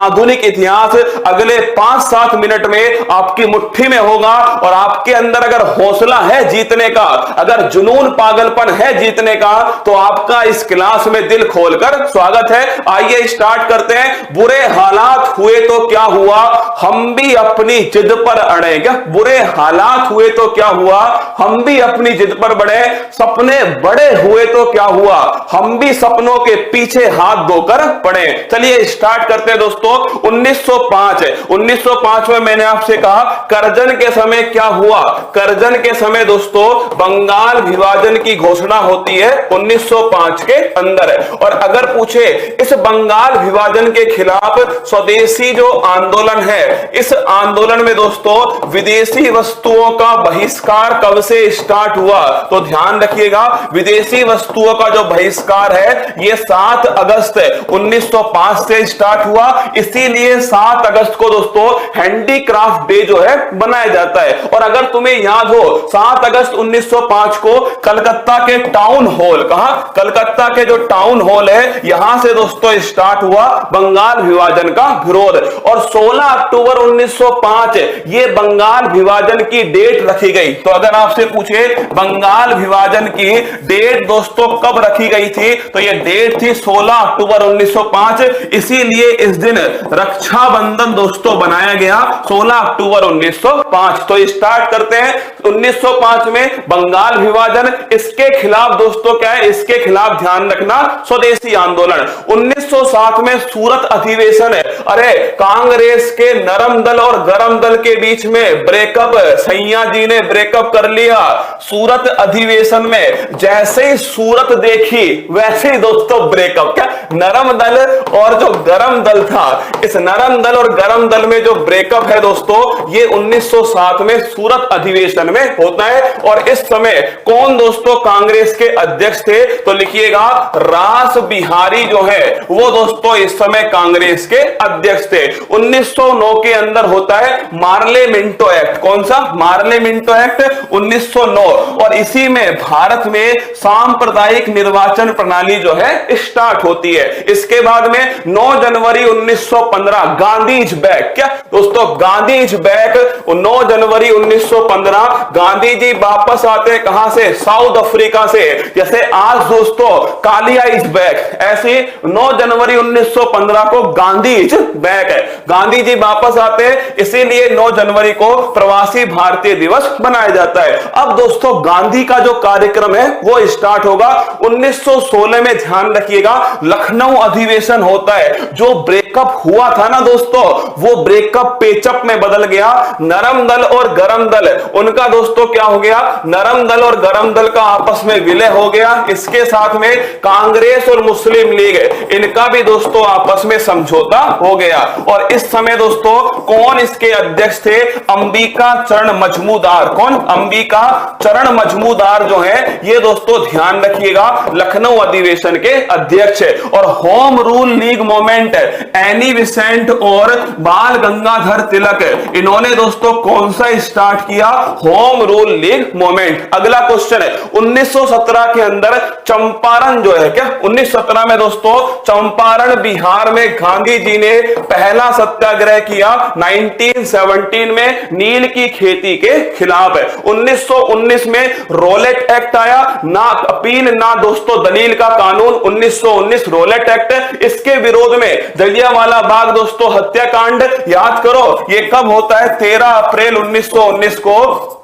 आधुनिक इतिहास अगले 5-7 मिनट में आपकी मुट्ठी में होगा। और आपके अंदर अगर हौसला है जीतने का, अगर जुनून पागलपन है जीतने का, तो आपका इस क्लास में दिल खोलकर स्वागत है। आइए स्टार्ट करते हैं। बुरे हालात हुए तो क्या हुआ, हम भी अपनी जिद पर अड़े। क्या बुरे हालात हुए तो क्या हुआ, हम भी अपनी जिद पर बढ़े। सपने बड़े हुए तो क्या हुआ, हम भी सपनों के पीछे हाथ धोकर पड़े। चलिए स्टार्ट करते हैं दोस्तों। 1905 में मैंने आपसे कहा करजन के समय क्या हुआ। करजन के समय दोस्तों बंगाल विभाजन की घोषणा होती है 1905 के अंदर। और अगर पूछे इस बंगाल विभाजन के खिलाफ स्वदेशी जो आंदोलन है, इस आंदोलन में दोस्तों विदेशी वस्तुओं का बहिष्कार कब से स्टार्ट हुआ, तो ध्यान रखिएगा विदेशी वस्तुओं का जो बहिष्कार है यह 7 अगस्त 1905 से स्टार्ट हुआ। इसीलिए 7 अगस्त को दोस्तों हैंडीक्राफ्ट डे जो है बनाया जाता है। और अगर तुम्हें याद हो 7 अगस्त 1905 को कलकत्ता के टाउन हॉल, कहां, कलकत्ता के जो टाउन हॉल है यहां से दोस्तों स्टार्ट हुआ बंगाल विभाजन का विरोध। और 16 अक्टूबर 1905 ये बंगाल विभाजन की डेट रखी गई। तो अगर आपसे पूछे बंगाल विभाजन की डेट दोस्तों कब रखी गई थी, तो ये डेट थी 16 अक्टूबर 1905। इसीलिए इस दिन रक्षाबंधन दोस्तों बनाया गया 16 अक्टूबर 1905। तो स्टार्ट करते हैं 1905 में बंगाल विभाजन, इसके खिलाफ दोस्तों क्या है, इसके खिलाफ ध्यान रखना स्वदेशी आंदोलन। 1907 में सूरत अधिवेशन है। अरे कांग्रेस के नरम दल और गरम दल के बीच में ब्रेकअप, सैया जी ने ब्रेकअप कर लिया सूरत अधिवेशन में। जैसे ही सूरत देखी वैसे ही दोस्तों ब्रेकअप। क्या नरम दल और जो गरम दल था, इस नरम दल और गरम दल में जो ब्रेकअप है दोस्तों ये 1907 में सूरत अधिवेशन में होता है। और इस समय कौन दोस्तों कांग्रेस के अध्यक्ष थे, तो लिखिएगा रास बिहारी जो है वो दोस्तों इस समय कांग्रेस के अध्यक्ष थे। 1909 के अंदर होता है मार्ले मिंटो एक्ट। कौन सा, मार्ले मिंटो एक्ट 1909। और इसी में भारत में सांप्रदायिक निर्वाचन प्रणाली जो है स्टार्ट होती है। इसके बाद में 9 जनवरी 1915 गांधीज बैक। क्या दोस्तों, गांधीज बैक 9 जनवरी 1915 गांधी जी वापस आते हैं कहां से, साउथ अफ्रीका से। जैसे आज दोस्तों कालिया इज बैक, ऐसे 9 जनवरी 1915 को गांधीज बैक है, गांधी जी वापस आते हैं। इसीलिए 9 जनवरी को प्रवासी भारतीय दिवस मनाया जाता है। अब दोस्तों गांधी का जो कार्यक्रम है वो स्टार्ट होगा 1916 में। ध्यान रखिएगा लखनऊ अधिवेशन होता है। जो ब्रेकअप हुआ था ना दोस्तों, वो ब्रेकअप पेचअप में बदल गया। नरम दल और गरम दल, उनका दोस्तों क्या हो गया, नरम दल और गरम दल का आपस में विलय हो गया। इसके साथ में कांग्रेस और मुस्लिम लीग, इनका भी दोस्तों आपस में समझौता हो गया। और इस समय दोस्तों कौन इसके अध्यक्ष थे, अंबिका चरण मजमूदार। कौन, अंबिका चरण मजमूदार जो है ये दोस्तों ध्यान रखिएगा लखनऊ अधिवेशन के अध्यक्ष है। और home rule league movement, Annie Besant और बाल गंगाधर तिलक, इन्होंने दोस्तों कौन सा स्टार्ट किया, होम रूल लीग मूवमेंट। अगला क्वेश्चन है 1917 के अंदर चंपारण जो है, क्या 1917 में दोस्तों चंपारण बिहार में गांधी जी ने पहला सत्याग्रह किया 1917 में नील की खेती के खिलाफ है। 1919 में रोलेट एक्ट आया, ना अपील ना दोस्तों दलील का कानून, 1919 रोलेट एक्ट। इसके विरोध में जलियांवाला बाग दोस्तों हत्याकांड याद करो, ये कब होता है, 13 अप्रैल 1919 को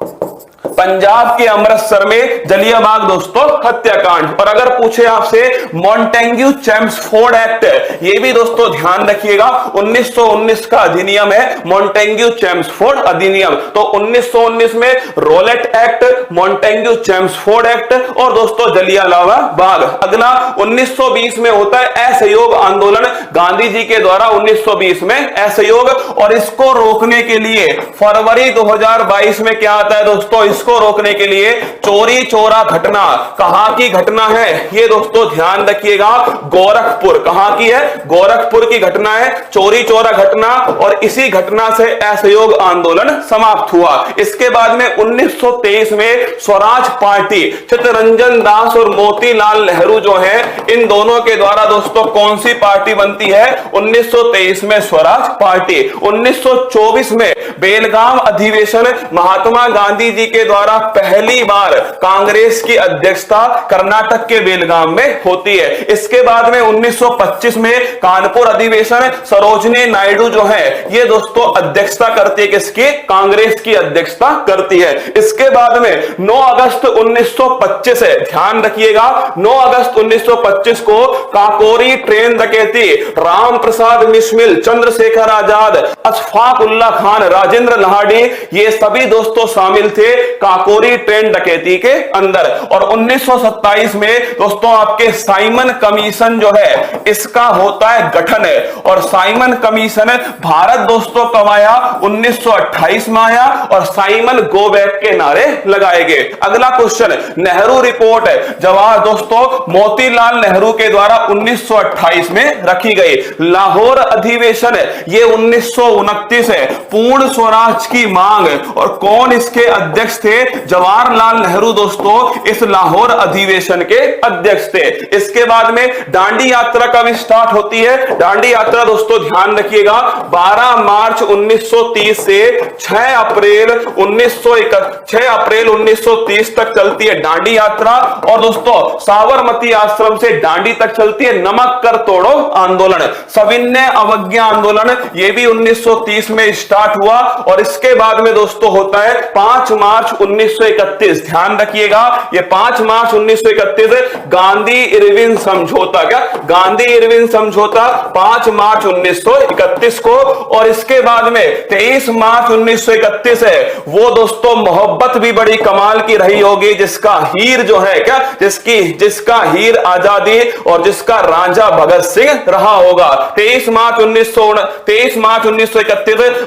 पंजाब के अमृतसर में जलियांवाला दोस्तों हत्याकांड। और अगर पूछे आपसे मॉन्टेग्यू चेम्सफोर्ड एक्ट, ये भी दोस्तों ध्यान रखिएगा 1919 का अधिनियम है मॉन्टेग्यू चेम्सफोर्ड अधिनियम। तो 1919 में Rowlatt Act, Montagu Chelmsford Act और दोस्तों जलियांवाला बाग। अगला 1920 में होता है असहयोग आंदोलन, गांधी जी के द्वारा 1920 में असहयोग। और इसको रोकने के लिए फरवरी 2022 में क्या आता है दोस्तों, इसको किसको रोकने के लिए? चोरी चोरा घटना। कहां की घटना है ये दोस्तों ध्यान रखिएगा, गोरखपुर। कहां की है? गोरखपुर की घटना है, चोरी चोरा घटना, और इसी घटना से असहयोग आंदोलन समाप्त हुआ। इसके बाद में 1923 में स्वराज पार्टी, चित्तरंजन दास और मोतीलाल नेहरू जो है, इन दोनों के द्वारा दोस्तों कौन सी पार्टी बनती है? 1923 में स्वराज पार्टी। 1924 में बेलगाम अधिवेशन, महात्मा गांधी जी के द्वारा पहली बार कांग्रेस की अध्यक्षता कर्नाटक के बेलगाम में होती है। इसके बाद में 1925 में कानपुर अधिवेशन, सरोजनी नायडू जो है ये दोस्तों अध्यक्षता करती है, किसकी? कांग्रेस की अध्यक्षता करती है। इसके बाद में 9 अगस्त 1925 है, ध्यान रखिएगा, 9 अगस्त 1925 को काकोरी ट्रेन डकैती, राम प्रसाद बिस्मिल, चंद्रशेखर आजाद, अशफाक उल्लाह खान, राजेंद्र लाहिड़ी, ये सभी दोस्तों शामिल थे काकोरी ट्रेन डकैती के अंदर। और 1927 में दोस्तों आपके साइमन कमीशन जो है इसका होता है गठन है, और साइमन कमीशन भारत दोस्तों कब आया? 1928 में आया, और साइमन गो बैक के नारे लगाए गए। अगला क्वेश्चन, नेहरू रिपोर्ट है जवाहर दोस्तों मोतीलाल नेहरू के द्वारा 1928 में रखी गई। लाहौर अधिवेशन ये 1929 है, पूर्ण स्वराज की मांग, और कौन इसके अध्यक्ष थे? जवाहरलाल नेहरू दोस्तों इस लाहौर अधिवेशन के अध्यक्ष थे। इसके बाद में दांडी यात्रा कब स्टार्ट होती है? दांडी यात्रा दोस्तों ध्यान रखिएगा 12 मार्च 1930 से 6 अप्रैल 1930 तक चलती है दांडी यात्रा। और दोस्तों साबरमती आश्रम से दांडी तक चलती है नमक कर तोड़ो आंदोलन, सविनय अवज्ञा आंदोलन, ये भी 1930 में स्टार्ट हुआ। और इसके बाद में दोस्तों होता है 5 मार्च 1931, ध्यान रखिएगा ये 5 मार्च 1931 गांधी इरविन समझौता। क्या? गांधी इरविन समझौता 5 मार्च 1931 को। और इसके बाद में 23 मार्च 1931 है वो दोस्तों मोहब्बत भी बड़ी कमाल की रही होगी, जिसका हीर जो है क्या, जिसका हीर आजादी और जिसका राजा भगत सिंह रहा होगा। 23 मार्च 1931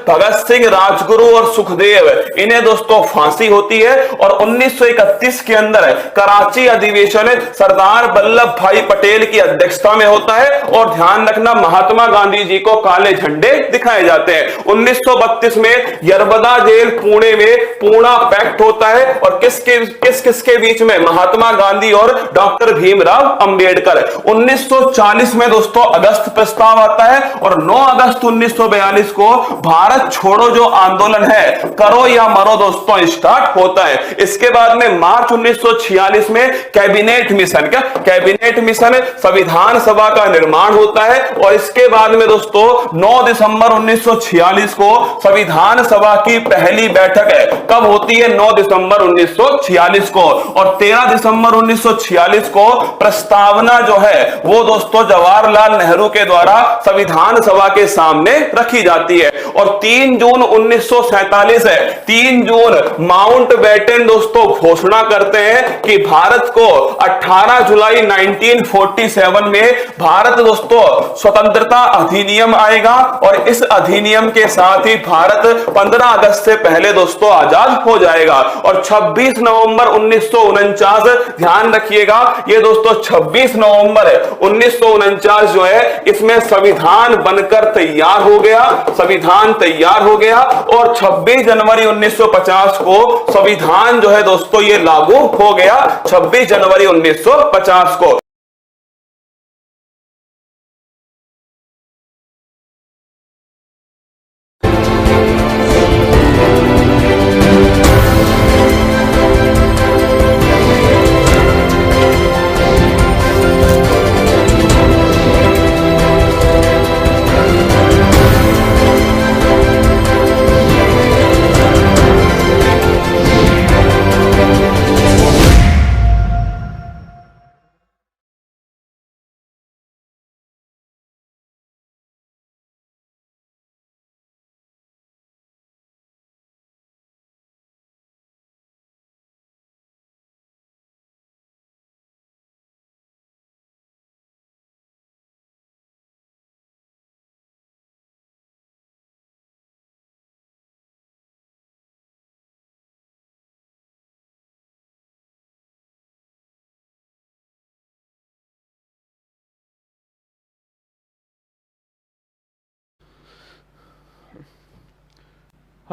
भगत सिंह, राजगुरु और सुखदेव, इन्हें दोस्तों फांसी होती है। और 1931 के अंदर कराची अधिवेशन सरदार वल्लभ भाई पटेल की अध्यक्षता में होता है। और ध्यान रखना महात्मा गांधी जी को काले झंडे दिखाए जाते हैं। 1932 में यरबदा जेल पुणे में पूर्णा पैक्ट होता है, और किसके बीच में? महात्मा गांधी और डॉक्टर भीमराव अंबेडकर। 1940 में दोस्तों अगस्त प्रस्ताव आता है, और 9 अगस्त 1942 को भारत छोड़ो जो आंदोलन है, करो या मरो दोस्तों स्टार्ट होता है। इसके बाद में मार्च 1946 में कैबिनेट मिशन, क्या कैबिनेट मिशन, संविधान सभा का निर्माण होता है। और इसके बाद में दोस्तों 9 दिसंबर 1946 को संविधान सभा की पहली बैठक है, कब होती है? 9 दिसंबर 1946 को। और 13 दिसंबर 1946 को प्रस्तावना जो है वो दोस्तों जवाहरलाल नेहरू के द्वारा संविधान सभा के सामने रखी जाती है। और 3 जून 1947 है, 3 जून माउंटबेटन दोस्तों घोषणा करते हैं कि भारत को 18 जुलाई 1947 में भारत दोस्तों स्वतंत्रता अधिनियम आएगा, और इस अधिनियम के साथ ही भारत 15 अगस्त से पहले दोस्तों आजाद हो जाएगा। और 26 नवंबर 1949, ध्यान रखिएगा ये दोस्तों 26 नवंबर 1949 जो है इसमें संविधान बनकर तैयार हो गया, संविधान तैयार हो गया। और 26 जनवरी 1950 को संविधान जो है दोस्तों ये लागू हो गया, 26 जनवरी 1950 को।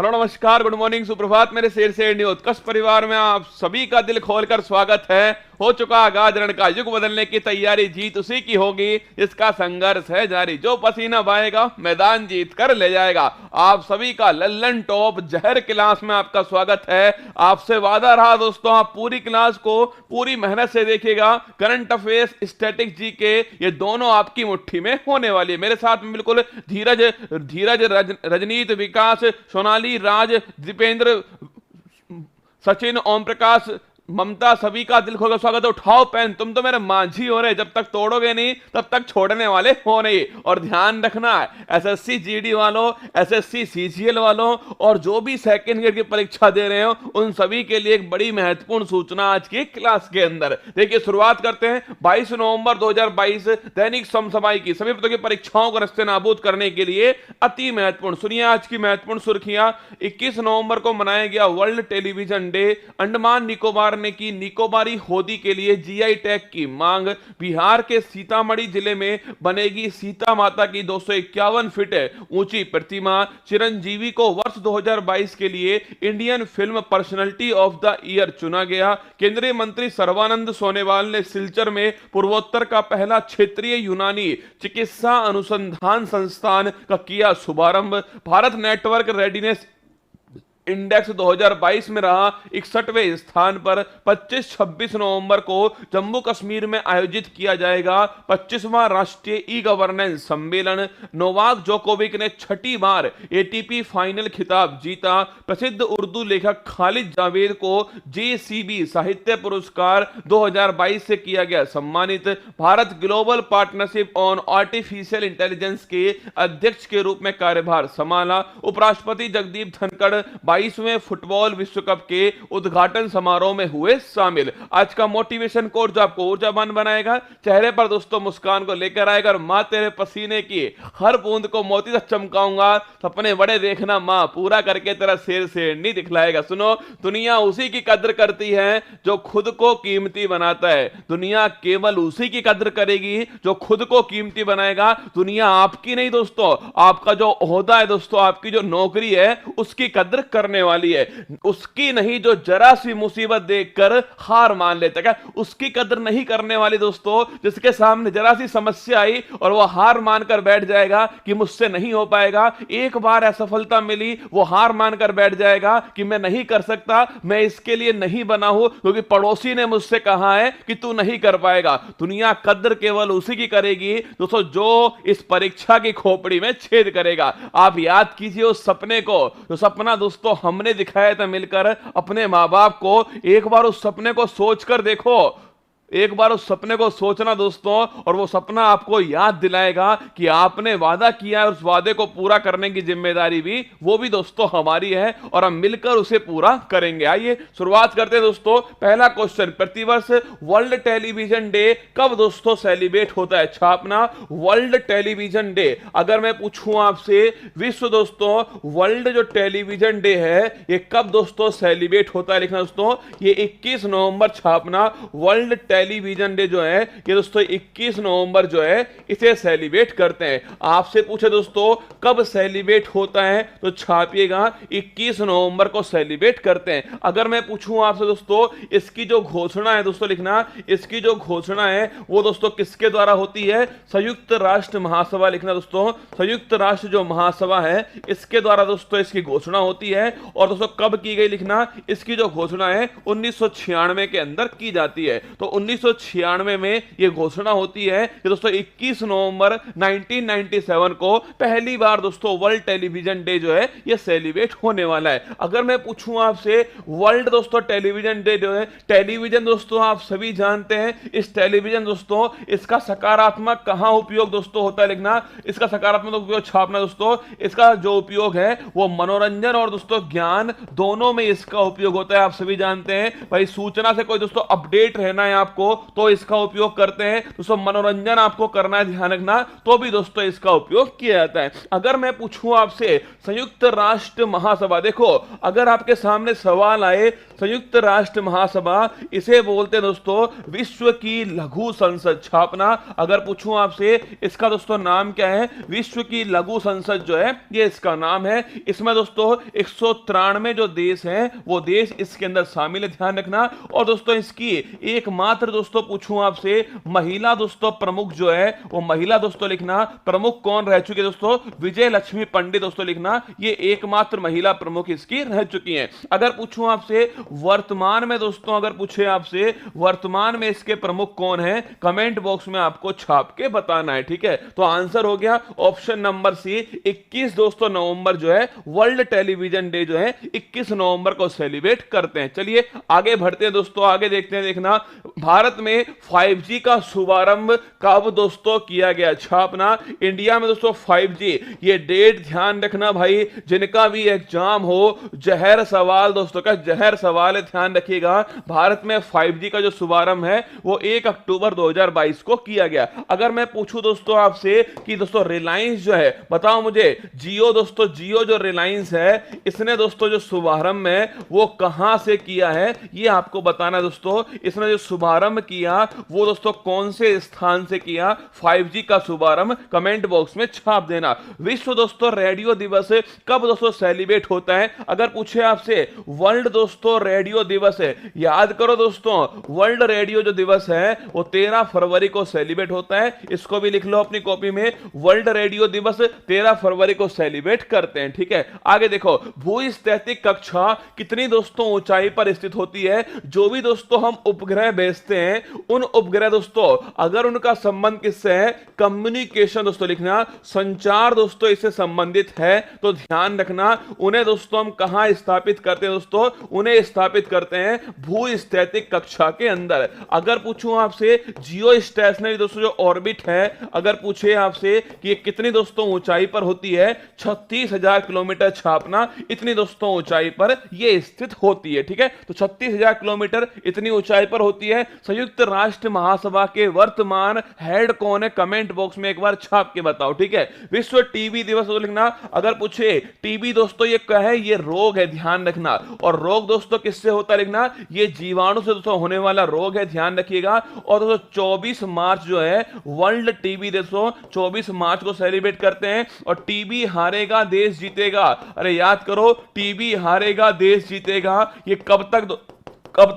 हेलो नमस्कार, गुड मॉर्निंग, सुप्रभात मेरे शेर से न्यूज उत्कर्ष परिवार में आप सभी का दिल खोलकर स्वागत है। हो चुका आगाज, रण का युग बदलने की तैयारी, जीत उसी की होगी इसका संघर्ष है जारी, जो पसीना बहाएगा मैदान जीत कर ले जाएगा। आप सभी का लल्लन टॉप जहर क्लास में आपका स्वागत है। आपसे वादा रहा दोस्तों, आप पूरी क्लास को पूरी मेहनत से देखिएगा। करंट अफेयर्स, स्टैटिक जीके, ये दोनों आपकी मुट्ठी में होने वाली है। मेरे साथ में बिल्कुल धीरज रजनीत, विकास, सोनाली, राज, दीपेंद्र, सचिन, ओम प्रकाश, ममता, सभी का दिल खोलकर स्वागत है। उठाओ पेन, तुम तो मेरे मांझी हो रहे, जब तक तोड़ोगे नहीं तब तक छोड़ने वाले हो नहीं। और ध्यान रखना है, एसएससी जीडी वालों, एसएससी सीजीएल वालों और जो भी सेकंड ईयर की परीक्षा दे रहे हो, उन सभी के लिए एक बड़ी महत्वपूर्ण सूचना आज की क्लास के अंदर। देखिए, शुरुआत करते हैं 22 नवंबर 2022 दैनिक समसामयिक की सभी प्रकार की परीक्षाओं को रस्ते नाबूद करने के लिए अति महत्वपूर्ण। सुनिए आज की महत्वपूर्ण सुर्खियां। 21 नवंबर को मनाया गया world television day. Andaman Nicobar ने की निकोबारी होदी के लिए जीआई टैग की मांग। बिहार के सीतामढ़ी जिले में बनेगी सीता माता की 251 फीट ऊंची प्रतिमा। चिरंजीवी को वर्ष 2022 के लिए Indian film personality of the year चुना गया। केंद्रीय मंत्री सर्बानंद सोनोवाल ने सिलचर में पूर्वोत्तर का पहला क्षेत्रीय यूनानी चिकित्सा अनुसंधान संस्थान का किया शुभारंभ। भारत नेटवर्क रेडीनेस इंडेक्स 2022 में रहा 61वें स्थान पर। 25-26 नवंबर को जम्मू कश्मीर में आयोजित किया जाएगा 25वां राष्ट्रीय ई गवर्नेंस सम्मेलन। नोवाक जोकोविक ने छठी बार एटीपी फाइनल खिताब जीता। प्रसिद्ध उर्दू लेखक खालिद जावेद को जेसीबी साहित्य पुरस्कार 2022 से किया गया सम्मानित। Bharat global partnership on artificial intelligence के अध्यक्ष के रूप में कार्यभार संभाला। उपराष्ट्रपति जगदीप धनखड़ 22वें फुटबॉल विश्व कप के उद्घाटन समारोह में हुए शामिल। आज का मोटिवेशन कोट जो आपको ऊर्जावान बनाएगा, चेहरे पर दोस्तों मुस्कान को लेकर आएगा। और मां तेरे पसीने की हर बूंद को मोती से चमकाऊंगा, सपने बड़े देखना मां, पूरा करके तेरा शेर शेरनी दिखलाएगा। सुनो, दुनिया उसी की कद्र करती है जो खुद को कीमती बनाता है। दुनिया केवल उसी की कद्र करेगी जो खुद को कीमती बनाएगा। दुनिया आपकी नहीं दोस्तों, आपका जो ओहदा है दोस्तों, आपकी जो नौकरी है, उसकी कद्र करने वाली है, उसकी नहीं जो जरा सी मुसीबत देखकर हार मान लेता है। उसकी कदर नहीं करने वाली दोस्तों, जिसके सामने जरा सी समस्या आई और वो हार मानकर बैठ जाएगा कि मुझसे नहीं हो पाएगा। एक बार असफलता मिली, वो हार मानकर बैठ जाएगा कि मैं नहीं कर सकता, मैं इसके लिए नहीं बना हूं, क्योंकि पड़ोसी ने मुझसे कहा है कि तू नहीं कर पाएगा। दुनिया कदर केवल उसी की करेगी दोस्तों जो इस परीक्षा की खोपड़ी में छेद करेगा। आप याद कीजिए उस सपने को, जो सपना दोस्तों हमने दिखाया था मिलकर अपने मां बाप को। एक बार उस सपने को सोचकर देखो, एक बार उस सपने को सोचना दोस्तों, और वो सपना आपको याद दिलाएगा कि आपने वादा किया है। उस वादे को पूरा करने की जिम्मेदारी भी वो भी दोस्तों हमारी है, और हम मिलकर उसे पूरा करेंगे। आइए शुरुआत करते हैं दोस्तों। पहला क्वेश्चन, प्रतिवर्ष वर्ल्ड टेलीविजन डे कब दोस्तों सेलिब्रेट होता है? छापना वर्ल्ड टेलीविजन डे। अगर मैं पूछूं आपसे, विश्व दोस्तों वर्ल्ड जो टेलीविजन डे है ये कब दोस्तों सेलिब्रेट होता है? लिखना दोस्तों, ये 21 नवंबर। छापना वर्ल्ड टेलीविजन डे जो है ये दोस्तों 21 नवंबर जो है इसे सेलिब्रेट करते हैं। आपसे पूछे दोस्तों कब सेलिब्रेट होता है, तो छापिएगा 21 नवंबर को सेलिब्रेट करते हैं। अगर मैं पूछूं आपसे दोस्तों, इसकी जो घोषणा है दोस्तों, लिखना इसकी जो घोषणा है वो दोस्तों किसके द्वारा होती है? संयुक्त राष्ट्र महासभा। लिखना दोस्तों, संयुक्त राष्ट्र जो महासभा है इसके द्वारा दोस्तों इसकी घोषणा होती है। और दोस्तों कब की गई? लिखना इसकी जो घोषणा है 1996 के अंदर की जाती है। तो 1996 में यह घोषणा होती है कि दोस्तों 21 नवंबर 1997 को पहली बार दोस्तों वर्ल्ड टेलीविजन डे जो है यह सेलिब्रेट होने वाला है। अगर मैं पूछूं आपसे, वर्ल्ड दोस्तों टेलीविजन डे जो है, टेलीविजन दोस्तों आप सभी जानते हैं, इस टेलीविजन दोस्तों इसका सकारात्मक कहां उपयोग दोस्तों होता है? लिखना इसका सकारात्मक उपयोग। छापना दोस्तों, इसका जो उपयोग है वो मनोरंजन और दोस्तों ज्ञान दोनों में इसका उपयोग होता है। आप सभी जानते हैं भाई, सूचना से कोई दोस्तों अपडेट रहना है आपको, आपको तो इसका उपयोग करते हैं। दोस्तों मनोरंजन आपको करना है, ध्यान रखना, तो भी दोस्तों इसका उपयोग किया जाता है। अगर मैं पूछूं आपसे संयुक्त राष्ट्र महासभा, देखो अगर आपके सामने सवाल आए संयुक्त राष्ट्र महासभा, इसे बोलते हैं दोस्तों विश्व की लघु संसद। छापना, अगर पूछूं आपसे इसका दोस्तों नाम क्या है, विश्व की लघु संसद जो है ये इसका नाम है। इसमें दोस्तों 193 जो देश हैं वो देश इसके अंदर शामिल है, ध्यान रखना। और दोस्तों इसकी एकमात्र दोस्तों पूछूं आपसे महिला दोस्तों प्रमुख जो है वो महिला दोस्तों लिखना, प्रमुख कौन रह चुके दोस्तों, विजय लक्ष्मी पंडित दोस्तों लिखना, ये एकमात्र महिला प्रमुख इसकी रह चुकी हैं। अगर पूछूं आपसे वर्तमान में दोस्तों, अगर पूछे आपसे वर्तमान में इसके प्रमुख कौन है, कमेंट बॉक्स में आपको छाप के बताना है, ठीक है। तो आंसर हो गया ऑप्शन नंबर सी, 21 दोस्तों नवंबर जो है वर्ल्ड टेलीविजन डे जो है 21 नवंबर को सेलिब्रेट करते हैं। चलिए आगे बढ़ते हैं दोस्तों, आगे देखते हैं। देखना भारत में 5G का शुभारंभ कब दोस्तों किया गया, छापना इंडिया में दोस्तों 5G, ये डेट ध्यान रखना भाई, जिनका भी एग्जाम हो जहर सवाल दोस्तों का जहर सवाल है, ध्यान रखिएगा। भारत में 5G का जो शुभारंभ है वो 1 अक्टूबर 2022 को किया गया। अगर मैं पूछूं दोस्तों आपसे कि दोस्तों रिलायंस जो है, बताओ मुझे, जियो दोस्तों, जियो जो रिलायंस है इसने दोस्तों जो शुभारंभ है वो कहां से किया है, ये आपको बताना दोस्तों। इसने जो शुभारंभ किया वो दोस्तों कौन से स्थान से किया 5G का शुभारंभ, कमेंट बॉक्स में छाप देना। विश्व दोस्तों रेडियो दिवस कब दोस्तों सेलिब्रेट होता है, अगर पूछे आपसे वर्ल्ड दोस्तों रेडियो दिवस है, याद करो दोस्तों वर्ल्ड रेडियो जो दिवस है वो 13 फरवरी को सेलिब्रेट होता है, इसको भी लिख लो अपनी कॉपी में, वर्ल्ड रेडियो दिवस 13 फरवरी को सेलिब्रेट करते हैं, ठीक है। आगे देखो भूस्थैतिक कक्षा कितनी दोस्तों ऊंचाई पर स्थित होती है, जो भी दोस्तों हम उपग्रह भेजते हैं उन उपग्रह दोस्तों अगर उनका संबंध किससे है, कम्युनिकेशन दोस्तों लिखना, संचार दोस्तों इससे संबंधित है, तो ध्यान रखना उन्हें दोस्तों हम कहां स्थापित करते हैं दोस्तों, उन्हें स्थापित करते हैं भूस्थैतिक कक्षा के अंदर। अगर पूछूं आपसे जियो स्टेशनरी दोस्तों जो ऑर्बिट है, अगर पूछे आपसे कि ये कितनी दोस्तों ऊंचाई पर होती है, 36,000 किलोमीटर, छापना इतनी दोस्तों ऊंचाई पर ये स्थित होती है, ठीक है। तो 36,000 किलोमीटर इतनी ऊंचाई पर होती है। संयुक्त राष्ट्र महासभा के वर्तमान हेड कौन है, कमेंट बॉक्स में एक बार छाप के बताओ, ठीक है। विश्व टीबी दिवस तो लिखना, अगर पूछे टीबी दोस्तों ये क्या है, ये रोग है, ध्यान रखना, और रोग दोस्तों किससे होता है लिखना, ये जीवाणु से दोस्तों होने वाला रोग है, ध्यान रखिएगा। और दोस्तों 24 मार्च जो है वर्ल्ड टीबी दोस्तों 24 मार्च को सेलिब्रेट करते हैं। और टीबी हारेगा देश जीतेगा, अरे याद करो टीबी हारेगा देश जीतेगा, ये कब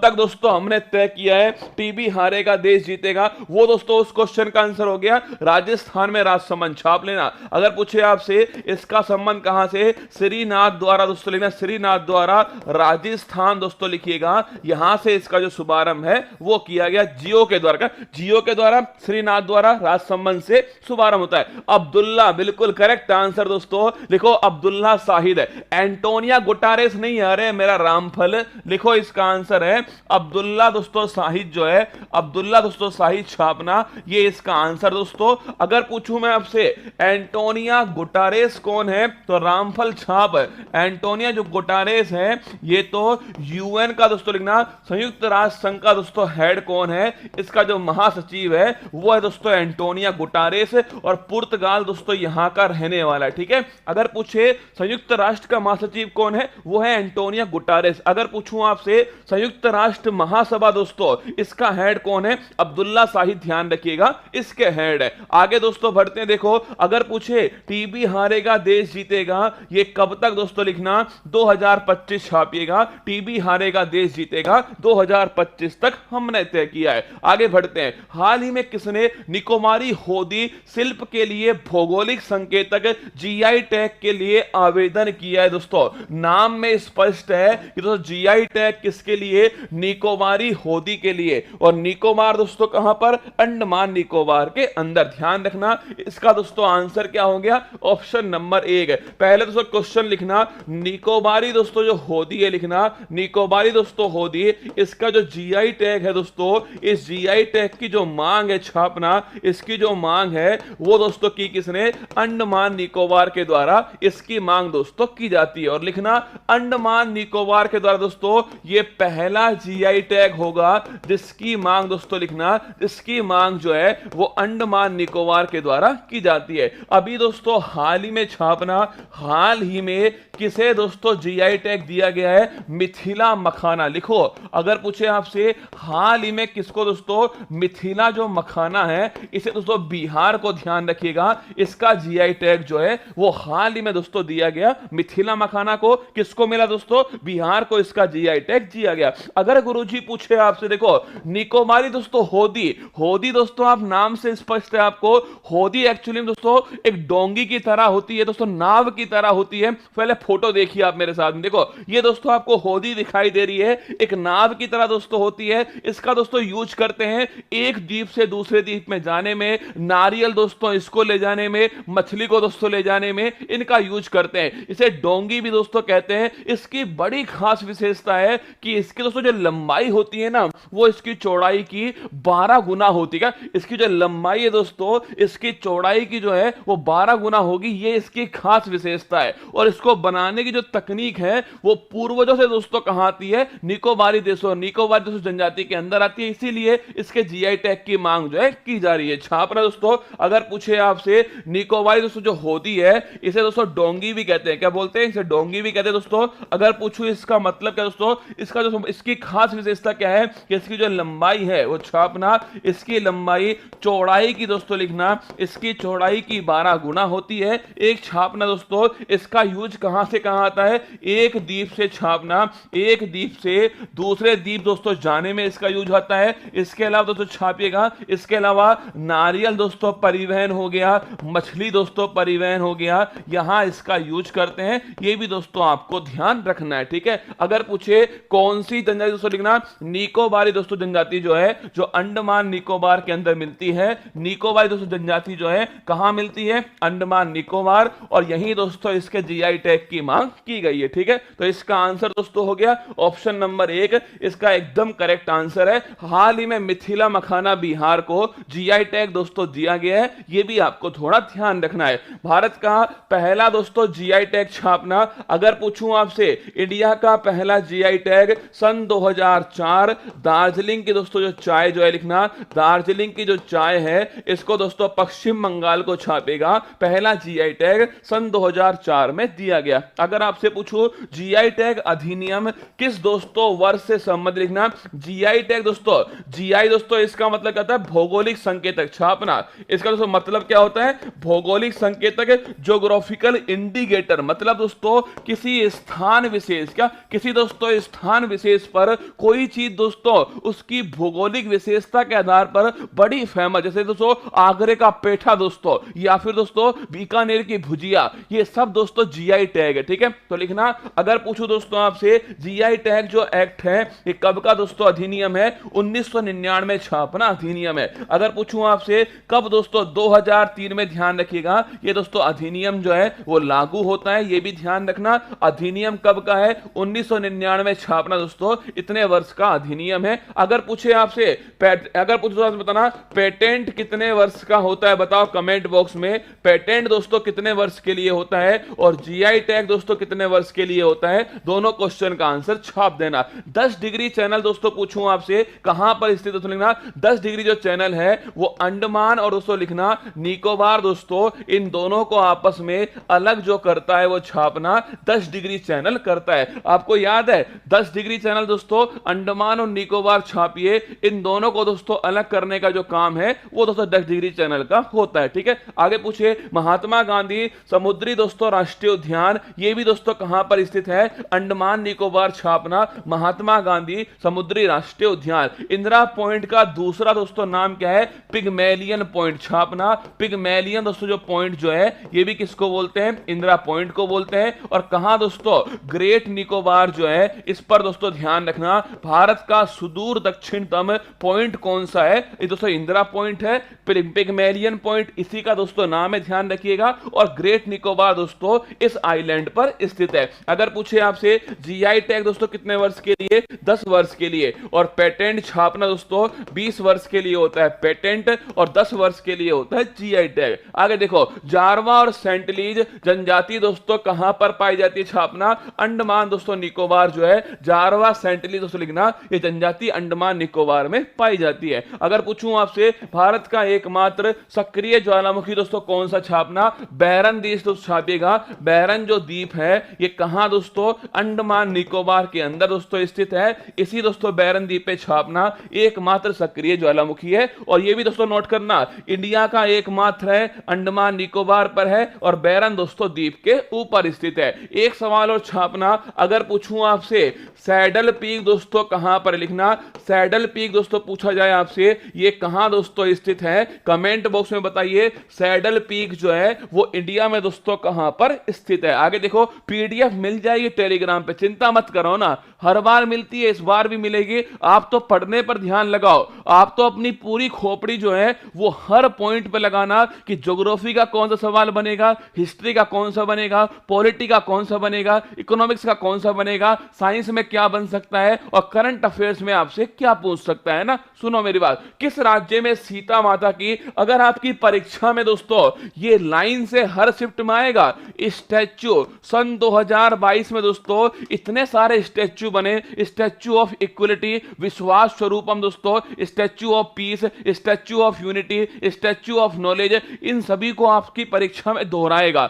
तक दोस्तों हमने तय किया है, टीबी हारेगा देश जीतेगा, वो दोस्तों उस क्वेश्चन का आंसर हो गया राजस्थान में राजसमंद, छाप लेना। अगर पूछे आपसे इसका संबंध कहां से, श्रीनाथ द्वारा दोस्तों लिखना, श्रीनाथ द्वारा राजस्थान दोस्तों लिखिएगा, यहां से इसका जो शुभारंभ है वो किया गया जियो के द्वारा, जियो के द्वारा, श्रीनाथ द्वारा राजसमंद से शुभारंभ होता है। अब्दुल्ला, बिल्कुल करेक्ट आंसर दोस्तों, लिखो अब्दुल्ला शाहिद है, एंटोनिया गुटारेस नहीं आ रहे मेरा रामफल, लिखो इसका आंसर है अब्दुल्ला दोस्तों शाहिद जो है, अब्दुल्ला दोस्तों शाहिद, छापना ये इसका आंसर दोस्तों। अगर पूछूं मैं आपसे एंटोनिया गुटारेस कौन है, तो रामफल छाप, एंटोनिया जो गुटारेस है ये तो यूएन का दोस्तों लिखना, संयुक्त राष्ट्र संघ का दोस्तों हेड कौन है, इसका जो महासचिव है वो है दोस्तों एंटोनिया गुटारेस, और पुर्तगाल दोस्तों यहां का रहने वाला है, ठीक है। अगर पूछे संयुक्त राष्ट्र का महासचिव कौन है, वो है एंटोनिया गुटारेस। अगर पूछूं आपसे संयुक्त राष्ट्र महासभा दोस्तों इसका हेड कौन है, अब्दुल्ला शाहिद, ध्यान रखिएगा इसके हेड है। आगे दोस्तों बढ़ते हैं, देखो अगर पूछे टीबी हारेगा देश जीतेगा, ये कब तक दोस्तों लिखना, 2025 छापिएगा, टीबी हारेगा देश जीतेगा 2025 तक हमने तय किया है। आगे बढ़ते हैं, हाल ही में किसने निकोबारी होदी शिल्प के लिए भौगोलिक संकेतक जीआई टैग के लिए आवेदन किया है दोस्तों, नाम में स्पष्ट है कि दोस्तों जीआई टैग किसके लिए, निकोबारी होदी के लिए, और निकोबार दोस्तों कहां पर, अंडमान निकोबार के अंदर, ध्यान रखना इसका दोस्तों आंसर क्या हो गया, ऑप्शन नंबर 1। पहले दोस्तों क्वेश्चन लिखना, निकोबारी दोस्तों जो होदी है लिखना, निकोबारी दोस्तों होदी, इसका जो जीआई टैग है दोस्तों, इस जीआई टैग की जो मांग है, छापना इसकी जो मांग है वो दोस्तों की किसने, अंडमान निकोबार के द्वारा इसकी मांग दोस्तों की जाती है, और लिखना अंडमान निकोबार के द्वारा दोस्तों ये पहला पहला जीआई टैग होगा जिसकी मांग दोस्तों लिखना, जिसकी मांग जो है वो अंडमान निकोबार के द्वारा की जाती है। अभी दोस्तों हाल ही में छापना, हाल ही में किसे दोस्तों जीआई टैग दिया गया है? मिथिला मखाना। लिखो, अगर पूछे आपसे हाल ही में किसको दोस्तों, मिथिला जो मखाना है इसे दोस्तों बिहार को ध्यान रखिएगा, इसका जीआई टैग जो है वो हाल ही में दोस्तों दिया गया। मिथिला मखाना को किसको मिला दोस्तों? बिहार को इसका जीआई टैग दिया गया। अगर गुरुजी पूछे आपसे, देखो निकोबारी दोस्तों होदी, होदी दोस्तों आप नाम से स्पष्ट है आपको, होदी एक्चुअली में दोस्तों एक डोंगी की तरह होती है दोस्तों, नाव की तरह होती है। पहले फोटो देखिए आप मेरे साथ में, देखो ये दोस्तों आपको होदी दिखाई दे रही है, एक नाव की तरह दोस्तों होती है। इसका दोस्तों यूज करते हैं एक द्वीप से दूसरे द्वीप में जाने में, नारियल दोस्तों इसको ले जाने में, मछली को दोस्तों ले जाने में इनका यूज करते हैं। इसे डोंगी भी दोस्तों कहते हैं। इसकी बड़ी खास विशेषता है कि इसकी दोस्तों जो लंबाई होती है ना, वो इसकी चौड़ाई की 12 गुना होती है। इसकी जो लंबाई है दोस्तों, इसकी चौड़ाई की जो है वो 12 गुना होगी, ये इसकी खास विशेषता है। और इसको बनाने की जो तकनीक है वो पूर्वजों से दोस्तों कहां आती है? निकोबारी देशों, निकोबारी देशों जनजाति के अंदर आती है, इसीलिए इसके जीआई टैग की मांग जो है की जा रही है। छापना दोस्तों, अगर पूछे आपसे निकोबारी दोस्तों जो होती है इसे दोस्तों डोंगी भी कहते हैं। क्या बोलते हैं? इसे डोंगी भी कहते हैं दोस्तों। अगर पूछूं इसका मतलब क्या दोस्तों, इसका जो इसकी खास विशेषता क्या है कि इसकी जो लंबाई है वो छापना, इसकी लंबाई चौड़ाई की दोस्तों लिखना, इसकी चौड़ाई की 12 गुना होती है। एक छापना दोस्तों, इसका यूज कहां से कहां आता है? एक द्वीप से छापना, एक द्वीप से दूसरे द्वीप दोस्तों जाने में इसका यूज होता है। इसके अलावा दोस्तों छापिएगा, इसके अलावा नारियल दोस्तों परिवहन हो गया, मछली दोस्तों परिवहन हो गया, यहां इसका यूज करते हैं। ये भी दोस्तों आपको ध्यान रखना है, ठीक है। अगर पूछे कौन सी जनजाति दोस्तों लिखना, निकोबारी दोस्तों जनजाति जो है, जो अंडमान निकोबार के अंदर मिलती है। निकोबारी दोस्तों जनजाति जो है कहां मिलती है? अंडमान निकोबार। और यही दोस्तों इसके जीआई टैग की मांग की गई है, ठीक है। तो इसका आंसर दोस्तों हो गया ऑप्शन नंबर 1, इसका एकदम करेक्ट आंसर है। हाल ही में मिथिला मखाना बिहार को जीआई टैग दोस्तों दिया गया है, ये भी आपको थोड़ा ध्यान रखना है। भारत का पहला दोस्तों जीआई टैग छापना, अगर पूछूं आपसे इंडिया का पहला जीआई टैग सन 2004 दार्जिलिंग की दोस्तों जो चाय जो है लिखना, दार्जिलिंग की जो चाय है इसको दोस्तों पश्चिम बंगाल को छापेगा। पहला जीआई टैग सन 2004 में दिया गया। अगर आपसे पूछूं जीआई टैग अधिनियम किस दोस्तों वर्ष से संबंधित लिखना, जीआई टैग दोस्तों, जीआई दोस्तों इसका मतलब क्या होता है? भौगोलिक संकेतक। छापना, इसका दोस्तों मतलब क्या होता है? भौगोलिक संकेतक, ज्योग्राफिकल इंडिकेटर। मतलब दोस्तों किसी स्थान विशेष, क्या किसी दोस्तों स्थान विशेष पर कोई चीज दोस्तों उसकी भौगोलिक विशेषता के आधार पर बड़ी फेमस, जैसे दोस्तों आगरे का पेठा दोस्तों, या फिर दोस्तों बीकानेर की भुजिया, ये सब दोस्तों जीआई टैग है, ठीक है। तो लिखना, अगर पूछूं दोस्तों आपसे जीआई टैग जो एक्ट है ये कब का दोस्तों अधिनियम है? 1999 में छापना अधिनियम है। अगर पूछूं आपसे कब दोस्तों, 2003 में, ध्यान रखिएगा ये दोस्तों अधिनियम जो है वो लागू होता है, ये भी ध्यान रखना। अधिनियम कब का है? 1999 में छापना दोस्तों, इतने वर्ष का अधिनियम है। अगर पूछे आपसे अगर पूछे तो बताना पेटेंट कितने वर्ष का होता है, बताओ कमेंट बॉक्स में। पेटेंट दोस्तों कितने वर्ष के लिए होता है और जीआई टैग दोस्तों कितने वर्ष के लिए होता है, दोनों क्वेश्चन का आंसर छाप देना। 10 डिग्री चैनल दोस्तों पूछूं आपसे कहां पर स्थित दोस्तों लिखना, 10 डिग्री जो चैनल है वो अंडमान और दोस्तों लिखना निकोबार दोस्तों, इन दोनों को आपस में अलग जो करता है वो छापना 10 डिग्री चैनल करता है। आपको याद है 10 डिग्री चैनल दोस्तों अंडमान और निकोबार छापिए, इन दोनों को दोस्तों अलग करने का जो काम है वो दोस्तों 10 डिग्री चैनल का होता है, ठीक है। आगे पूछे महात्मा गांधी समुद्री दोस्तों राष्ट्रीय उद्यान, ये भी दोस्तों कहां पर स्थित है? अंडमान निकोबार छापना महात्मा गांधी समुद्री राष्ट्रीय उद्यान। इंदिरा पॉइंट का दूसरा दोस्तों नाम क्या है? Pygmalion point छापना। पिग्मेलियन दोस्तों जो पॉइंट जो है ये भी किसको बोलते हैं? इंदिरा पॉइंट को बोलते हैं। और कहां दोस्तों? ग्रेट निकोबार जो है, इस पर दोस्तों ध्यान रखना, भारत का सुदूर दक्षिणतम पॉइंट कौन सा है? ये दोस्तों इंदिरा पॉइंट है। पिग्मेलियन पॉइंट इसी का दोस्तों नाम है, ध्यान रखिएगा। और ग्रेट निकोबार दोस्तों इस आइलैंड पर स्थित है। अगर पूछे आपसे जीआई टैग दोस्तों कितने वर्ष के लिए? 10 वर्ष के लिए। और पेटेंट छापना दोस्तों 20 वर्ष के लिए होता है पेटेंट, और 10 वर्ष के लिए होता है जीआई टैग। आगे देखो, जारवा और सेंटलीज जनजाति दोस्तों कहां पर पाई जाती है? छापना अंडमान दोस्तों निकोबार जो है, जारवा सेंट्रली दोस्तों लिखना ये जनजाति अंडमान निकोबार में पाई जाती है। अगर पूछूं आपसे भारत का एकमात्र सक्रिय ज्वालामुखी दोस्तों कौन सा छापना, बैरन द्वीप दोस्तों छापिएगा। बैरन जो द्वीप है ये कहां दोस्तों, अंडमान निकोबार के अंदर दोस्तों स्थित है। इसी दोस्तों बैरन द्वीप पे छापना एकमात्र सक्रिय ज्वालामुखी है। और ये भी दोस्तों नोट करना, इंडिया का एकमात्र है, अंडमान निकोबार पर है और बैरन दोस्तों द्वीप के ऊपर स्थित है। एक सवाल और छापना, अगर पूछूं आपसे सैडल पीक दोस्तों कहां पर लिखना, सैडल पीक दोस्तों पूछा जाए आपसे ये कहां दोस्तों स्थित है, कमेंट बॉक्स में बताइए। सैडल पीक जो है वो इंडिया में दोस्तों कहां पर स्थित है। आगे देखो पीडीएफ मिल जाएगी टेलीग्राम पे, चिंता मत करो ना, हर बार मिलती है, इस बार भी मिलेगी। आप तो पढ़ने पर ध्यान लगाओ, आप तो अपनी पूरी खोपड़ी जो है वो हर पॉइंट पे लगाना कि ज्योग्राफी का कौन सा सवाल बनेगा, हिस्ट्री का कौन सा बनेगा, पॉलिटी का कौन सा बनेगा, इकोनॉमिक्स का कौन सा बनेगा, साइंस में क्या बन सकता है और करंट अफेयर्स में आपसे क्या पूछ सकता है ना। सुनो मेरी बात, किस राज्य में सीता माता की, अगर आपकी परीक्षा में दोस्तों ये लाइन से हर शिफ्ट में आएगा स्टैच्यू, सन 2022 में दोस्तों इतने सारे स्टैच्यू बने, statue of equality, Vishwas Swaroopam दोस्तों, statue of peace, statue of unity, statue of knowledge, इन सभी को आपकी परीक्षा में दोहराएगा।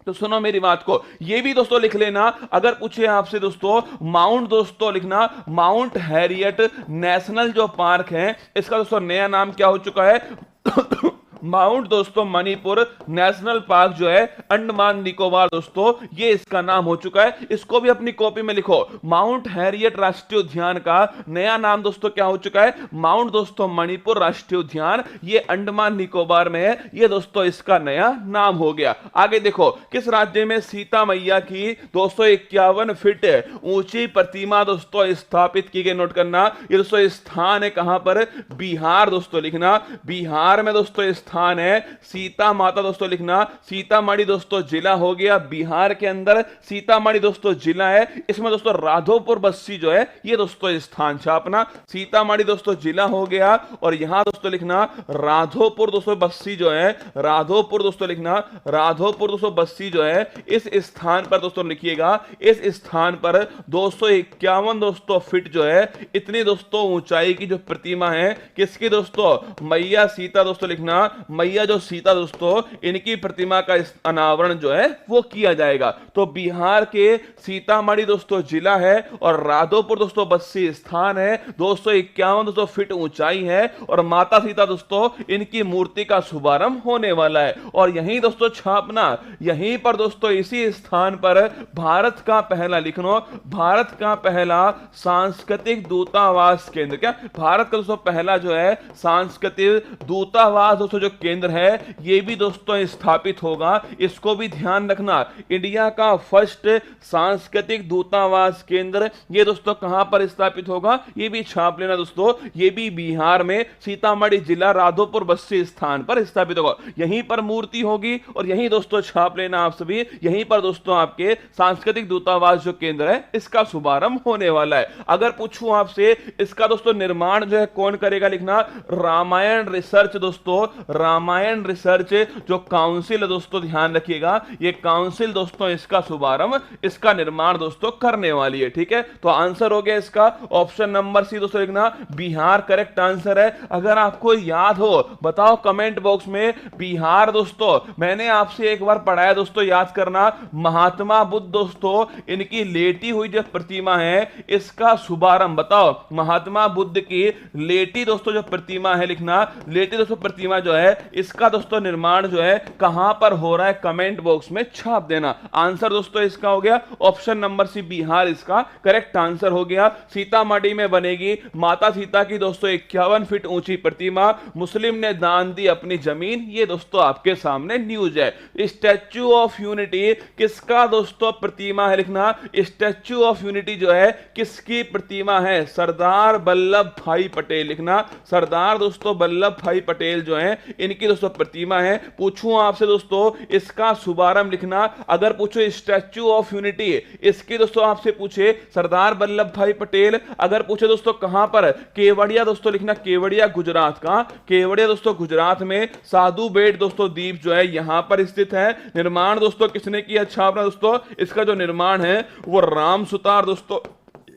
तो सुनो मेरी बात को, ये भी दोस्तों लिख लेना। अगर पूछे आपसे दोस्तों माउंट दोस्तों लिखना, माउंट हैरियट नेशनल जो पार्क है इसका दोस्तों नया नाम क्या हो चुका है माउंट दोस्तों मणिपुर नेशनल पार्क जो है अंडमान निकोबार दोस्तों ये इसका नाम हो चुका है। इसको भी अपनी कॉपी में लिखो, माउंट हैरियट राष्ट्रीय उद्यान का नया नाम दोस्तों क्या हो चुका है, माउंट दोस्तों मणिपुर राष्ट्रीय उद्यान, ये अंडमान निकोबार में है, ये दोस्तों इसका नया नाम हो गया। आगे देखो किस राज्य में सीता मैया की 251 फीट ऊंची प्रतिमा दोस्तों स्थापित की गई, नोट करना। ये दोस्तों स्थान है कहां पर, बिहार दोस्तों लिखना, बिहार में दोस्तों स्थान है। सीता माता दोस्तों लिखना, सीतामढ़ी दोस्तों जिला हो गया, बिहार के अंदर सीतामढ़ी दोस्तों जिला है। इसमें दोस्तों राधोपुर बस्सी जो है ये दोस्तों स्थान छापना, सीतामढ़ी दोस्तों जिला हो गया और यहां दोस्तों लिखना राधोपुर दोस्तों बस्सी जो है, राधोपुर दोस्तों लिखना, राधोपुर दोस्तों बस्सी जो है इस स्थान पर दोस्तों लिखिएगा। इस स्थान पर 251 दोस्तों फीट जो है इतनी दोस्तों ऊंचाई की जो प्रतिमा है किसकी दोस्तों, मैया सीता दोस्तों लिखना, मैया जो सीता दोस्तों इनकी प्रतिमा का अनावरण जो है वो किया जाएगा। तो बिहार के सीतामढ़ी दोस्तों जिला है और राधोपुर दोस्तों बस्सी स्थान है, 251 दोस्तों फीट ऊंचाई है और माता सीता दोस्तों इनकी मूर्ति का शुभारंभ होने वाला है। और यहीं दोस्तों छापना, यहीं पर दोस्तों इसी स्थान पर भारत का पहला लिखनो, भारत का पहला सांस्कृतिक दूतावास केंद्र, क्या भारत का दोस्तों पहला जो है सांस्कृतिक दूतावास दोस्तों जो केंद्र है ये भी दोस्तों स्थापित होगा। इसको भी ध्यान रखना, इंडिया का फर्स्ट सांस्कृतिक दूतावास केंद्र ये दोस्तों कहां पर स्थापित होगा, ये भी छाप लेना दोस्तों, ये भी बिहार में सीतामढ़ी जिला राधोपुर बस्सी स्थान पर स्थापित होगा। यहीं पर मूर्ति होगी और यहीं दोस्तों छाप लेना आप सभी, यहीं पर दोस्तों आपके सांस्कृतिक दूतावास जो केंद्र है इसका शुभारंभ होने वाला है। अगर पूछूं आपसे इसका दोस्तों निर्माण जो है कौन करेगा, लिखना रामायण रिसर्च दोस्तों, रामायण रिसर्च जो काउंसिल दोस्तों ध्यान रखिएगा, ये काउंसिल दोस्तों इसका शुभारंभ, इसका निर्माण दोस्तों करने वाली है। ठीक है, तो आंसर हो गया इसका ऑप्शन नंबर सी दोस्तों लिखना, बिहार करेक्ट आंसर है। अगर आपको याद हो बताओ कमेंट बॉक्स में, बिहार दोस्तों मैंने आपसे एक बार पढ़ाया दोस्तों, याद करना, महात्मा बुद्ध दोस्तों इनकी लेटी हुई जो प्रतिमा है इसका शुभारंभ बताओ, महात्मा बुद्ध की लेटी दोस्तों जो प्रतिमा है लिखना, लेटी दोस्तों प्रतिमा जो है इसका दोस्तों निर्माण जो है कहां पर हो रहा है कमेंट बॉक्स में छाप देना। आंसर दोस्तों इसका हो गया ऑप्शन नंबर सी, बिहार इसका करेक्ट आंसर हो गया। सीतामढ़ी में बनेगी माता सीता की दोस्तों 51 फीट ऊंची प्रतिमा, मुस्लिम ने दान दी अपनी जमीन, ये दोस्तों आपके सामने न्यूज है। स्टैच्यू ऑफ यूनिटी किसका दोस्तों प्रतिमा है लिखना, स्टैच्यू ऑफ यूनिटी जो है किसकी प्रतिमा है, सरदार वल्लभ भाई पटेल लिखना, सरदार दोस्तों वल्लभ भाई पटेल जो है इनकी दोस्तों प्रतिमा है। पूछूं आपसे दोस्तों इसका शुभारंभ लिखना, अगर पूछो स्टैच्यू ऑफ यूनिटी इसकी दोस्तों आपसे पूछे सरदार वल्लभ भाई पटेल, अगर पूछे दोस्तों कहां पर, केवड़िया दोस्तों लिखना, केवड़िया गुजरात का, केवड़िया दोस्तों गुजरात में, साधु बेट दोस्तों द्वीप जो है यहां पर स्थित है। निर्माण दोस्तों किसने किया छापना दोस्तों, इसका जो निर्माण है वो राम सुतार दोस्तों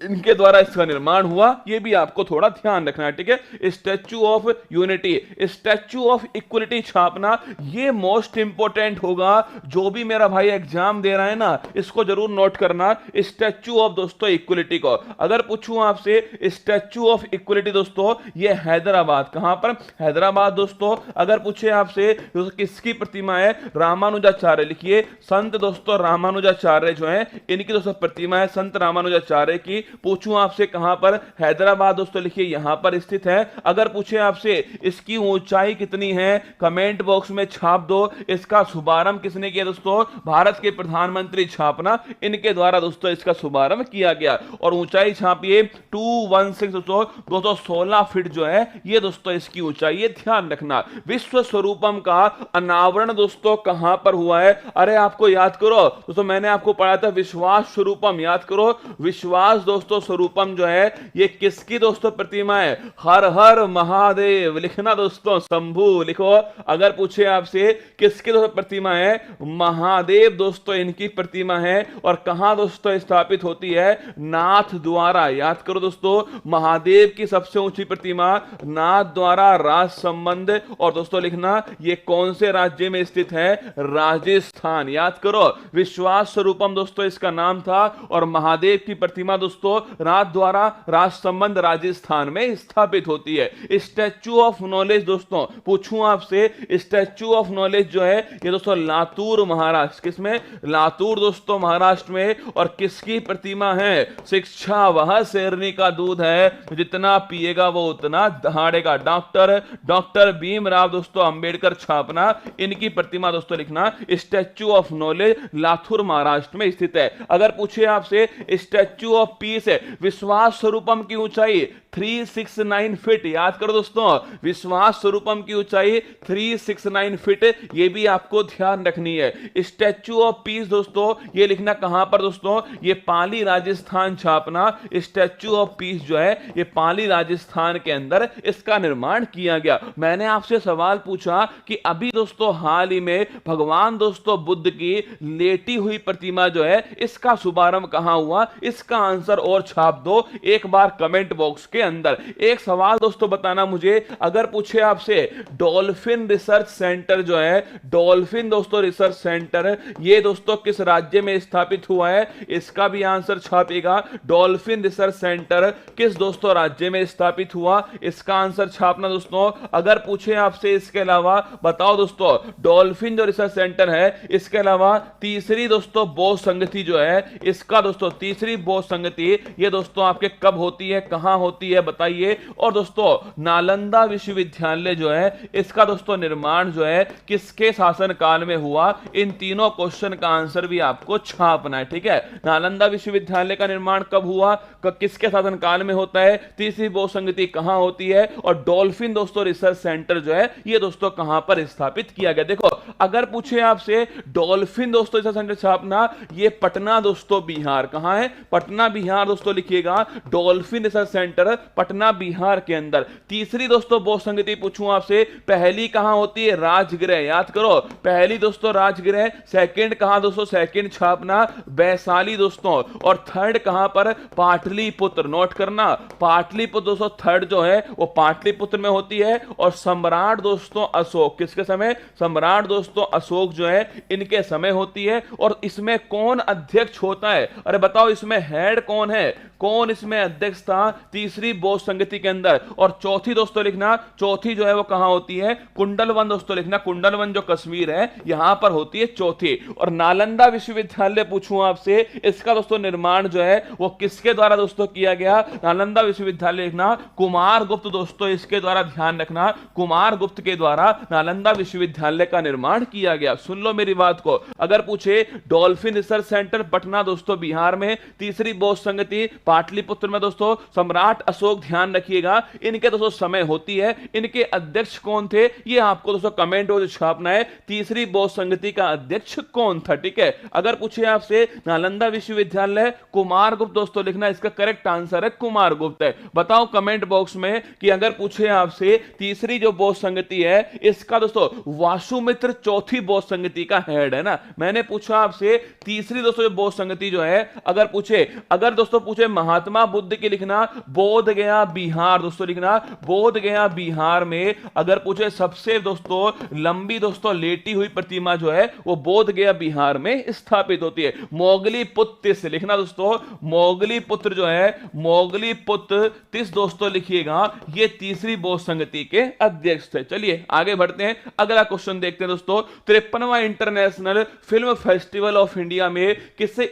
इनके द्वारा इसका निर्माण हुआ, ये भी आपको थोड़ा ध्यान रखना है, ठीक है। Statue of unity, statue of equality छापना, ये मोस्ट इंपोर्टेंट होगा। जो भी मेरा भाई एग्जाम दे रहा है ना, इसको जरूर नोट करना, स्टैच्यू ऑफ दोस्तों इक्वलिटी को। अगर पूछूं आपसे स्टैच्यू ऑफ इक्वलिटी दोस्तों, ये हैदराबाद, कहां पर? हैदराबाद दोस्तों। अगर पूछे आपसे किसकी प्रतिमा है? रामानुजाचार्य, लिखिए संत दोस्तों रामानुजाचार्य जो है, इनकी दोस्तों प्रतिमा है, संत रामानुजाचार्य की। पूछूं आपसे कहां पर? हैदराबाद दोस्तों, लिखिए यहां पर स्थित है। अगर पूछे आपसे इसकी ऊंचाई कितनी है, कमेंट बॉक्स में छाप दो। इसका शुभारंभ किसने किया दोस्तों? भारत के प्रधानमंत्री छापना, इनके द्वारा दोस्तों इसका शुभारंभ किया गया। और ऊंचाई छापिए 216 दोस्तों, 216 फीट जो है ये दोस्तों इसकी ऊंचाई, ये ध्यान रखना। विश्व स्वरूपम का अनावरण दोस्तों कहां पर हुआ है? अरे आपको याद करो दोस्तों, मैंने आपको पढ़ा था विश्वास स्वरूपम, याद करो। विश्वास दोस्तों स्वरूपम जो है ये किसकी दोस्तों प्रतिमा है? हर हर महादेव, लिखना दोस्तों, शंभू लिखो। अगर पूछे आपसे किसकी दोस्तों प्रतिमा है? महादेव दोस्तों इनकी प्रतिमा है। और कहां दोस्तों स्थापित होती है? नाथ द्वारा, याद करो दोस्तों, महादेव की सबसे ऊंची प्रतिमा नाथ द्वारा राज संबंध। और दोस्तों लिखना ये कौन से राज्य में स्थित है? राजस्थान, याद करो। विश्वास स्वरूपम दोस्तों इसका नाम था, और महादेव की प्रतिमा दोस्तों नाथ द्वारा राज संबंध राजस्थान में स्थापित होती है। स्टैच्यू ऑफ नॉलेज दोस्तों, पूछूं आपसे, स्टैच्यू ऑफ नॉलेज जो है ये दोस्तों लातूर महाराष्ट्र, किसमें? लातूर दोस्तों महाराष्ट्र में। और किसकी प्रतिमा है? शिक्षा वह शेरनी का दूध है, जितना पिएगा वो उतना दहाड़ेगा। डॉक्टर भीमराव दोस्तों अंबेडकर छापना, इनकी प्रतिमा दोस्तों लिखना। Statue of knowledge Latur Maharashtra में स्थित है। अगर पूछे आपसे स्टैच्यू ऑफ पीस है, विश्वास स्वरूपम की ऊंचाई 369 फीट, याद करो दोस्तों, विश्वास स्वरूपम की ऊंचाई 369 फीट, ये भी आपको ध्यान रखनी है। स्टैच्यू ऑफ पीस दोस्तों ये लिखना कहां पर दोस्तों? ये पाली राजस्थान छापना। स्टैच्यू ऑफ पीस जो है ये पाली राजस्थान के अंदर इसका निर्माण किया गया। मैंने आपसे सवाल पूछा कि अभी दोस्तों हाल ही में भगवान दोस्तों बुद्ध की लेटी हुई प्रतिमा जो है इसका शुभारंभ कहां हुआ? इसका आंसर और छाप दो एक बार कमेंट बॉक्स के अंदर। एक सवाल दोस्तों बताना मुझे, अगर पूछे आपसे डॉल्फिन रिसर्च सेंटर जो है, डॉल्फिन दोस्तों रिसर्च सेंटर ये दोस्तों किस राज्य में स्थापित हुआ है? इसका भी आंसर छापेगा। डॉल्फिन रिसर्च सेंटर किस दोस्तों राज्य में स्थापित हुआ? इसका आंसर छापना दोस्तों। अगर पूछे आपसे इसके अलावा बताओ दोस्तों, डॉल्फिन जो रिसर्च सेंटर है, इसके अलावा तीसरी दोस्तों बौद्ध संगति जो है, इसका दोस्तों तीसरी बौद्ध संगति ये दोस्तों आपके कब होती है, कहां होती है बताइए। और दोस्तों नालंदा विश्वविद्यालय जो है इसका दोस्तों निर्माण जो है किसके शासन काल में हुआ? इन तीनों क्वेश्चन का आंसर भी आपको छापना है, ठीक है। नालंदा विश्वविद्यालय का निर्माण कब हुआ, किसके शासन काल में होता है, तीसरी बौद्ध संगति कहां होती है, और डॉल्फिन दोस्तों रिसर्च सेंटर जो है ये दोस्तों कहां पर स्थापित किया गया। देखो अगर पूछे आपसे डॉल्फिन दोस्तों रिसर्च सेंटर छापना, ये पटना दोस्तों बिहार, कहां है? पटना बिहार दोस्तों लिखिएगा। Dolphin research centre Patna Bihar के अंदर। तीसरी दोस्तों बौद्ध संगति पूछूं आपसे, पहली कहां होती है? राजगृह, याद करो, पहली दोस्तों राजगृह। सेकंड कहां दोस्तों? सेकंड छापना वैशाली दोस्तों। और थर्ड कहां पर? पाटलिपुत्र, नोट करना, पाटलिपुत्र दोस्तों थर्ड जो है वो पाटलिपुत्र में होती है। और सम्राट दोस्तों अशोक, किसके समय? सम्राट दोस्तों अशोक जो है इनके समय होती है। और इसमें कौन अध्यक्ष होता है? अरे बताओ इसमें हेड कौन है, कौन इसमें अध्यक्ष था तीसरी बौद्ध संगति के अंदर? और चौथी दोस्तों लिखना, चौथी जो है वो कहां होती है? कुंडलवन दोस्तों लिखना, कुंडलवन जो कश्मीर है यहां पर होती है चौथी। और नालंदा विश्वविद्यालय पूछूं आपसे, इसका दोस्तों निर्माण जो है वो किसके द्वारा दोस्तों किया गया? नालंदा विश्वविद्यालय लिखना, कुमार गुप्त दोस्तों इसके द्वारा, ध्यान रखना, कुमार गुप्त के द्वारा नालंदा विश्वविद्यालय का निर्माण किया गया। सुन लो मेरी बात को। अगर पूछे डॉल्फिन रिसर्च सेंटर पटना दोस्तों बिहार में, तीसरी बौद्ध संगति पाटलिपुत्र में दोस्तों, सम्राट अशोक, ध्यान रखिएगा इनके दोस्तों समय होती है। इनके अध्यक्ष कौन थे ये आपको दोस्तों कमेंट में छापना है, तीसरी बौद्ध संगति का अध्यक्ष कौन था, ठीक है। अगर पूछे आपसे नालंदा विश्वविद्यालय कुमार गुप्त दोस्तों लिखना, इसका करेक्ट आंसर है कुमार गुप्त है। बताओ कमेंट बॉक्स में कि अगर पूछे आपसे तीसरी जो बौद्ध संगति है इसका दोस्तों वासुमित्र चौथी बौद्ध संगति का हेड है ना। मैंने पूछा आपसे तीसरी दोस्तों जो बौद्ध संगति जो है, अगर दोस्तों पूछे महात्मा बुद्ध की लिखना बोध गया बिहार दोस्तों, लिखना बोध गया बिहार में। अगर पूछे सबसे दोस्तों लंबी दोस्तों लेटी हुई प्रतिमा जो है वो बोध गया बिहार में स्थापित होती है। मोगली पुत्र से लिखना दोस्तों, मोगली पुत्र जो है मोगली पुत्र तिस दोस्तों लिखिएगा, ये तीसरी बौद्ध संगति के अध्यक्ष थे। चलिए आगे बढ़ते हैं, अगला क्वेश्चन देखते हैं दोस्तों। 53वां international film festival of India में किसे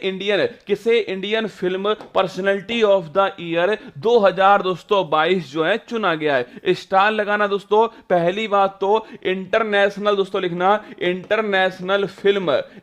Indian film personality of the year 2022 जो है चुना गया है। स्टार लगाना दोस्तों, पहली बात तो इंटरनेशनल दोस्तों लिखना,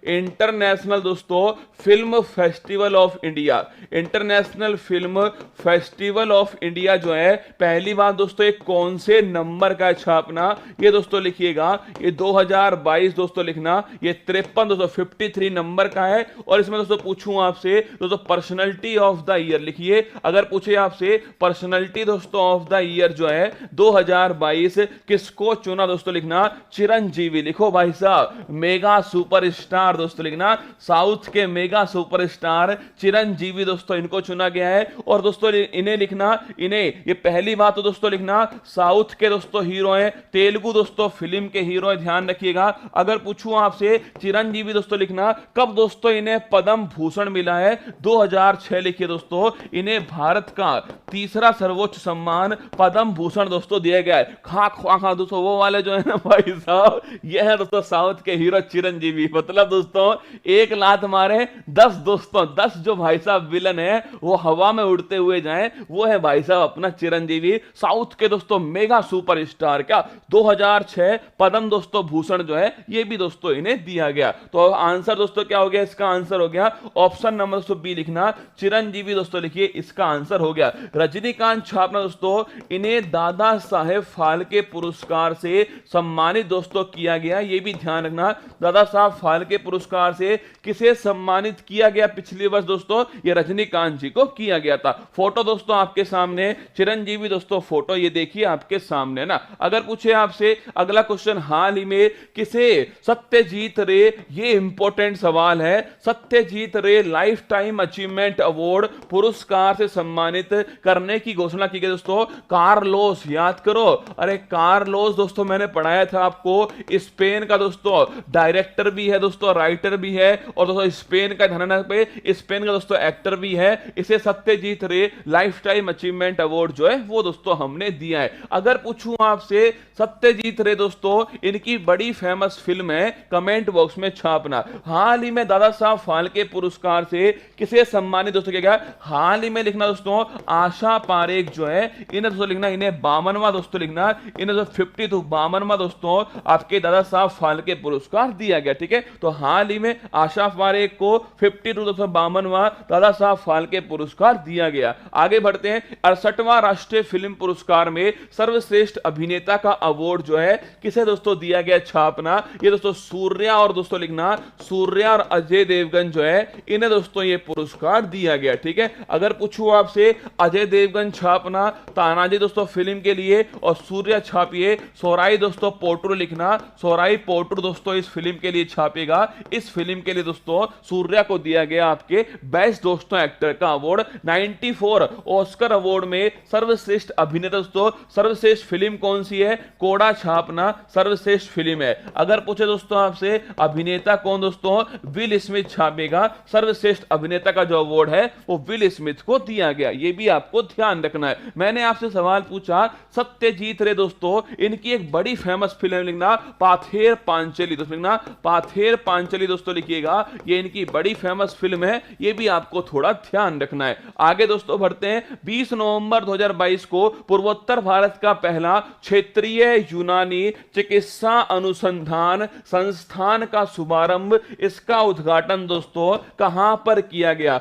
इंटरनेशनल दोस्तों film festival of India, international film festival of India जो है पहली बात दोस्तों एक कौन से नंबर का छापना, ये दोस्तों लिखिएगा, ये 2022 दोस्तों लिखना, ये 53 दोस्तों 53 नंबर का है। और इसमें दोस्तों पूछूं आपसे दोस्तों पर्सनैलिटी ऑफ द ईयर लिखिए, अगर पूछे आपसे पर्सनैलिटी दोस्तों ऑफ द ईयर जो है 2022 किसको चुना दोस्तों लिखना, चिरंजीवी लिखो भाई साहब, मेगा सुपरस्टार दोस्तों लिखना, साउथ के मेगा सुपरस्टार चिरंजीवी दोस्तों इनको चुना गया है। और दोस्तों इन्हें लिखना, इन्हें ये पहली बात तो दोस्तों लिखना साउथ के दोस्तों हीरो हैं, तेलुगु दोस्तों फिल्म के हीरो हैं, ध्यान रखिएगा। अगर पूछूं आपसे चिरंजीवी दोस्तों लिखना कब दोस्तों इन्हें पद्म भूषण मिला है, 2006 लिखिए दोस्तों, इन्हें भारत का तीसरा सर्वोच्च सम्मान पद्म भूषण दोस्तों दिया गया है। खा दोस्तों वो वाले जो है ना भाई साहब, ये है दोस्तों साउथ के हीरो चिरंजीवी। मतलब दोस्तों एक लात मारे 10 दोस्तों 10 जो भाई साहब विलन है वो हवा में उड़ते हुए जाएं, वो है भाई साहब अपना चिरंजीवी, साउथ के दोस्तों मेगा सुपरस्टार। क्या 2006 पद्म दोस्तों भूषण जो है ये भी दोस्तों इन्हें दिया गया। तो आंसर दोस्तों क्या हो गया, इसका आंसर हो गया ऑप्शन नंबर दोस्तों बी लिखना, चिरंजीवी दोस्तों लिखिए, इसका आंसर हो गया। रजनीकांत छापना दोस्तों, इन्हें दादा साहेब फाल्के पुरस्कार से सम्मानित दोस्तों किया गया, ये भी ध्यान रखना। दादा साहब फाल्के पुरस्कार से किसे सम्मानित किया गया पिछले वर्ष दोस्तों, ये रजनीकांत जी को किया गया था। फोटो दोस्तों आपके सामने, चिरंजीवी दोस्तों फोटो ये देखिए आपके सामने ना। अगर पूछे आपसे अगला क्वेश्चन, हाल ही में किसे सत्यजीत रे, ये इंपॉर्टेंट सवाल है, सत्यजीत रे लाइफ टाइम अचीवमेंट अवार्ड पुरस्कार से सम्मानित करने की घोषणा की गई दोस्तों। कार्लोस, याद करो, अरे कार्लोस दोस्तों मैंने पढ़ाया था आपको, स्पेन का दोस्तों डायरेक्टर भी है दोस्तों, राइटर भी है, और दोस्तों स्पेन का धनना पे स्पेन का दोस्तों एक्टर भी है। इसे सत्यजीत रे लाइफ टाइम अचीवमेंट अवार्ड जो है वो दोस्तों हमने दिया है। अगर पूछूं आपसे सत्यजीत रे दोस्तों इनकी बड़ी फेमस फिल्म है, कमेंट बॉक्स में छापना। हाल ही में दादा साहब फाल्के पुरस्कार से किसे सम्मानित दोस्तों किया गया, हाल ही में लिखना दोस्तों आशा पारेख जो है, इन्हें दोस्तों लिखना, इन्हें 52वां दोस्तों लिखना, इन्हें 52 52वां दोस्तों आपके दादा साहब फाल्के पुरस्कार दिया गया। ठीक है, तो हाल ही में आशा पारेख को 52 दोस्तों 52वां दादा साहब फाल्के पुरस्कार दिया गया। आगे बढ़ते हैं, 68वां राष्ट्रीय फिल्म पुरस्कार में सर्वश्रेष्ठ अभिनेता का अवार्ड जो है किसे दोस्तों दिया गया, छापना, ये दोस्तों सूर्या और दोस्तों लिखना सूर्या और अजय देवगन जो है इन्हें दोस्तों ये पुरस्कार दिया गया। ठीक है, अगर पूछूं आपसे अजय देवगन छापना तानाजी दोस्तों फिल्म के लिए, और सूर्या छापिए सोराई दोस्तों पोट्रू लिखना, सोराई पोट्रू दोस्तों इस फिल्म के लिए छापेगा। इस फिल्म के लिए दोस्तों सूर्या को दिया गया आपके बेस्ट दोस्तों एक्टर का अवार्ड। 94 ऑस्कर अवार्ड में सर्वश्रेष्ठ अभिनेता दोस्तों, सर्वश्रेष्ठ फिल्म कौन सी है, कोड़ा छापना सर्वश्रेष्ठ फिल्म है। अगर पूछे दोस्तों आपसे अभिनेता कौन दोस्तों, विल स्मिथ छापेगा, सर्वश्रेष्ठ अभिनेता का जो अवार्ड है वो विल स्मिथ को दिया गया, ये भी आपको ध्यान रखना है। मैंने आपसे सवाल पूछा सत्यजीत रे दोस्तों इनकी एक बड़ी फेमस फिल्म लिखना पाथेर पांचाली दोस्तों, लिखना पाथेर पांचाली दोस्तों लिखिएगा, ये इनकी बड़ी फेमस फिल्म है, ये भी आपको थोड़ा ध्यान रखना है। आगे दोस्तों बढ़ते हैं, 20 नवंबर 2022 को पूर्वोत्तर भारत का पहला क्षेत्रीय यूनानी चिकित्सा अनुसंधान संस्थान का शुभारंभ, इसका उद्घाटन दोस्तों कहां पर किया गया,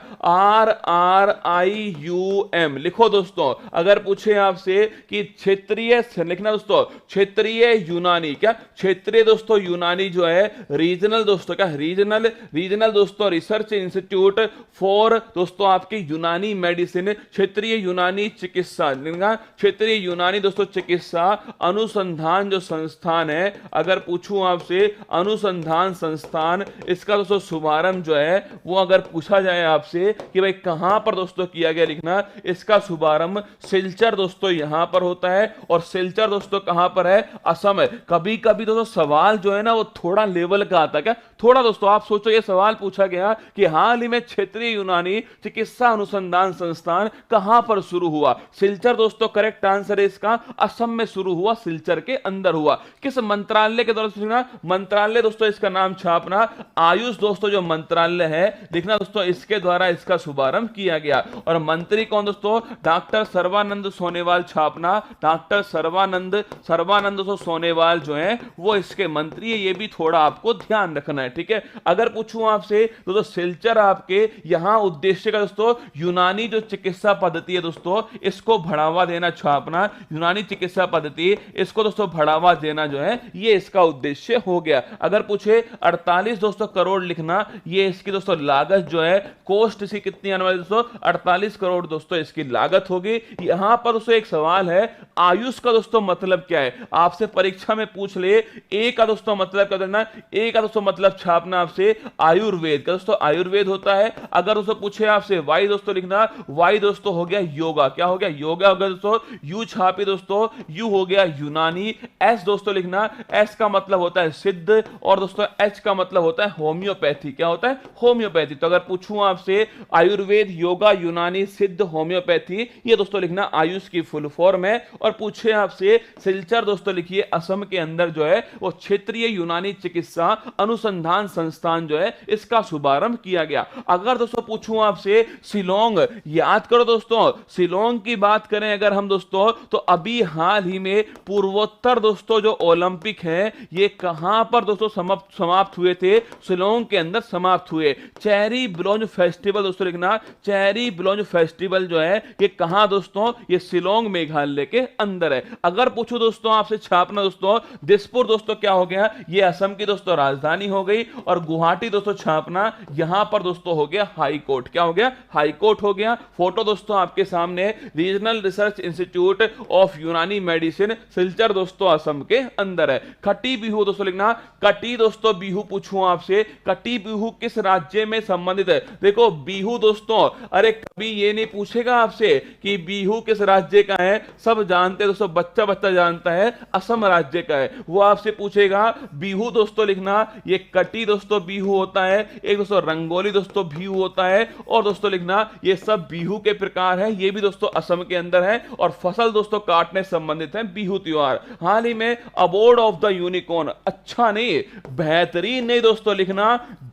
RRIUM लिखो दोस्तों। अगर पूछे आपसे कि क्षेत्रीय लिखना दोस्तों, क्षेत्रीय यूनानी, क्या क्षेत्रीय दोस्तों यूनानी जो है रीजनल दोस्तों, क्या रीजनल दोस्तों रिसर्च इंस्टीट्यूट फॉर दोस्तों आपकी यूनानी मेडिसिन, क्षेत्रीय यूनानी चिकित्सा, क्षेत्रीय यूनानी दोस्तों चिकित्सा अनुसंधान जो संस्थान है। अगर पूछूं आपसे अनुसंधान संस्थान, इसका दोस्तों शुभारंभ जो है वो अगर पूछा जाए आपसे कि भाई कहां पर पर दोस्तों किया गया लिखना। इसका शुभारंभ सिलचर दोस्तों यहां पर होता है, और सिलचर दोस्तों कहां पर है? असम है। कभी कभी दोस्तों सवाल जो है ना वो थोड़ा लेवल का आता है। क्या थोड़ा दोस्तों आप सोचो, ये सवाल पूछा गया कि हाल ही में क्षेत्रीय यूनानी चिकित्सा अनुसंधान संस्थान कहां पर शुरू हुआ? सिलचर दोस्तों करेक्ट आंसर है इसका, असम में शुरू हुआ, सिलचर के अंदर हुआ। किस मंत्रालय के द्वारा लिखना? मंत्रालय दोस्तों इसका नाम छापना, आयुष दोस्तों जो मंत्रालय है लिखना दोस्तों, इसके द्वारा इसका शुभारंभ किया गया। और मंत्री कौन दोस्तों? डॉक्टर सर्बानंद सोनोवाल छापना, डॉक्टर सर्बानंद दोस्तों सोनोवाल जो है वो इसके मंत्री है। ये भी थोड़ा आपको ध्यान रखना है, ठीक है। अगर पूछूं आपसे दोस्तों सिलचर आपके यहां उद्देश्य का दोस्तों यूनानी जो चिकित्सा पद्धति है दोस्तों इसको बढ़ावा देना छापना, यूनानी चिकित्सा पद्धति इसको दोस्तों बढ़ावा देना जो है ये इसका उद्देश्य हो गया। अगर पूछे 48 दोस्तों करोड़ लिखना, ये इसकी दोस्तों लागत जो है, कॉस्ट इसकी कितनी आने वाली दोस्तों? 48 करोड़ दोस्तों इसकी लागत होगी। यहां पर दोस्तों एक सवाल है, आयुष का दोस्तों मतलब क्या है? आपसे परीक्षा में पूछ ले, ए का दोस्तों मतलब क्या देना? ए का दोस्तों मतलब छापना आपसे आयुर्वेद का दोस्तों, आयुर्वेद होता है। अगर दोस्तों पूछे आपसे वाई दोस्तों लिखना, वाई दोस्तों हो गया योगा। क्या हो गया? योगा हो गया दोस्तों। यू छापे दोस्तों, यू हो गया यूनानी। एस दोस्तों लिखना, एस का मतलब होता है सिद्ध, और दोस्तों एच का मतलब होता है होम्योपैथी। क्या होता है? होम्योपैथी। तो अगर पूछूं आपसे आयुर्वेद, योगा, यूनानी, सिद्ध, होम्योपैथी, ये दोस्तों लिखना आयुष की फुल फॉर्म है। और पूछे आपसे सिलचर दोस्तों लिखिए, असम के अंदर जो है वो क्षेत्रीय यूनानी चिकित्सा अनुसंधान संस्थान जो है इसका शुभारंभ किया गया। अगर दोस्तों पूछूं आपसे शिलोंग, याद करो दोस्तों, शिलोंग की बात करें अगर हम दोस्तों, तो अभी हाल ही में पूर्वोत्तर दोस्तों जो ओलंपिक हैं ये कहां पर दोस्तों समाप्त हुए थे? शिलोंग के अंदर समाप्त हुए। चेरी ब्लॉन्ज फेस्टिवल दोस्तों लिखना, चेरी ब्लॉन्ज फेस्टिवल जो है ये कहां दोस्तों? ये शिलोंग मेघालय के अंदर है। अगर पूछो दोस्तों आपसे छापना दोस्तों, दिसपुर दोस्तों क्या हो गया? ये असम की दोस्तों राजधानी हो गई। और गुवाहाटी दोस्तों छापना, यहां पर दोस्तों हो गया हाई कोर्ट। क्या हो गया? हाई कोर्ट हो गया। फोटो दोस्तों आपके सामने, रीजनल रिसर्च इंस्टीट्यूट ऑफ यूनानी मेडिसिन, सिलचर दोस्तों असम के अंदर है। खट्टी बिहू दोस्तों लिखना, कटी दोस्तों बिहू पूछूं आपसे, कटी बिहू किस राज्य में संबंधित है? देखो बिहू दोस्तों, अरे कभी ये नहीं पूछेगा आपसे कि बिहू किस राज्य का है, सब जानते हैं दोस्तों, बच्चा बच्चा जानता है असम राज्य का है। वो आपसे पूछेगा बिहू दोस्तों लिखना, ये कटी दोस्तों बिहू होता है, एक दोस्तों रंगोली दोस्तों बिहू होता है, और दोस्तों लिखना ये सब बिहू के प्रकार है, ये भी दोस्तों असम के अंदर है। और फसल दोस्तों काटने से संबंधित है बिहू त्योहार। हाल ही में अवार्ड ऑफ द यूनिकॉर्न, अच्छा नहीं बेहतरीन नहीं दोस्तों लिखना,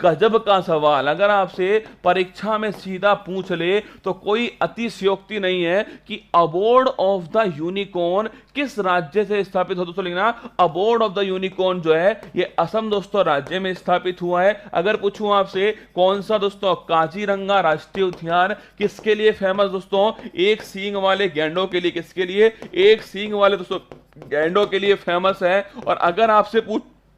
गजब का सवाल अगर आपसे परीक्षा में सीधा पूछ ले तो कोई अतिशयोक्ति नहीं है कि अवार्ड ऑफ द यूनिकॉर्न किस राज्य से स्थापित हो दोस्तों लिखना। अवार्ड ऑफ द यूनिकॉर्न जो है ये असम दोस्तों राज्य में स्थापित हुआ है। अगर पूछूं आपसे कौन सा दोस्तों काजीरंगा राष्ट्रीय उद्यान किसके लिए फेमस दोस्तों? एक सींग वाले गैंडों के लिए। किसके लिए? एक सींग वाले दोस्तों गैंडों के लिए फेमस है। और अगर आपसे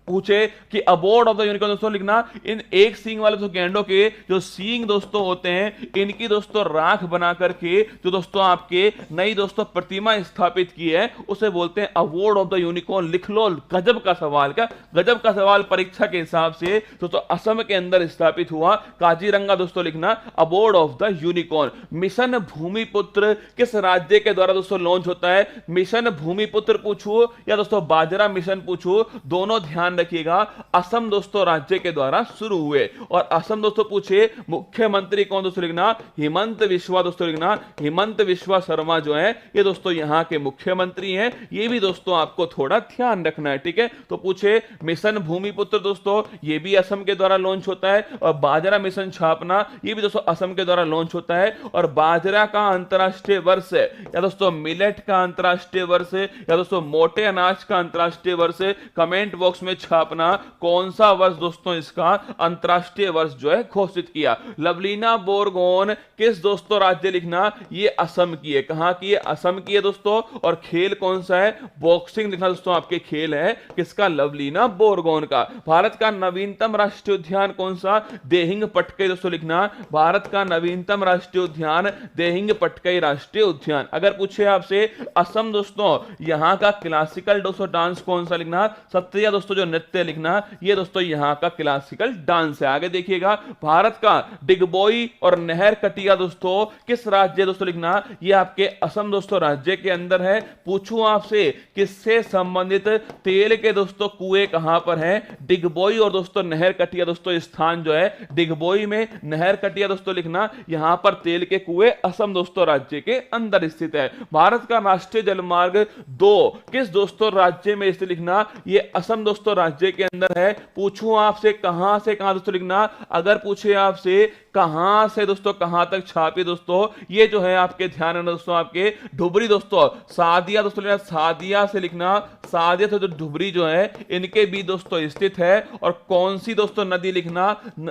पूछे कि अवार्ड ऑफ द यूनिकॉर्न दोस्तों लिखना, इन एक सींग वाले दोस्तों गैंडों के जो सींग दोस्तों होते हैं इनकी दोस्तों राख बना करके जो दोस्तों आपके नई दोस्तों प्रतिमा स्थापित की है उसे बोलते हैं अवार्ड ऑफ द यूनिकॉर्न। लिख लो, गजब का सवाल। क्या गजब का सवाल परीक्षा के हिसाब से दोस्तों असम के अंदर स्थापित हुआ काजीरंगा दोस्तों लिखना, award of the unicorn. Mission Bhoomiputra किस राज्य के द्वारा दोस्तों लॉन्च होता है? मिशन भूमिपुत्र पूछूं या दोस्तों बाजरा मिशन पूछूं, दोनों ध्यान रखिएगा असम दोस्तों राज्य के द्वारा शुरू हुए। और असम दोस्तों पूछे मुख्यमंत्री कौन दोस्तों लिखना, हिमंत विश्वा दोस्तों लिखना, हिमंत विश्वा शर्मा जो है ये दोस्तों यहां के मुख्यमंत्री हैं। ये भी दोस्तों आपको थोड़ा ध्यान रखना है, ठीक है। तो पूछे मिशन भूमिपुत्र दोस्तों ये भी असम के द्वारा लॉन्च होता है। और बाजरा मिशन छापना ये भी दोस्तों असम के द्वारा लॉन्च होता है। और बाजरा का अंतरराष्ट्रीय वर्ष है या दोस्तों मिलेट का अंतरराष्ट्रीय वर्ष है या दोस्तों मोटे अनाज का अंतरराष्ट्रीय वर्ष है, कमेंट बॉक्स में छापना कौन सा वर्ष दोस्तों इसका अंतरराष्ट्रीय वर्ष जो है घोषित किया। लवलीना बोरगोन किस दोस्तों राज्य लिखना, ये असम की है। कहां की है? असम की है दोस्तों। और खेल कौन सा है? बॉक्सिंग लिखना दोस्तों आपके खेल है किसका? लवलीना बोरगोन का। भारत का नवीनतम राष्ट्रीय उद्यान कौन सा? देहिंग पटकई दोस्तों लिखना, भारत का नवीनतम राष्ट्रीय उद्यान देहिंग पटकई राष्ट्रीय उद्यान। अगर पूछे आपसे असम दोस्तों यहां का क्लासिकल दोस्तों डांस कौन सा लिखना, सत्रिया दोस्तों जो नृत्य लिखना, ये दोस्तों यहाँ का क्लासिकल डांस है। आगे देखिएगा, भारत का डिगबोई और नहर कटिया दोस्तों किस राज्य दोस्तों लिखना, ये आपके असम दोस्तों राज्य के अंदर है। पूछूं आपसे किससे संबंधित तेल के दोस्तों कुएं कहां पर हैं, डिगबोई और दोस्तों नहर कटिया दोस्तों स्थान जो है डिगबोई में, नहर कटिया दोस्तों लिखना, यहां पर तेल के कुएं असम दोस्तों राज्य के अंदर स्थित है। भारत का राष्ट्रीय जलमार्ग 2 किस दोस्तों राज्य में स्थित लिखना, ये असम दोस्तों राज्य के अंदर है। पूछूं आपसे कहां से कहां दोस्तों लिखना, अगर पूछे आपसे कहां से दोस्तों कहां तक छापी दोस्तों, ये जो है आपके ध्यान में दोस्तों आपके धुबरी दोस्तों सादिया दोस्तों लिखना, सादिया से लिखना, सादिया से जो धुबरी जो है इनके भी दोस्तों स्थित है। और कौन सी दोस्तों नदी लिखना,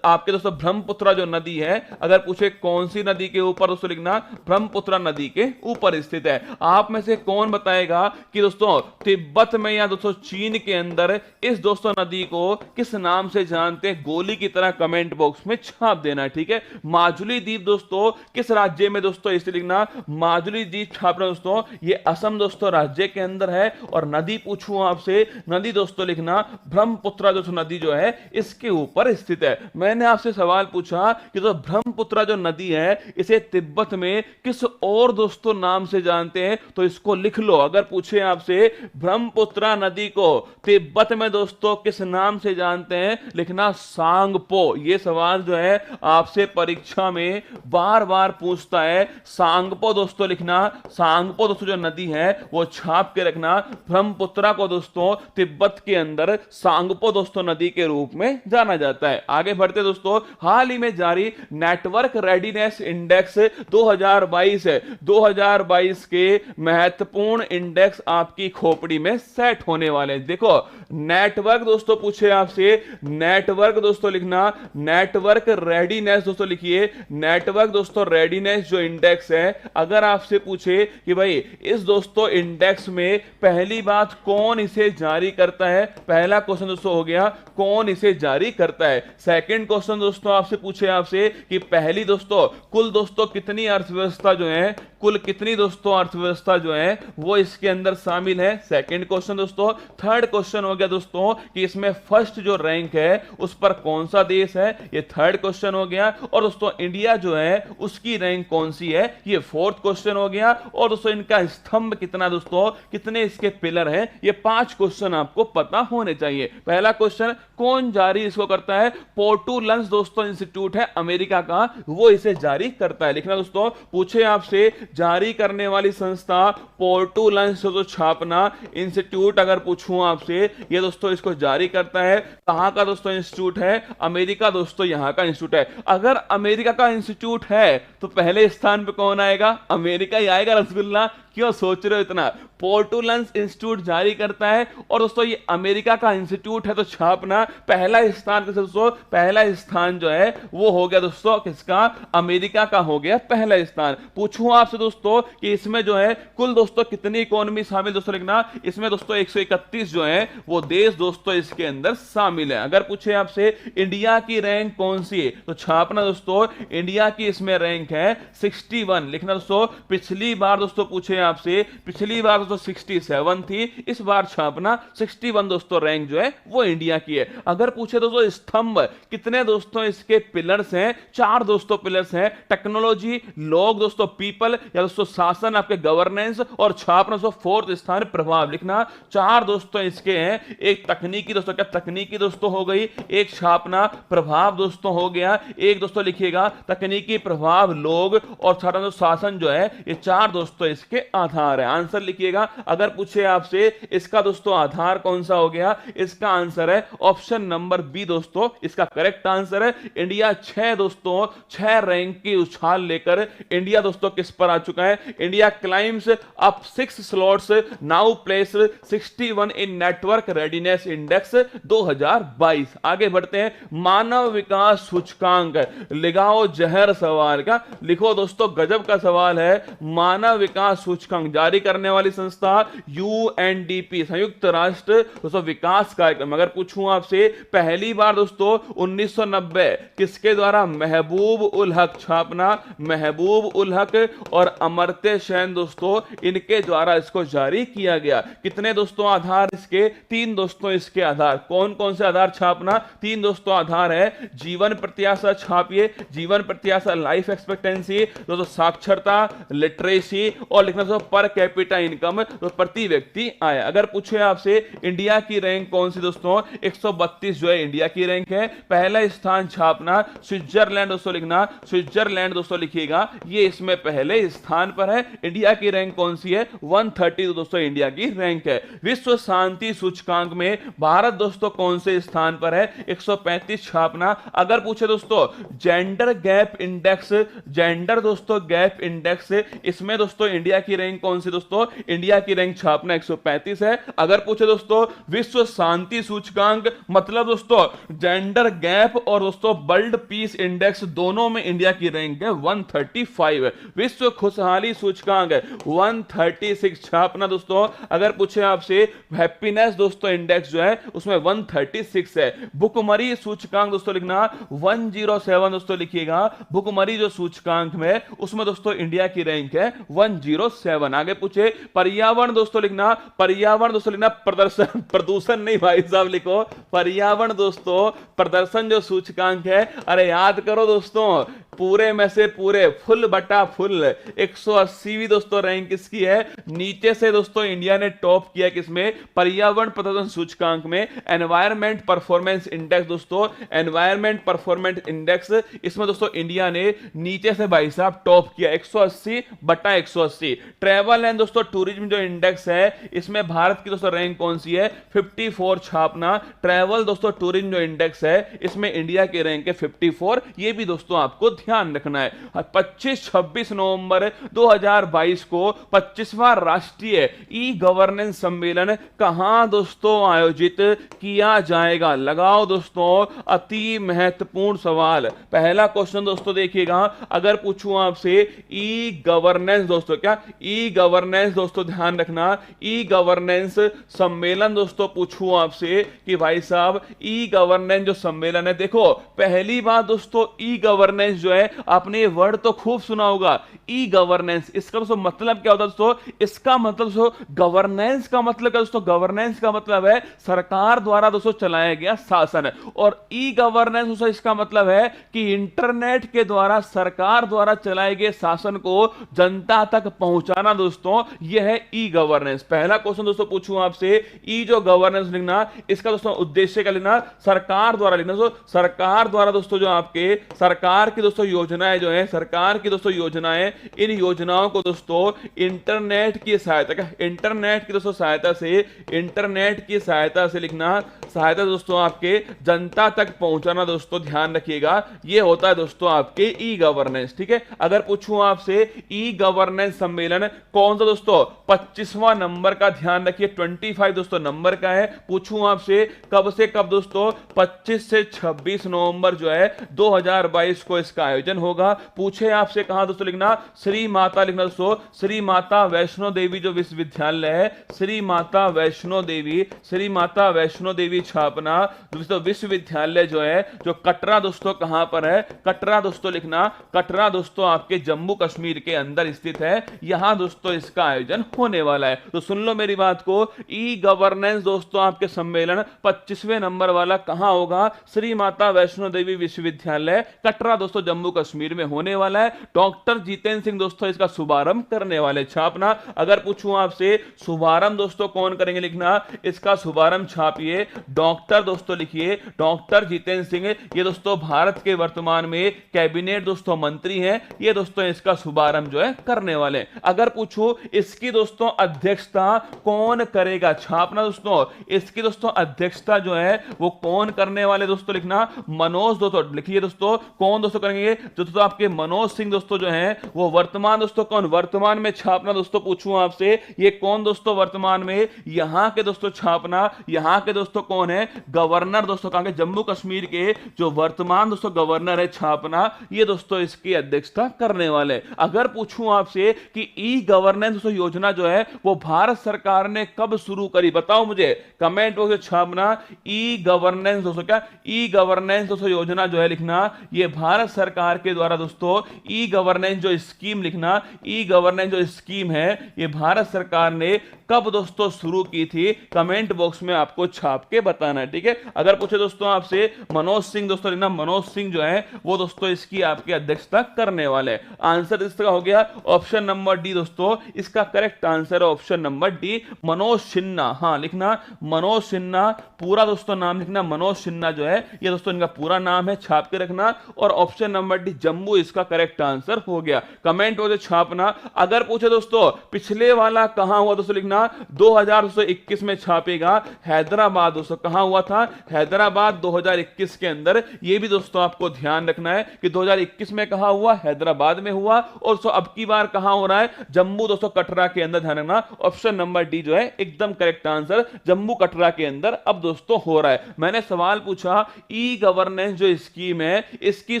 आपके दोस्तों ब्रह्मपुत्र जो नदी है, अगर पूछे कौन सी नदी के ऊपर दोस्तों लिखना, ब्रह्मपुत्र नदी के ऊपर स्थित है। आप में से कौन बताएगा कि दोस्तों तिब्बत में या दोस्तों चीन के अंदर इस दोस्तों नदी को किस नाम से जानते हैं, गोली की तरह कमेंट बॉक्स में छाप देना, ठीक है। माजुली द्वीप दोस्तों किस राज्य में दोस्तों इसे लिखना, माजुली द्वीप छापना दोस्तों, ये असम दोस्तों राज्य के अंदर है। और नदी पूछूं आपसे, नदी दोस्तों लिखना, ब्रह्मपुत्र दोस्तों नदी जो है इसके ऊपर स्थित है। मैंने आपसे सवाल पूछा कि तो ब्रह्मपुत्र जो नदी है इसे तिब्बत में किस और दोस्तों नाम से जानते हैं, तो इसको लिख लो। अगर पूछे आपसे ब्रह्मपुत्र नदी को तिब्बत में दोस्तों किस नाम से जानते हैं, लिखना सांगपो। ये सवाल जो है आपसे परीक्षा में बार बार पूछता है, सांगपो दोस्तों लिखना, सांगपो दोस्तों जो नदी है वो छाप के रखना। ब्रह्मपुत्र को दोस्तों तिब्बत के अंदर सांगपो दोस्तों नदी के रूप में जाना जाता है। आगे बढ़ते दोस्तों, हाल ही में जारी नेटवर्क रेडीनेस इंडेक्स 2022 है, 2022 के महत्वपूर्ण इंडेक्स आपकी खोपड़ी में सेट होने वाले हैं। देखो नेटवर्क दोस्तों पूछे आपसे, नेटवर्क दोस्तों लिखना, नेटवर्क रेडीनेस दोस्तों लिखिए, नेटवर्क दोस्तों रेडीनेस जो इंडेक्स है, अगर आपसे पूछे कि भाई इस दोस्तों इंडेक्स में पहली बात कौन इसे जारी करता है, पहला क्वेश्चन दोस्तों हो गया कौन इसे जारी करता है। सेकंड क्वेश्चन दोस्तों आपसे पूछे आपसे कि पहली दोस्तों कुल दोस्तों कितनी अर्थव्यवस्था जो है, कुल कितनी दोस्तों अर्थव्यवस्था जो है वो इसके अंदर शामिल है, सेकंड क्वेश्चन दोस्तों। थर्ड क्वेश्चन हो गया दोस्तों कि इसमें फर्स्ट जो रैंक है उस पर कौन सा देश है, ये थर्ड क्वेश्चन हो गया। और दोस्तों इंडिया जो है उसकी रैंक कौन सी है, ये फोर्थ क्वेश्चन हो गया। और दोस्तों इनका स्तंभ कितना दोस्तों, कितने इसके पिलर हैं, ये 5 क्वेश्चन आपको पता होने चाहिए। पहला क्वेश्चन कौन जारी इसको करता है, पोर्टुलन्स दोस्तों इंस्टीट्यूट है अमेरिका का, वो इसे जारी करता है, लिखना दोस्तों। पूछे आपसे जारी करने वाली संस्था पोर्टुलन्स तो छापना इंस्टीट्यूट, अगर पूछूं आपसे ये दोस्तों इसको जारी करता है, कहां का दोस्तों इंस्टीट्यूट है, अमेरिका दोस्तों यहां का इंस्टीट्यूट है। अगर अमेरिका का इंस्टीट्यूट है तो पहले स्थान पे कौन आएगा, अमेरिका ही आएगा रसगुल्ला, क्यों सोच रहे हो इतना। पोर्टुलन्स इंस्टीट्यूट जारी करता है और दोस्तों ये अमेरिका का इंस्टीट्यूट है तो छापना पहला स्थान दोस्तों, पहला स्थान जो है वो हो गया दोस्तों किसका, अमेरिका का हो गया पहला स्थान। पूछूं आपसे दोस्तों कि इसमें जो है कुल दोस्तों कितनी इकोनॉमी शामिल दोस्तों लिखना, इसमें दोस्तों 131 जो है वो देश दोस्तों इसके अंदर शामिल है। अगर पूछे आपसे इंडिया की रैंक कौन सी है तो छापना दोस्तों इंडिया की इसमें रैंक है 61, लिखना दोस्तों। पिछली बार दोस्तों पूछे आपसे, पिछली बार दोस्तों 67 थी, इस बार छापना 61 दोस्तों रैंक जो है वो इंडिया की है। अगर पूछे दोस्तों स्तंभ कितने दोस्तों इसके पिलर्स हैं, 4 दोस्तों पिलर्स हैं, टेक्नोलॉजी, लोग दोस्तों पीपल या दोस्तों शासन आपके गवर्नेंस, और छापना दोस्तों 4th स्थान प्रभाव, लिखना 4 दोस्तों इसके हैं। एक तकनीकी दोस्तों, क्या तकनीकी दोस्तों हो गई, एक छापना प्रभाव दोस्तों हो गया, एक दोस्तों लिखिएगा तकनीकी प्रभाव लोग, और छापना शासन जो है, ये 4 दोस्तों इसके आधार है। आंसर लिखिएगा। अगर पूछे आपसे इसका दोस्तों आधार कौन सा हो गया, इसका आंसर है ऑप्शन नंबर बी दोस्तों, इसका करेक्ट आंसर है। इंडिया 6 दोस्तों 6 रैंक की उछाल लेकर इंडिया दोस्तों किस पर आ चुका है, India climbs up 6 slots, now place 61 इन नेटवर्क रेडीनेस इंडेक्स 2022। आगे बढ़ते हैं, मानव विकास सूचकांक, लगाओ जहर सवाल का, लिखो दोस्तों गजब का सवाल है। मानव विकास सूचकांक जारी करने वाली संस्था यूएनडीपी, संयुक्त राष्ट्र दोस्तों विकास कार्यक्रम। अगर पूछूं आपसे पहली बार दोस्तों 1990 किसके द्वारा? महबूब उल हक छापना, महबूब उल हक और अमर्त्य सेन दोस्तों इनके द्वारा इसको जारी किया गया। कितने दोस्तों आधार इसके? 3 दोस्तों इसके आधार। कौन कौन से आधार छापना? 3 दोस्तों आधार है। जीवन प्रत्याशा छापिए, जीवन प्रत्याशा लाइफ एक्सपेक्टेंसी दोस्तों, साक्षरता लिटरेसी और लिखना दोस्तों पर कैपिटा इनकम तो प्रति व्यक्ति आय। अगर पूछे आपसे इंडिया की रैंक कौन सी दोस्तों? 132 जो है इंडिया की रैंक है। पहला स्थान छापना स्विट्जरलैंड दोस्तों लिखना, स्विट्जरलैंड दोस्तों लिखिएगा, ये इसमें पहले स्थान पर है। इंडिया की रैंक कौन सी है? 130 दोस्तों इंडिया की रैंक है। विश्व शांति सूचकांक में भारत दोस्तों कौन से स्थान पर है? 135 छापना। अगर पूछे दोस्तों जेंडर गैप इंडेक्स, जेंडर दोस्तों गैप इंडेक्स, इसमें दोस्तों इंडिया की रैंक कौन सी दोस्तों? इंडिया की रैंक छापना 135 है। अगर पूछे दोस्तों विश्व शांति सूचकांक मतलब दोस्तों जेंडर गैप और दोस्तों वर्ल्ड पीस इंडेक्स दोनों में इंडिया की रैंक है 135। विश्व खुशहाली सूचकांक 136 छापना दोस्तों। अगर पूछे आपसे हैप्पीनेस दोस्तों इंडेक्स जो है उसमें 136 है। भुखमरी सूचकांक दोस्तों लिखना 107 दोस्तों लिखिएगा। भुखमरी जो सूचकांक में उसमें दोस्तों इंडिया की रैंक है 107। आगे पूछे पर्यावरण दोस्तों लिखना, पर्यावरण दोस्तों लिखना प्रदर्शन, प्रदूषण नहीं भाई साहब लिखो, पर्यावरण दोस्तों प्रदर्शन जो सूचकांक है। अरे याद करो दोस्तों, पूरे में से पूरे फुल बटा फुल 180वीं दोस्तों रैंक किसकी है? नीचे से दोस्तों इंडिया ने टॉप किया किसमें? पर्यावरण प्रदर्शन सूचकांक में। एनवायरमेंट परफॉर्मेंस इंडेक्स दोस्तों, एनवायरमेंट परफॉर्मेंस इंडेक्स, इसमें दोस्तों इंडिया ने नीचे से भाई साहब टॉप किया 180 बटा 180। ट्रेवल एंड दोस्तों टूरिज्म जो इंडेक्स है इसमें भारत की दोस्तों रैंक कौन सी है? 54 छापना। ट्रेवल दोस्तों टूरिज्म जो इंडेक्स है इसमें इंडिया की रैंक है 54। ये भी दोस्तों आपको ध्यान रखना है। 25-26 नवंबर 2022 को 25वां राष्ट्रीय ई गवर्नेंस सम्मेलन कहां दोस्तों आयोजित किया जाएगा? लगाओ दोस्तों अति महत्वपूर्ण सवाल। पहला क्वेश्चन दोस्तों देखिएगा, अगर पूछूं आपसे ई गवर्नेंस दोस्तों, क्या ई गवर्नेंस दोस्तों ध्यान रखना, ई गवर्नेंस सम्मेलन दोस्तों पूछूं आपसे कि भाई साहब ई गवर्नेंस जो सम्मेलन है, देखो पहली बात दोस्तों ई गवर्नेंस जो है आपने ये वर्ड तो खूब सुना होगा, ई गवर्नेंस। इसका दोस्तों मतलब क्या होता है दोस्तों? इसका मतलब दोस्तों गवर्नेंस का मतलब क्या दोस्तों? गवर्नेंस का मतलब है सरकार द्वारा दोस्तों चलाया गया शासन। और ई गवर्नेंस दोस्तों इसका मतलब है कि इंटरनेट के द्वारा सरकार द्वारा चलाए गए शासन को जनता तक पहुंचाना दोस्तों, यह है ई गवर्नेंस। पहला क्वेश्चन दोस्तों पूछूं आपसे, ई जो गवर्नेंस लिखना, इसका दोस्तों उद्देश्य क्या लिखना? सरकार द्वारा लिखना। सरकार द्वारा दोस्तों जो आपके सरकार की दोस्तों योजनाएं जो है, सरकार की दोस्तों योजनाएं, इन योजनाओं को दोस्तों इंटरनेट की सहायता, क्या इंटरनेट की दोस्तों सहायता से, इंटरनेट की सहायता से लिखना, सहायता दोस्तों आपके जनता तक पहुंचाना दोस्तों, ध्यान रखिएगा ये होता है दोस्तों आपके ई गवर्नेंस। ठीक है, अगर पूछूं आपसे ई गवर्नेंस सम्मेलन कौन सा दोस्तों? 25वां नंबर का, ध्यान रखिए 25 दोस्तों नंबर का है। पूछूं आपसे कब से कब दोस्तों? 25 से 26 नवंबर जो है 2022 को इसका आयोजन होगा। पूछे आपसे कहां दोस्तों लिखना? श्री माता लिखना दोस्तों, श्री माता वैष्णो देवी जो विश्वविद्यालय है, श्री माता वैष्णो देवी, श्री माता वैष्णो देवी छापना दोस्तों विश्वविद्यालय जो है, जो कटरा दोस्तों कहां पर है? कटरा दोस्तों लिखना, कटरा दोस्तों आपके जम्मू कश्मीर के अंदर स्थित है। यहां दोस्तों इसका आयोजन होने वाला है। तो सुन लो मेरी बात को, ई गवर्नेंस दोस्तों आपके सम्मेलन 25वें नंबर वाला कहां होगा? श्री माता वैष्णो देवी विश्वविद्यालय कटरा दोस्तों जम्मू कश्मीर में होने वाला है। डॉक्टर जितेंद्र सिंह दोस्तों इसका शुभारंभ करने वाले, छापना। अगर पूछूं आपसे शुभारंभ दोस्तों कौन करेंगे लिखना, इसका शुभारंभ छापिए डॉक्टर दोस्तों लिखिए, डॉक्टर जितेंद्र सिंह। ये दोस्तों भारत के वर्तमान में कैबिनेट दोस्तों मंत्री हैं। ये दोस्तों इसका शुभारंभ जो है करने वाले। अगर पूछूं इसकी दोस्तों अध्यक्षता कौन करेगा, छापना दोस्तों, इसकी दोस्तों अध्यक्षता जो है वो कौन करने वाले दोस्तों लिखना, मनोज दोस्तों लिखिए दोस्तों, कौन दोस्तों करेंगे? पूछेंगे तो दोस्तों आपके मनोज सिंह दोस्तों जो है वो वर्तमान दोस्तों कौन, वर्तमान में छापना दोस्तों पूछूं आपसे, ये कौन दोस्तों वर्तमान में, यहां के दोस्तों छापना, यहां के दोस्तों कौन है, गवर्नर दोस्तों, कहां के, जम्मू कश्मीर के जो वर्तमान दोस्तों गवर्नर है छापना, ये दोस्तों इसकी अध्यक्षता करने वाले। अगर पूछूं आपसे कि ई गवर्नेंस दोस्तों योजना जो है वो भारत सरकार ने कब शुरू करी, बताओ मुझे कमेंट बॉक्स में छापना। ई गवर्नेंस दोस्तों, क्या ई गवर्नेंस दोस्तों योजना जो है लिखना, ये भारत सरकार के द्वारा दोस्तों ई गवर्नेंस जो स्कीम लिखना, ई गवर्नेंस जो स्कीम है ये भारत सरकार ने कब दोस्तों शुरू की थी, कमेंट बॉक्स में आपको छाप के बताना है, ठीक है। अगर पूछे दोस्तों आपसे मनोज सिंह दोस्तों लिखना, मनोज सिंह जो है वो दोस्तों इसकी आपकी अध्यक्षता करने वाले हैं। आंसर इसका हो गया ऑप्शन नंबर डी दोस्तों, इसका करेक्ट आंसर है option number D, Manoj Sinha. हाँ लिखना मनोज सिन्हा, पूरा दोस्तों नाम लिखना, मनोज सिन्हा जो है ये दोस्तों इनका पूरा नाम है, छाप के रखना। और ऑप्शन नंबर डी जम्मू इसका करेक्ट आंसर हो गया, कमेंट हो छापना। अगर पूछे दोस्तों पिछले वाला कहां हुआ दोस्तों लिखना, 2021 में छापेगा, हैदराबाद दोस्तों कहां हुआ था, हैदराबाद 2021 के अंदर। ये भी दोस्तों आपको ध्यान रखना है कि 2021 में कहां हुआ, हैदराबाद में हुआ। और दोस्तों अब की बार कहां हो रहा है, जम्मू दोस्तों कटरा के अंदर, ध्यान रखना ऑप्शन नंबर डी जो है एकदम करेक्ट आंसर, जम्मू कटरा के अंदर अब दोस्तों हो रहा है। मैंने सवाल पूछा ई गवर्नेंस जो स्कीम है इसकी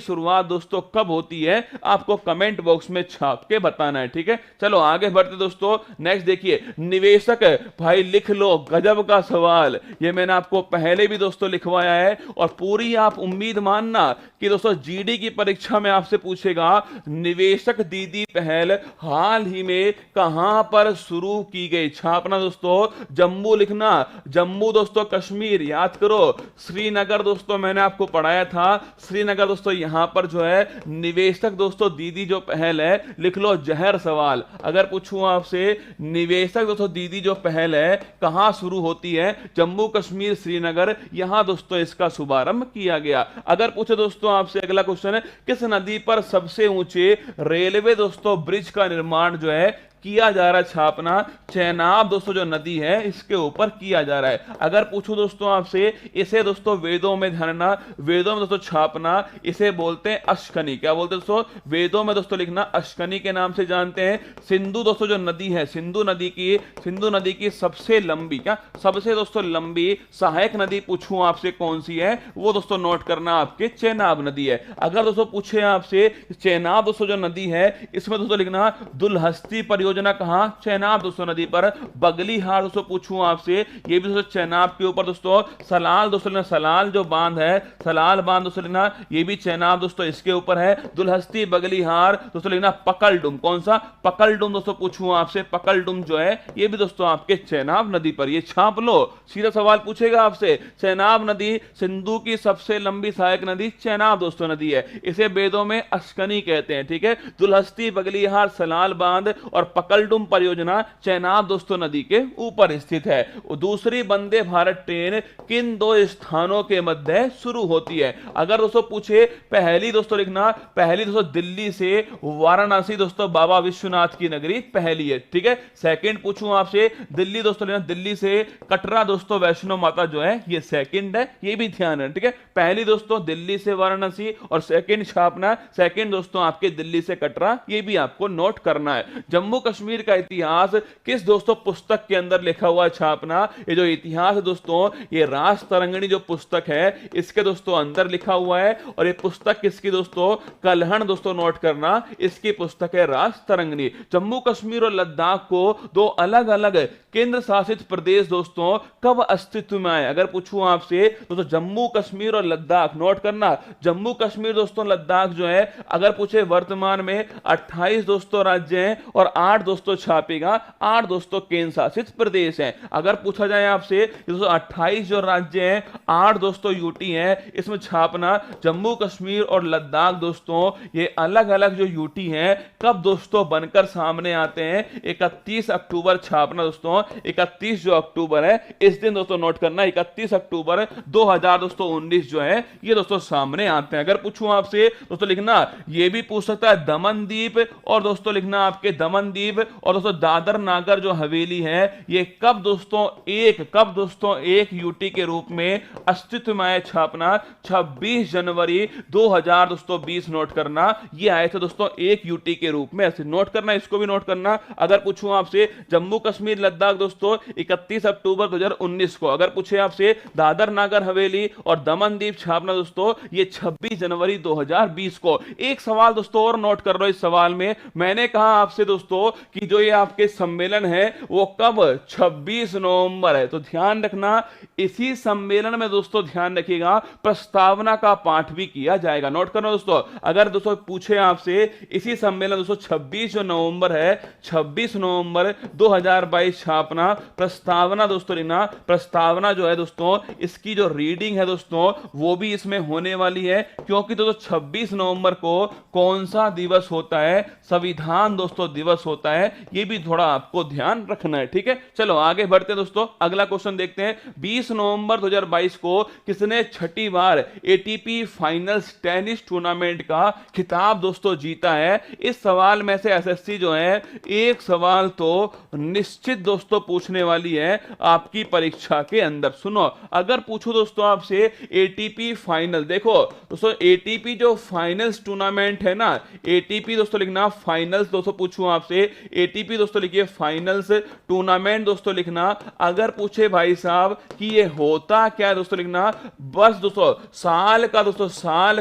शुरुआत दोस्तों कब होती है, आपको कमेंट बॉक्स में छाप के बताना है, ठीक है। चलो आगे बढ़ते दोस्तों, नेक्स्ट देखिए, निवेशक भाई लिख लो, गजब का सवाल, ये मैंने आपको पहले भी दोस्तों लिखवाया है। और पूरी आप उम्मीद मानना कि दोस्तों जीडी की परीक्षा में आपसे पूछेगा निवेशक दीदी पहल हाल ही में कहां पर शुरू की गई, छापना दोस्तों जम्मू लिखना, जम्मू दोस्तों कश्मीर, याद करो श्रीनगर दोस्तों मैंने आपको पढ़ाया था, श्रीनगर दोस्तों यहां पर जो है निवेशक दोस्तों दीदी जो पहल है, लिख लो जहर सवाल। अगर पूछूं आपसे निवेशक दोस्तों दीदी जो पहल है कहां शुरू होती है, जम्मू कश्मीर श्रीनगर, यहां दोस्तों इसका शुभारंभ किया गया। अगर पूछे दोस्तों आपसे अगला क्वेश्चन है, किस नदी पर सबसे ऊंचे रेलवे दोस्तों ब्रिज का निर्माण जो है किया जा रहा है, छापना चेनाब दोस्तों जो नदी है इसके ऊपर किया जा रहा है। अगर पूछूं दोस्तों आपसे, इसे दोस्तों वेदों में ध्यान रखना, वेदों में दोस्तों छापना, इसे बोलते हैं अश्कनी, क्या बोलते हैं दोस्तों, वेदों में दोस्तों लिखना अश्कनी के नाम से जानते हैं। सिंधु दोस्तों जो नदी है, सिंधु नदी की सबसे लंबी, क्या सबसे दोस्तों लंबी सहायक नदी पूछूं आपसे कौन सी है, वो दोस्तों नोट करना आपके चेनाब नदी है। अगर दोस्तों पूछे आपसे चेनाब दोस्तों जो नदी है इसमें दोस्तों लिखना दुलहस्ती योजना कहां, चेनाब दोस्तों नदी पर। बगलीहार दोस्तों पूछूं आपसे, ये भी दोस्तों चेनाब के ऊपर दोस्तों। सलाल दोस्तों लेना, सलाल जो बांध है, सलाल बांध दोस्तों लेना, ये भी चेनाब दोस्तों इसके ऊपर है। दुलहस्ती बगलीहार दोस्तों लेना, पकलडुम, कौन सा, पकलडुम दोस्तों पूछूं आपसे, पकलडुम जो है ये भी दोस्तों आपके चेनाब नदी पर, ये छाप लो, सीधा सवाल पूछेगा आपसे। चेनाब नदी सिंधु की सबसे लंबी सहायक नदी चेनाब दोस्तों नदी है, इसे वेदों में अश्कनी कहते हैं, ठीक है। दुलहस्ती बगलीहार सलाल बांध और पकलडुम परियोजना चेनाब दोस्तों नदी के ऊपर स्थित है। दूसरी वंदे भारत ट्रेन किन दो स्थानों के मध्य शुरू होती है। अगर दोस्तों पूछे पहली दोस्तों लिखना, पहली दोस्तों दिल्ली से वाराणसी दोस्तों बाबा विश्वनाथ की नगरी पहली है, ठीक है। सेकंड पूछूं आपसे, दिल्ली दोस्तों लेना, दिल्ली से कटरा दोस्तों वैष्णो माता जो है ये सेकंड है, ये भी ध्यान है, ठीक है। पहली दोस्तों दिल्ली से वाराणसी और सेकंड छापना, सेकंड दोस्तों आपके दिल्ली से कटरा, ये भी आपको नोट करना है। जम्मू कश्मीर का इतिहास किस दोस्तों पुस्तक के अंदर लिखा हुआ छापना, ये जो इतिहास है दोस्तों ये राज तरंगिणी जो पुस्तक है इसके दोस्तों अंदर लिखा हुआ है। और ये पुस्तक किसकी दोस्तों, कल्हण दोस्तों नोट करना, इसकी पुस्तक है राज तरंगिणी। जम्मू कश्मीर और लद्दाख को दो अलग अलग केंद्र शासित प्रदेश दोस्तों कब अस्तित्व में आए। अगर पूछूं आपसे दोस्तों जम्मू कश्मीर और लद्दाख नोट करना, जम्मू कश्मीर दोस्तों लद्दाख जो है, अगर पूछे वर्तमान में 28 दोस्तों राज्य हैं और 8 दोस्तों छापेगा, 8 दोस्तों केंद्र शासित प्रदेश हैं। अगर पूछा जाए आपसे दोस्तों 28 जो राज्य हैं, 8 दोस्तों यूटी हैं, इसमें छापना जम्मू कश्मीर और लद्दाख दोस्तों ये अलग अलग जो यूटी हैं कब दोस्तों बनकर सामने आते हैं, 31 अक्टूबर छापना दोस्तों, 31 जो अक्टूबर है इस दिन दोस्तों नोट करना, 31 अक्टूबर 2019 जो है ये दोस्तों सामने आते हैं। अगर पूछूं आपसे दोस्तों लिखना, ये भी पूछ सकता है दमनदीप, और दोस्तों लिखना आपके दमनदीप दीव और दोस्तों दादर नागर जो हवेली है, ये कब दोस्तों एक यूटी के रूप में अस्तित्व में आए छापना? 26 जनवरी 2020 नोट करना, ये आए थे दोस्तों एक यूटी के रूप में, ऐसे नोट करना, इसको भी नोट करना। अगर पूछूं आपसे जम्मू कश्मीर लद्दाख दोस्तों 31 अक्टूबर 2019 को, अगर पूछे आपसे दादर नागर हवेली और दमन दीव छापना दोस्तों ये 26 जनवरी 2020 को। एक सवाल दोस्तों और नोट कर लो, इस सवाल में मैंने कहा आपसे दोस्तों कि जो ये आपके सम्मेलन है वो कब? 26 नवंबर है। तो ध्यान रखना, इसी सम्मेलन में दोस्तों ध्यान रखिएगा प्रस्तावना का पाठ भी किया जाएगा। नोट करना दोस्तों, अगर दोस्तों पूछे आपसे इसी सम्मेलन दोस्तों 26 जो नवंबर है, 26 नवंबर 2022 छापना, प्रस्तावना दोस्तों लिखना। प्रस्तावना जो है दोस्तों इसकी जो रीडिंग है दोस्तों वो भी इसमें होने वाली है, क्योंकि दोस्तों 26 नवंबर को कौन सा दिवस होता है? संविधान दोस्तों दिवस होता है। ये भी थोड़ा आपको ध्यान रखना है, ठीक है। चलो आगे बढ़ते हैं दोस्तों, अगला क्वेश्चन देखते हैं। 20 नवंबर 2022 को किसने छठी बार एटीपी फाइनल्स टेनिस टूर्नामेंट का खिताब दोस्तों जीता है? इस सवाल में से एसएससी जो है एक सवाल तो निश्चित दोस्तों पूछने वाली है आपकी परीक्षा के अंदर। सुनो, अगर पूछो दोस्तों आपसे एटीपी फाइनल, देखो दोस्तों एटीपी जो फाइनल्स टूर्नामेंट है ना, एटीपी दोस्तों लिखना फाइनल्स, दोस्तों पूछूं आपसे एटीपी दोस्तों लिखिए फाइनल्स टूर्नामेंट दोस्तों लिखना। अगर पूछे भाई साहब कि ये होता क्या है दोस्तों लिखना, बस दोस्तों साल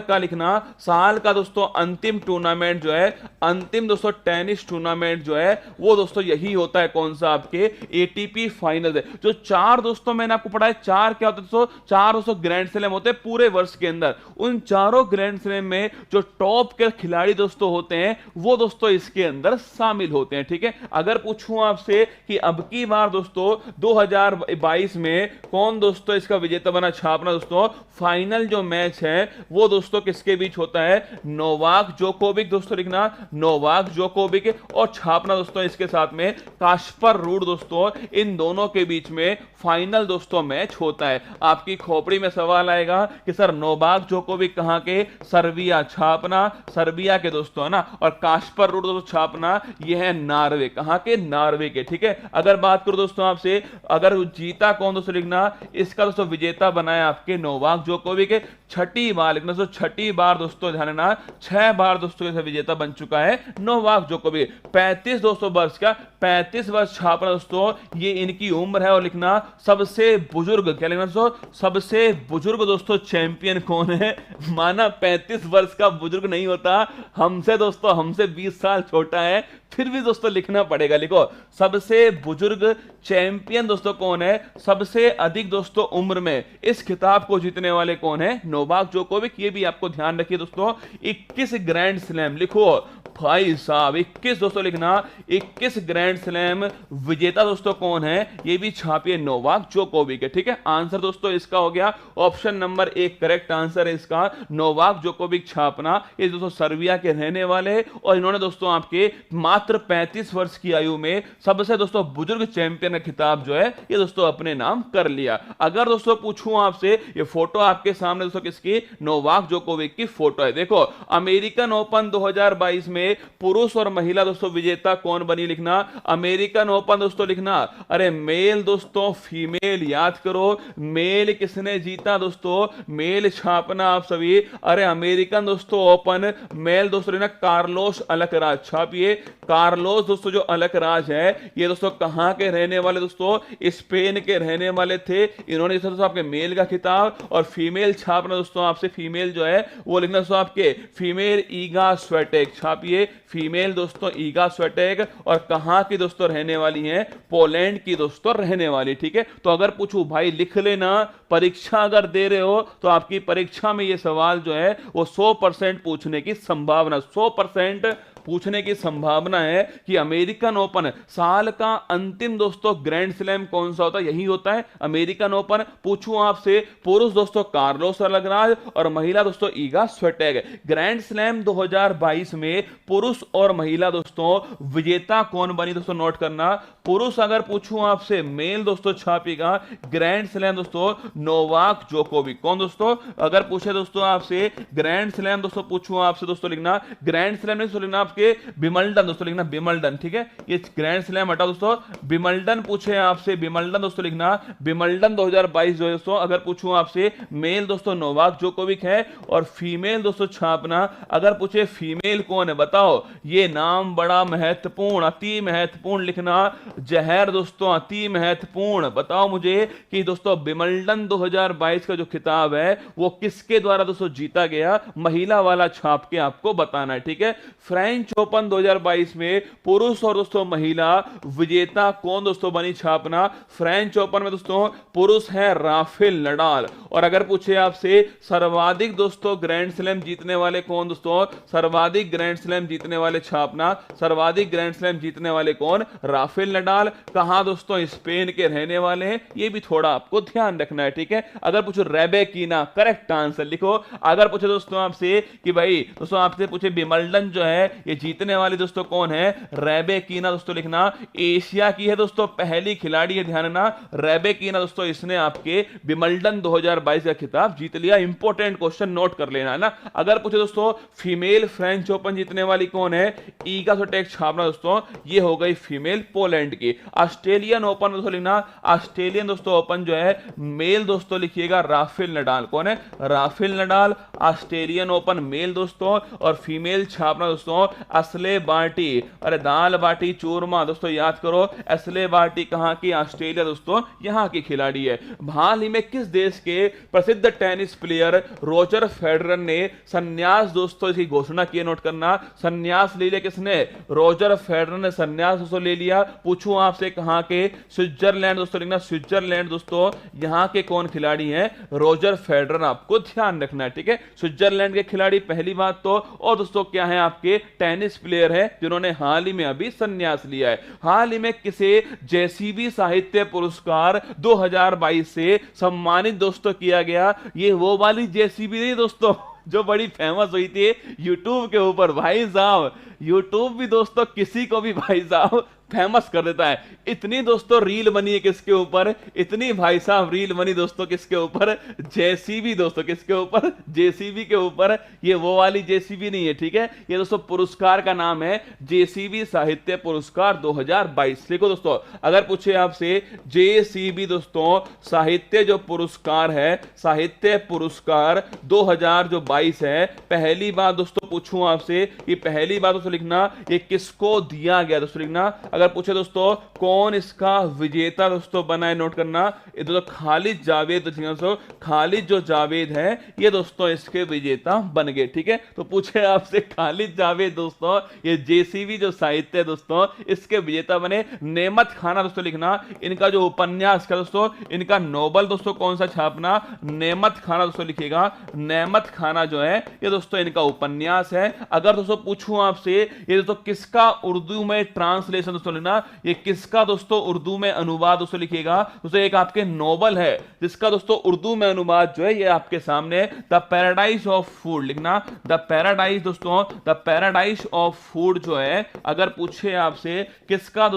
का लिखना, साल का दोस्तों अंतिम टूर्नामेंट जो है, अंतिम दोस्तों टेनिस टूर्नामेंट जो है वो दोस्तों यही होता है। कौन सा? आपके एटीपी फाइनल है। जो चार दोस्तों मैंने आपको पढ़ाया, चार क्या होते हैं दोस्तों? चार दोस्तों ग्रैंड स्लैम होते हैं पूरे वर्ष के अंदर। उन चारों ग्रैंड स्लैम में जो टॉप के खिलाड़ी दोस्तों होते हैं वो दोस्तों इसके अंदर शामिल होते हैं, ठीक है। अगर पूछूं आपसे कि अब की बार दोस्तों 2022 में कौन दोस्तों इसका विजेता बना छापना, दोस्तों फाइनल जो मैच है वो दोस्तों किसके बीच होता है? नोवाक जोकोविक दोस्तों लिखना, नोवाक जोकोविक, और छापना दोस्तों इसके साथ में कास्पर रूड दोस्तों, इन दोनों के बीच में फाइनल दोस्तों मैच होता है। आपकी खोपड़ी में सवाल आएगा कि सर नोवाक जोकोविक कहां के? सर्बिया, छापना सर्बिया के दोस्तों है ना, और कास्पर रूड दोस्तों छापना ये है नॉर्वे, कहां के? नॉर्वे के, ठीक है। अगर बात करूं दोस्तों आपसे, अगर जीता कौन दोस्तों लिखना, इसका दोस्तों विजेता बनाया आपके नोवाक जोकोविक, छठी बार लिखना दोस्तों, छठी बार दोस्तों ध्यान रखना, 6 बार दोस्तों इसका विजेता बन चुका है नोवाक जोकोविक। 35 दोस्तों वर्ष का, 35 वर्ष छापना दोस्तों ये इनकी उम्र है, और लिखना सबसे बुजुर्ग, क्या लिखना दोस्तों? सबसे बुजुर्ग दोस्तों चैंपियन कौन है? माना 35 वर्ष का बुजुर्ग नहीं होता, हमसे दोस्तों, हमसे 20 साल छोटा है, फिर भी दोस्तों लिखना पड़ेगा। लिखो सबसे बुजुर्ग चैंपियन दोस्तों कौन है? सबसे अधिक दोस्तों उम्र में इस खिताब को जीतने वाले कौन है? Novak Djokovic. ये भी आपको ध्यान रखिए दोस्तों, 21 ग्रैंड स्लैम लिखो भाई साहब, 21 दोस्तों लिखना, 21 ग्रैंड स्लैम विजेता दोस्तों कौन है? ये भी छापिए नोवाक जोकोविक है, ठीक है। आंसर दोस्तों इसका हो गया ऑप्शन नंबर 1 करेक्ट आंसर है इसका, नोवाक जोकोविक छापना। ये दोस्तों सर्बिया के रहने वाले, और इन्होंने दोस्तों आपके मात्र 35 वर्ष की आयु में सबसे दोस्तों बुजुर्ग चैंपियन का खिताब जो है ये दोस्तों अपने नाम कर लिया। अगर दोस्तों पूछूं आपसे, ये फोटो आपके सामने दोस्तों किसकी? नोवाक जोकोविक की फोटो है। देखो अमेरिकन ओपन 2022 में पुरुष और महिला दोस्तों विजेता कौन बनी? लिखना अमेरिकन ओपन दोस्तों लिखना। अरे मेल दोस्तों फीमेल याद करो, मेल किसने जीता दोस्तों? मेल छापना आप सभी। अरे अमेरिकन दोस्तों ओपन मेल दोस्तों लिखना कार्लोस अलकराज, छापिए कार्लोस दोस्तों जो अलकराज है ये दोस्तों कहां के रहने वाले दोस्तों? स्पेन के रहने वाले थे। इन्होंने दोस्तों आपके मेल का खिताब, और फीमेल छापना दोस्तों आपसे फीमेल जो है वो लिखना दोस्तों आपके फीमेल ईगा स्वेटेक, छापिए फीमेल दोस्तों ईगा स्वेटेक, और कहां की दोस्तों रहने वाली हैं? पोलैंड की दोस्तों रहने वाली, ठीक है। तो अगर पूछूं भाई लिख लेना, परीक्षा अगर दे रहे हो तो आपकी परीक्षा में ये सवाल जो है वो 100% पूछने की संभावना, 100% पूछने की संभावना है कि अमेरिकन ओपन साल का अंतिम दोस्तों ग्रैंड स्लैम कौन सा होता है? यही होता है अमेरिकन ओपन। पूछूं आपसे पुरुष दोस्तों कार्लोस अलकराज और महिला दोस्तों ईगा स्वेटेक। ग्रैंड स्लैम 2022 में पुरुष और महिला दोस्तों विजेता कौन बनी दोस्तों? नोट करना, पुरुष अगर पूछूं आपसे मेल दोस्तों छापेगा ग्रैंड स्लैम दोस्तों नोवाक जोकोविक। कौन दोस्तों? अगर पूछे दोस्तों आपसे ग्रैंड स्लैम दोस्तों पूछूं आपसे दोस्तों लिखना ग्रैंड स्लैम नहीं लिखना आपके विमल्डन दोस्तों लिखना, विमल्डन, ठीक है, ये ग्रैंड स्लैम हटा दोस्तों, विमल्डन पूछे आपसे, विमल्डन दोस्तों लिखना, विमल्डन 2022 जो है दोस्तों, अगर पूछूं आपसे मेल दोस्तों नोवाक जोकोविक है, और फीमेल दोस्तों छापना, अगर पूछे फीमेल कौन है बताओ, ये नाम बड़ा महत्वपूर्ण, अति महत्वपूर्ण लिखना, जहर दोस्तों, अति महत्वपूर्ण, बताओ मुझे कि दोस्तों विमल्डन 2022 का जो खिताब है वो किसके द्वारा दोस्तों जीता गया, महिला वाला छाप के आपको बताना है, ठीक है। फ्रेंच ओपन 2022 में पुरुष और दोस्तों महिला विजेता कौन दोस्तों बनी, छापना, फ्रेंच ओपन में दोस्तों पुरुष है राफेल नडाल, और अगर पूछे आपसे सर्वाधिक दोस्तों ग्रैंड स्लैम जीतने वाले कौन दोस्तों, सर्वाधिक ग्रैंड स्लैम जीतने वाले छापना, सर्वाधिक ग्रैंड स्लैम जीतने वाले कौन, राफेल नडाल, कहां दोस्तों, स्पेन के रहने वाले हैं, ये भी थोड़ा आपको ध्यान रखना है, ठीक है। अगर पूछो रेबेकिना, करेक्ट आंसर लिखो। अगर पूछे दोस्तों आपसे कि भाई दोस्तों आपसे पूछे विमल्डन जो है ये जीतने वाली दोस्तों कौन है, रेबेकिना दोस्तों लिखना, एशिया की है दोस्तों पहली खिलाड़ी है, ध्यान रखना, रेबेकिना दोस्तों, इसने आपके विमल्डन 2022 का खिताब जीत लिया। इंपॉर्टेंट क्वेश्चन नोट कर लेना है ना। अगर पूछे दोस्तों फीमेल फ्रेंच ओपन जीतने वाली कौन है, ईगा सोटेक छापना दोस्तों, ये हो गई फीमेल पोलैंड की। ऑस्ट्रेलियन ओपन दोस्तों लिखना, ऑस्ट्रेलियन दोस्तों ओपन जो है मेल दोस्तों लिखिएगा राफेल नडाल, कौन है, Rafael Nadal, Australian Open male दोस्तों, और फीमेल छापना दोस्तों असले बार्टी, अरे दाल बाटी चूरमा दोस्तों याद करो, असले बार्टी कहां की, ऑस्ट्रेलिया दोस्तों, यहां की खिलाड़ी है। हाल ही में किस देश के प्रसिद्ध टेनिस प्लेयर रोजर फेडरर ने संन्यास दोस्तों इसकी घोषणा की, नोट करना, संन्यास ले लिया किसने, रोजर फेडरर ने संन्यास दोस्तों ले लिया। पूछूं आपसे कहां के, स्विट्जरलैंड दोस्तों लिखना, स्विट्जरलैंड दोस्तों, यहां के कौन खिलाड़ी हैं, रोजर फेडरर, आपको ध्यान रखना है, ठीक है, स्विट्जरलैंड के खिलाड़ी पहली बात तो, और दोस्तों क्या है आपके टेनिस प्लेयर है जिन्होंने हाल ही में अभी संन्यास लिया है। हाल ही में किसे जेसीबी साहित्य पुरस्कार 2022 से सम्मानित दोस्तों किया गया, ये वो वाली जेसीबी नहीं दोस्तों जो बड़ी फेमस हुई थी यूट्यूब के ऊपर, भाई साहब यूट्यूब भी दोस्तों किसी को भी भाई साहब फेमस कर देता है, इतनी दोस्तों रील बनी है किसके ऊपर, इतनी भाई साहब रील बनी दोस्तों किसके ऊपर, जेसीबी दोस्तों, किसके ऊपर, जेसीबी के ऊपर। ये वो वाली जेसीबी नहीं है, ठीक है, ये दोस्तों पुरस्कार का नाम है जेसीबी साहित्य पुरस्कार 2022, लिखो दोस्तों। अगर पूछे आपसे जेसीबी दोस्तों साहित्य जो पुरस्कार है, साहित्य पुरस्कार 2022 है, पहली बात दोस्तों पूछूं आपसे कि पहली बात दोस्तों लिखना ये किसको दिया गया दोस्तों लिखना। अगर पूछे दोस्तों कौन इसका विजेता दोस्तों बना है, नोट करना, ये दोस्तों खालिद जावेद दोस्तों, खालिद जो जावेद है ये दोस्तों इसके विजेता बन गए, ठीक है। तो पूछे आपसे खालिद जावेद दोस्तों ये जेसीबी जो साहित्य दोस्तों इसके विजेता बने। नेमत खाना दोस्तों लिखना, इनका जो उपन्यास का दोस्तों, इनका नोबल दोस्तों कौन सा छापना, नेमत खाना दोस्तों लिखिएगा, नेमत खाना जो है ये दोस्तों इनका उपन्यास है। अगर दोस्तों पूछूं आपसे ये दोस्तों किसका उर्दू में ट्रांसलेशन दोस्तों लिखना, ये किसका दोस्तों उर्दू में अनुवाद दोस्तों लिखिएगा, दोस्तों एक आपके नोबल है जिसका दोस्तों उर्दू में अनुवाद जो है ये आपके सामने, द पैराडाइज ऑफ फूड लिखना, द पैराडाइज दोस्तों, द पैराडाइज ऑफ फूड जो है, अगर पूछे आपसे किसका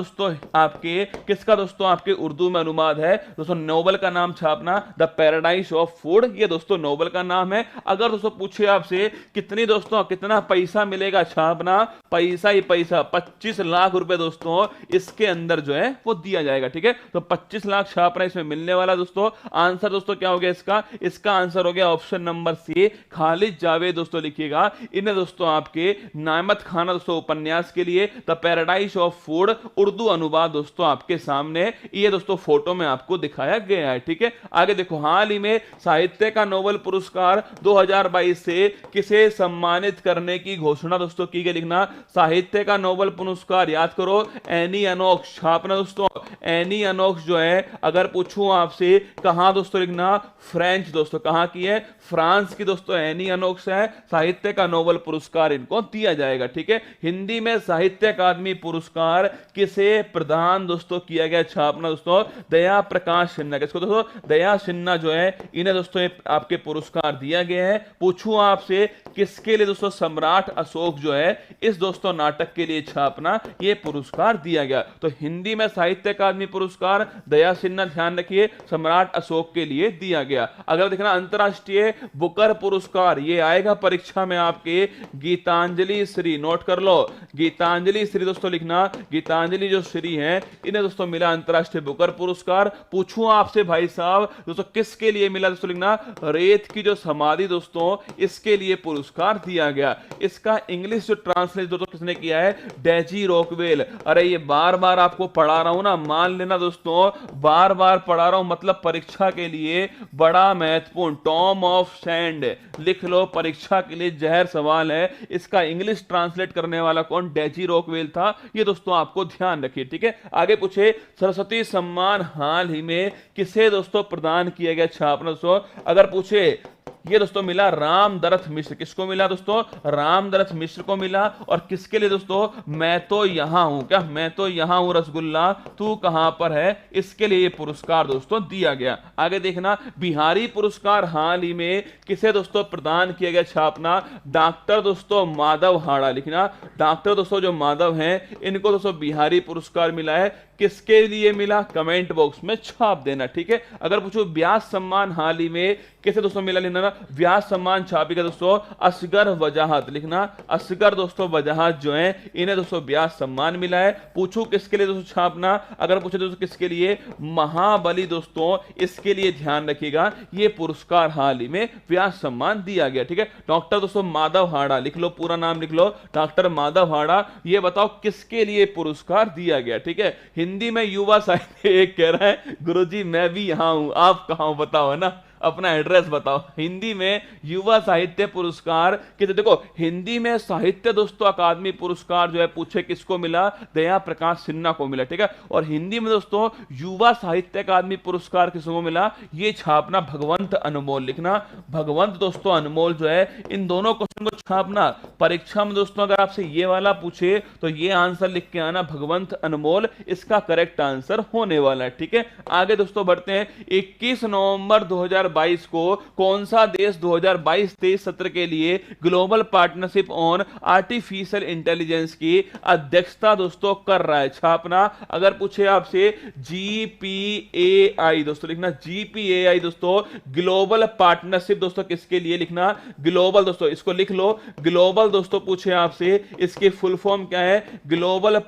दोस्तों आपके उर्दू में अनुवाद है दोस्तों, नोबल का नाम छापना, द पैराडाइज ऑफ फूड, ये दोस्तों नोबल का नाम है। अगर दोस्तों पूछे आपसे कितनी दोस्तों कितना पैसा मिलेगा, छापना पैसा ही पैसा, 25 लाख रुपए दोस्तों इसके अंदर जो है वो दिया जाएगा, ठीक है। तो 25 लाख छापना इसमें मिलने वाला दोस्तों। आंसर दोस्तों क्या हो गया इसका आंसर हो गया option number C, Khalid Javed दोस्तों लिखिएगा। इन्हें दोस्तों आपके नामत खाना दोस्तों उपन्यास के लिए, the paradise of food Urdu अनुवाद दोस्तों आपके सामने ये दोस्तों फोटो में आपको दिखाया गया है, ठीक है। आगे देखो, हाल ही में साहित्य का नोबेल पुरस्कार 2022 से किसे सम्मानित करने की घोषणा दोस्तों की गई, लिखना, साहित्य का नोबेल पुरस्कार याद करो एनी अनोक्स छापना दोस्तों, एनी अनोक्स जो है अगर पूछूं आपसे कहां दोस्तों लिखना, फ्रेंच दोस्तों, कहां की है, फ्रांस की दोस्तों एनी अनोक्स है, साहित्य का नोबेल पुरस्कार इनको दिया जाएगा, ठीक है। हिंदी में साहित्य अकादमी पुरस्कार किसे प्रदान दोस्तों किया गया, छापना दोस्तों, दया प्रकाश सिन्हा, किसको दोस्तों, दया सिन्हा जो है इन्हें दोस्तों आपके पुरस्कार दिया गया है। पूछूं आपसे किसके लिए दोस्तों सम्राट अशोक जो है इस दोस्तों नाटक के लिए छापना ये पुरस्कार दिया गया। तो हिंदी में साहित्य अकादमी पुरस्कार दया सिन्हा, ध्यान रखिए, सम्राट अशोक के लिए दिया गया। अगर देखना अंतरराष्ट्रीय बुकर पुरस्कार ये आएगा परीक्षा में आपके गीतांजलि श्री, नोट कर लो, गीतांजलि श्री दोस्तों लिखना, गीतांजलि जो श्री हैं इन्हें दोस्तों मिला अंतरराष्ट्रीय बुकर पुरस्कार। पूछूं आपसे भाई साहब दोस्तों किसके लिए मिला, दोस्तों लिखना रेत की जो समाधि दोस्तों इसके लिए पुरस्कार दिया गया। इसका इंग्लिश जो ट्रांसलेट दोस्तों किसने किया है, डेजी रॉकवेल। अरे ये बार बार आपको पढ़ा रहा हूं ना, मान लेना दोस्तों बार बार पढ़ा रहा हूं, मतलब परीक्षा के लिए बड़ा महत्वपूर्ण, टॉम ऑफ सैंड लिख लो, परीक्षा के लिए जहर सवाल है। इसका इंग्लिश ट्रांसलेट करने वाला कौन, डेजी रॉकवेल था, ये दोस्तों आपको ध्यान रखिए, ठीक है। आगे पूछे सरस्वती सम्मान हाल ही में किसे दोस्तों प्रदान किया गया छापना दोस्तों, अगर पूछे ये दोस्तों मिला रामदरथ मिश्र, किसको मिला दोस्तों, रामदरथ मिश्र को मिला। और किसके लिए दोस्तों, मैं तो यहां हूं, क्या मैं तो यहां हूं रसगुल्ला तू कहां पर है, इसके लिए पुरस्कार दोस्तों दिया गया। आगे देखना बिहारी पुरस्कार हाल ही में किसे दोस्तों प्रदान किया गया छापना, डॉक्टर दोस्तों माधव हाड़ा, लिखना डॉक्टर दोस्तों जो माधव हैं इनको दोस्तों बिहारी पुरस्कार मिला है। किसके लिए मिला, कमेंट बॉक्स में छाप देना, ठीक है। अगर पूछो व्यास सम्मान हाल ही में किसे दोस्तों मिला, लिखना व्यास सम्मान छापेगा दोस्तों असगर वजाहत, लिखना असगर दोस्तों वजाहत जो है इन्हें दोस्तों व्यास सम्मान मिला है। पूछू किसके लिए दोस्तों छापना, अगर पूछे दोस्तों किसके लिए, महाबली दोस्तों इसके लिए ध्यान रखिएगा, ये पुरस्कार हाल ही में व्यास सम्मान दिया गया, ठीक है। डॉक्टर दोस्तों माधव हाड़ा, लिख लो पूरा नाम लिख लो, डॉक्टर माधव हाड़ा, ये बताओ किसके लिए पुरस्कार दिया गया, ठीक है। हिंदी में युवा साहित्य एक कह रहा है गुरुजी मैं भी यहां हूं, आप कहां हो बताओ, है ना, अपना एड्रेस बताओ। हिंदी में युवा साहित्य पुरस्कार किसे, देखो हिंदी में साहित्य दोस्तों अकादमी पुरस्कार जो है पूछे किसको मिला, दया प्रकाश सिन्हा को मिला, ठीक है। और हिंदी में दोस्तों युवा साहित्य अकादमी पुरस्कार किसको मिला, ये छापना भगवंत अनमोल, लिखना भगवंत दोस्तों अनमोल जो है, इन दोनों क्वेश्चन को छापना परीक्षा में दोस्तों। अगर आपसे ये वाला पूछे तो ये आंसर लिख के आना भगवंत अनमोल, इसका करेक्ट आंसर होने वाला है, ठीक है। आगे दोस्तों बढ़ते हैं। 21 नवंबर 2022 को कौन सा देश 2022-23 सत्र के लिए global partnership on artificial intelligence की अध्यक्षता दोस्तों कर रहा है, छापना। अगर पूछे आपसे GPAI दोस्तों लिखना GPAI दोस्तों ग्लोबल पार्टनरशिप दोस्तों किसके लिए, लिखना ग्लोबल दोस्तों, इसको लिख लो ग्लोबल दोस्तों। पूछे आपसे इसकी फुल फॉर्म क्या है, global